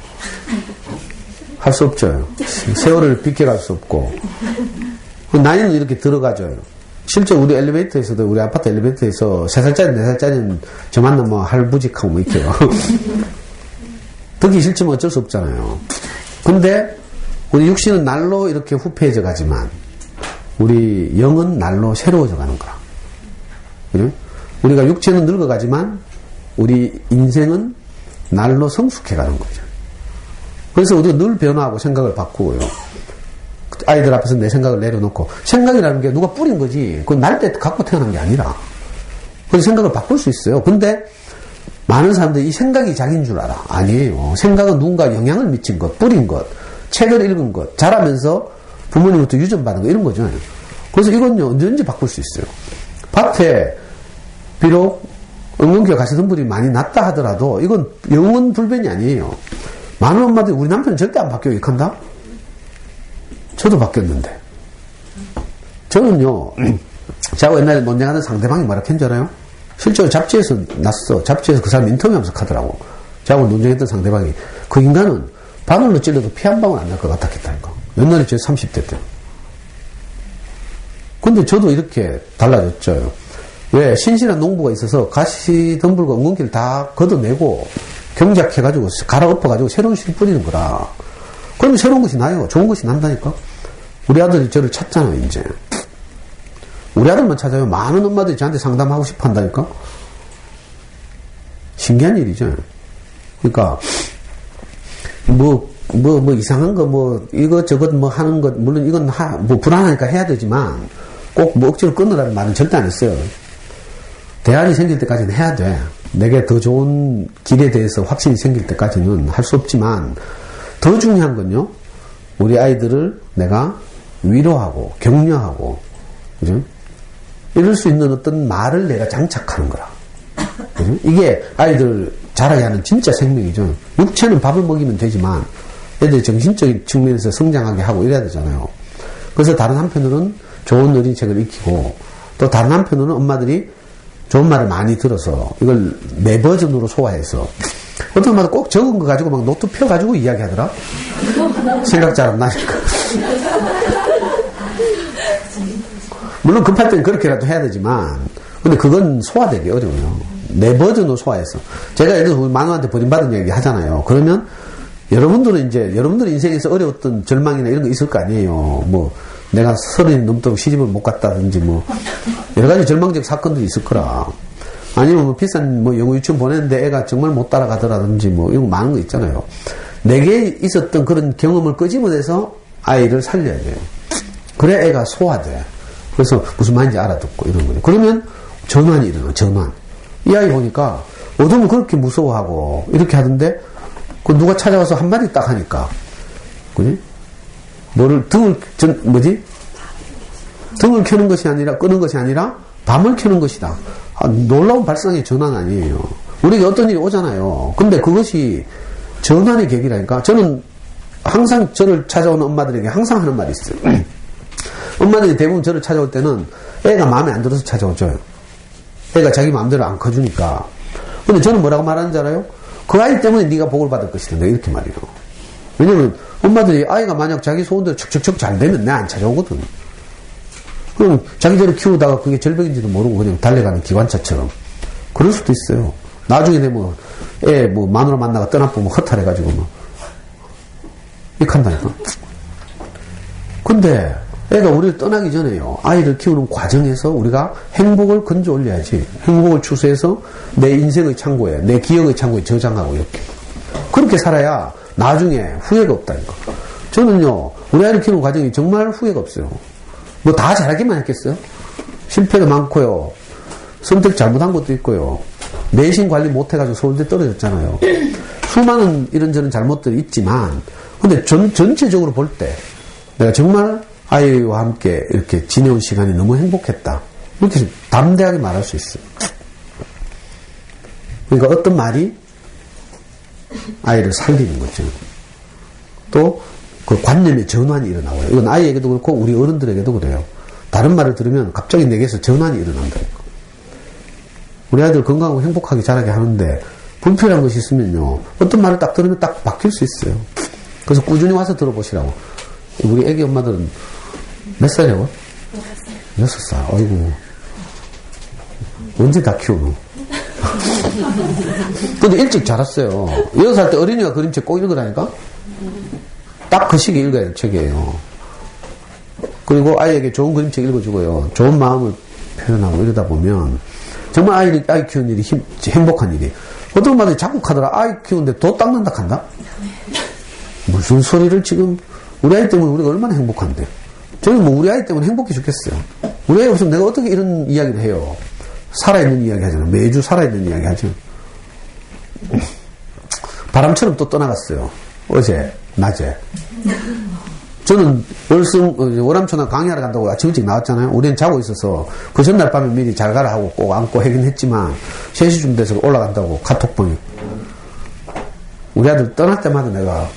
할 수 없죠. 세월을 비켜갈 수 없고. 나이는 이렇게 들어가죠. 실제 우리 엘리베이터에서도 우리 아파트 엘리베이터에서 3살짜리 4살짜리는 저 만나면 뭐 할부직하고 뭐 이렇게요. 듣기 싫지만 어쩔 수 없잖아요. 근데 우리 육신은 날로 이렇게 후패해져 가지만 우리 영은 날로 새로워져 가는 거라. 그래? 우리가 육체는 늙어가지만 우리 인생은 날로 성숙해 가는 거죠. 그래서 우리가 늘 변화하고 생각을 바꾸고요. 아이들 앞에서 내 생각을 내려놓고, 생각이라는 게 누가 뿌린 거지, 그건 날 때 갖고 태어난 게 아니라. 그래서 생각을 바꿀 수 있어요. 근데 많은 사람들이 이 생각이 자기인 줄 알아. 아니에요. 생각은 누군가 영향을 미친 것, 뿌린 것, 책을 읽은 것, 자라면서 부모님부터 유전받은 거, 이런 거죠. 그래서 이건요, 언제든지 바꿀 수 있어요. 밭에, 비록 응원교회 가시던 분이 많이 낮다 하더라도, 이건 영원 불변이 아니에요. 많은 엄마들이 우리 남편은 절대 안 바뀌어, 이렇게 한다? 저도 바뀌었는데. 저는요, 제가 옛날에 논쟁하는 상대방이 뭐라 했는 줄 알아요? 실제로 잡지에서 났어. 잡지에서 그 사람 인터뷰하면서 하더라고. 저하고 논쟁했던 상대방이, 그 인간은 바늘로 찔러도 피 한 방울 안 날 것 같았겠다니까. 옛날에 제 30대 때. 근데 저도 이렇게 달라졌죠. 왜? 신실한 농부가 있어서 가시덤불과 엉겅퀴를 다 걷어내고 경작해가지고 갈아엎어가지고 새로운 씨를 뿌리는 거라. 그러면 새로운 것이 나요. 좋은 것이 난다니까. 우리 아들이 저를 찾잖아요, 이제. 우리 아들만 찾아요. 많은 엄마들이 저한테 상담하고 싶어 한다니까. 신기한 일이죠. 그러니까 뭐 이상한 거 이것저것 하는 것, 물론 이건 불안하니까 해야 되지만 꼭 억지로 끊으라는 말은 절대 안 했어요. 대안이 생길 때까지는 해야 돼. 내게 더 좋은 길에 대해서 확신이 생길 때까지는 할 수 없지만, 더 중요한 건요, 우리 아이들을 내가 위로하고 격려하고, 그죠? 이럴 수 있는 어떤 말을 내가 장착하는 거라. 그죠? 이게 아이들 자라게 하는 진짜 생명이죠. 육체는 밥을 먹이면 되지만 애들이 정신적인 측면에서 성장하게 하고 이래야 되잖아요. 그래서 다른 한편으로는 좋은 어린이책을 익히고, 또 다른 한편으로는 엄마들이 좋은 말을 많이 들어서 이걸 내 버전으로 소화해서, 어떤 엄마도 꼭 적은 거 가지고 막 노트 펴가지고 이야기하더라. 생각 잘 안 나니까. 물론 급할 땐 그렇게라도 해야 되지만, 근데 그건 소화되기 어려워요. 내 버전으로 소화해서. 제가 예를 들어서 우리 만우한테 버림받은 얘기 하잖아요. 그러면 여러분들은 이제, 여러분들 인생에서 어려웠던 절망이나 이런 거 있을 거 아니에요. 내가 30이 넘도록 시집을 못 갔다든지 여러 가지 절망적 사건들이 있을 거라. 아니면 비싼 영어 유치원 보냈는데 애가 정말 못 따라가더라든지 이런 거 많은 거 있잖아요. 내게 있었던 그런 경험을 끄집어내서 아이를 살려야 돼요. 그래 애가 소화돼. 그래서 무슨 말인지 알아듣고 이런 거죠. 그러면 전환이 일어나, 전환. 이 아이 보니까 어둠을 그렇게 무서워하고 이렇게 하던데, 그 누가 찾아와서 한마디 딱 하니까, 그지? 등을 켜는 것이 아니라, 끄는 것이 아니라, 밤을 켜는 것이다. 놀라운 발상의 전환 아니에요. 우리가 어떤 일이 오잖아요. 근데 그것이 전환의 계기라니까. 저는 항상 저를 찾아오는 엄마들에게 항상 하는 말이 있어요. 엄마들이 대부분 저를 찾아올 때는 애가 마음에 안 들어서 찾아오죠. 애가 자기 마음대로 안 커주니까. 근데 저는 뭐라고 말하는지 알아요? 그 아이 때문에 네가 복을 받을 것이다. 내가 이렇게 말해요. 왜냐면 엄마들이 아이가 만약 자기 소원대로 척척척 잘 되면 내 안 찾아오거든. 그럼 자기대로 키우다가 그게 절벽인지도 모르고 그냥 달려가는 기관차처럼. 그럴 수도 있어요. 나중에 되면 애 마누라 만나가 떠나보면 허탈해가지고 이렇게 한다니까. 근데 애가 우리를 떠나기 전에요. 아이를 키우는 과정에서 우리가 행복을 건져 올려야지. 행복을 추수해서 내 인생의 창고에, 내 기억의 창고에 저장하고 이렇게. 그렇게 살아야 나중에 후회가 없다니까. 저는요, 우리 아이를 키우는 과정이 정말 후회가 없어요. 다 잘하기만 했겠어요? 실패도 많고요. 선택 잘못한 것도 있고요. 내신 관리 못해가지고 서울대 떨어졌잖아요. 수많은 이런저런 잘못들이 있지만, 근데 전체적으로 볼 때, 내가 정말 아이와 함께 이렇게 지내온 시간이 너무 행복했다. 이렇게 담대하게 말할 수 있어요. 그러니까 어떤 말이 아이를 살리는 거죠. 또 그 관념의 전환이 일어나고요. 이건 아이에게도 그렇고 우리 어른들에게도 그래요. 다른 말을 들으면 갑자기 내게서 전환이 일어난다니까. 우리 아이들 건강하고 행복하게 자라게 하는데 불필요한 것이 있으면요. 어떤 말을 딱 들으면 딱 바뀔 수 있어요. 그래서 꾸준히 와서 들어보시라고. 우리 애기 엄마들은 몇 살이라고? 6살. 아이고. 언제 다 키우노? 근데 일찍 자랐어요. 6살 때 어린이가 그림책 꼭 읽으라니까? 딱 그 시기에 읽어야 될 책이에요. 그리고 아이에게 좋은 그림책 읽어주고요. 좋은 마음을 표현하고 이러다 보면 정말 아이 키우는 일이 행복한 일이에요. 어떤 엄마들이 자꾸 하더라. 아이 키우는데 도 닦는다 한다? 무슨 소리를 지금, 우리 아이 때문에 우리가 얼마나 행복한데. 저는 뭐 우리 아이 때문에 행복해 죽겠어요. 우리 아이 없으면 내가 어떻게 이런 이야기를 해요. 살아있는 이야기 하잖아. 매주 살아있는 이야기 하죠. 바람처럼 또 떠나갔어요. 어제, 낮에. 저는 월암초나 강의하러 간다고 아침 일찍 나왔잖아요. 우리는 자고 있어서 그 전날 밤에 미리 잘 가라 하고 꼭 안고 하긴 했지만 3시쯤 돼서 올라간다고 카톡방에. 우리 아들 떠날 때마다 내가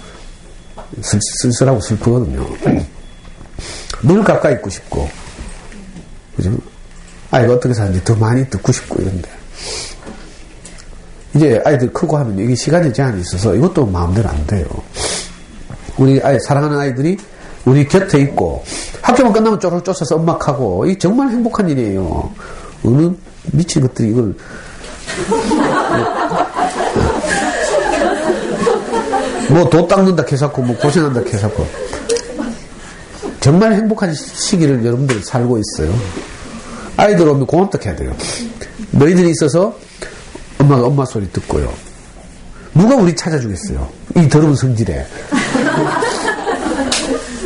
쓸쓸하고 슬프거든요. 늘 가까이 있고 싶고. 그죠? 아이가 어떻게 사는지 더 많이 듣고 싶고 이런데. 이제 아이들 크고 하면 이게 시간의 제한이 있어서 이것도 마음대로 안 돼요. 우리 사랑하는 아이들이 우리 곁에 있고 학교만 끝나면 쪼르륵 쫓아서 엄막하고 이 정말 행복한 일이에요. 어느 미친 것들이 이걸 뭐 도 닦는다 캐사고 뭐 고생한다 캐사고 정말 행복한 시기를 여러분들 살고 있어요. 아이들 오면 고맙다 해야 돼요. 너희들이 있어서 엄마가 엄마 소리 듣고요. 누가 우리 찾아주겠어요? 이 더러운 성질에.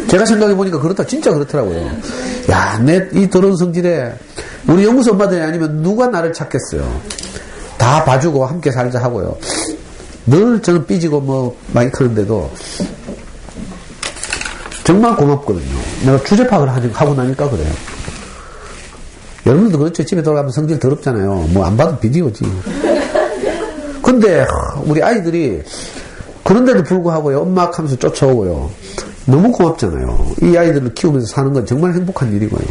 제가 생각해보니까 그렇다. 진짜 그렇더라고요. 야, 이 더러운 성질에 우리 연구소 엄마들이 아니면 누가 나를 찾겠어요. 다 봐주고 함께 살자 하고요. 늘 저는 삐지고 뭐 많이 크는데도 정말 고맙거든요. 내가 주제 파악을 하고 나니까 그래요. 여러분들도 그렇죠. 집에 돌아가면 성질 더럽잖아요. 뭐 안 봐도 비디오지. 근데 우리 아이들이 그런데도 불구하고요. 엄마 하면서 쫓아오고요. 너무 고맙잖아요. 이 아이들을 키우면서 사는 건 정말 행복한 일이고요.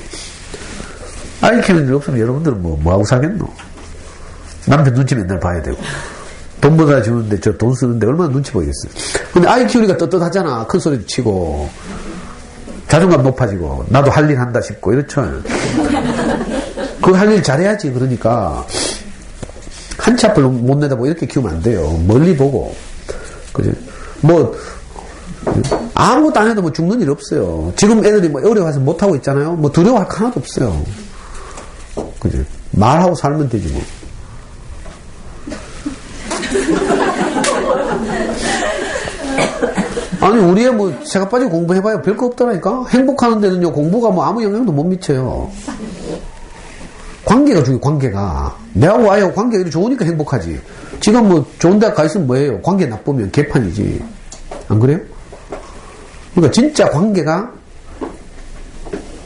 아이 키우는 일 없으면 여러분들은 뭐하고 살겠노? 남편 눈치 맨날 봐야 되고. 돈 벌어다 주는데 저 돈 쓰는데 얼마나 눈치 보이겠어요. 근데 아이 키우니까 떳떳하잖아. 큰 소리도 치고. 자존감 높아지고. 나도 할 일 한다 싶고. 이렇죠. 그거 할 일 잘해야지. 그러니까. 한치 앞을 못 내다보고 이렇게 키우면 안 돼요. 멀리 보고. 그죠? 아무것도 안 해도 뭐 죽는 일 없어요. 지금 애들이 뭐 어려워서 못하고 있잖아요. 뭐 두려워할 거 하나도 없어요. 그죠? 말하고 살면 되지 뭐. 아니, 우리 애 뭐, 새가 빠지고 공부해봐야 별거 없더라니까? 행복하는 데는요, 공부가 뭐 아무 영향도 못 미쳐요. 관계가 중요해, 관계가. 내하고 아이하고 관계가 이렇게 좋으니까 행복하지. 지금 뭐, 좋은 대학 가 있으면 뭐예요? 관계 나쁘면 개판이지. 안 그래요? 그러니까 진짜 관계가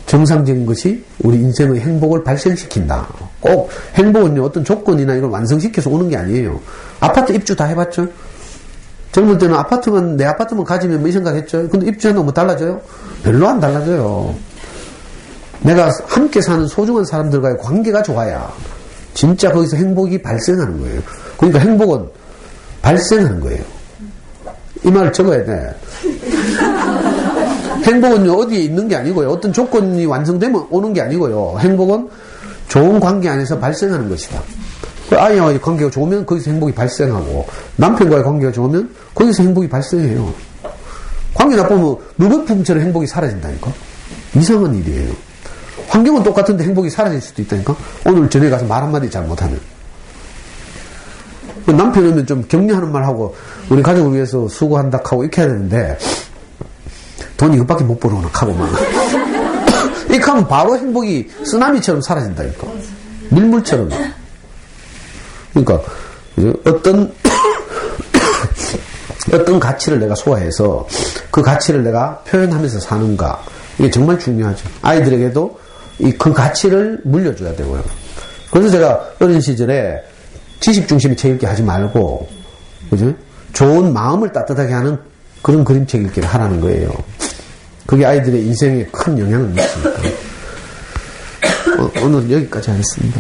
정상적인 것이 우리 인생의 행복을 발생시킨다. 꼭 행복은요, 어떤 조건이나 이걸 완성시켜서 오는 게 아니에요. 아파트 입주 다 해봤죠? 젊을 때는 내 아파트만 가지면 뭐 이 생각했죠? 근데 입주해놓으면 뭐 달라져요? 별로 안 달라져요. 내가 함께 사는 소중한 사람들과의 관계가 좋아야 진짜 거기서 행복이 발생하는 거예요. 그러니까 행복은 발생하는 거예요. 이 말을 적어야 돼. 행복은요, 어디에 있는 게 아니고요. 어떤 조건이 완성되면 오는 게 아니고요. 행복은 좋은 관계 안에서 발생하는 것이다. 아이와의 관계가 좋으면 거기서 행복이 발생하고, 남편과의 관계가 좋으면 거기서 행복이 발생해요. 관계 나쁘면 물거품처럼 행복이 사라진다니까? 이상한 일이에요. 환경은 똑같은데 행복이 사라질 수도 있다니까? 오늘 저녁에 가서 말 한마디 잘 못하면. 남편 오면 좀 격려하는 말 하고, 우리 가족을 위해서 수고한다 하고 이렇게 해야 되는데, 돈 이것밖에 못 벌어오나 하고 막. 이렇게 하면 바로 행복이 쓰나미처럼 사라진다니까? 밀물처럼. 그러니까, 어떤 가치를 내가 소화해서 그 가치를 내가 표현하면서 사는가. 이게 정말 중요하죠. 아이들에게도 그 가치를 물려줘야 되고요. 그래서 제가 어린 시절에 지식 중심의 책 읽기 하지 말고, 그죠? 좋은 마음을 따뜻하게 하는 그런 그림책 읽기를 하라는 거예요. 그게 아이들의 인생에 큰 영향을 미치니까. 오늘 여기까지 하겠습니다.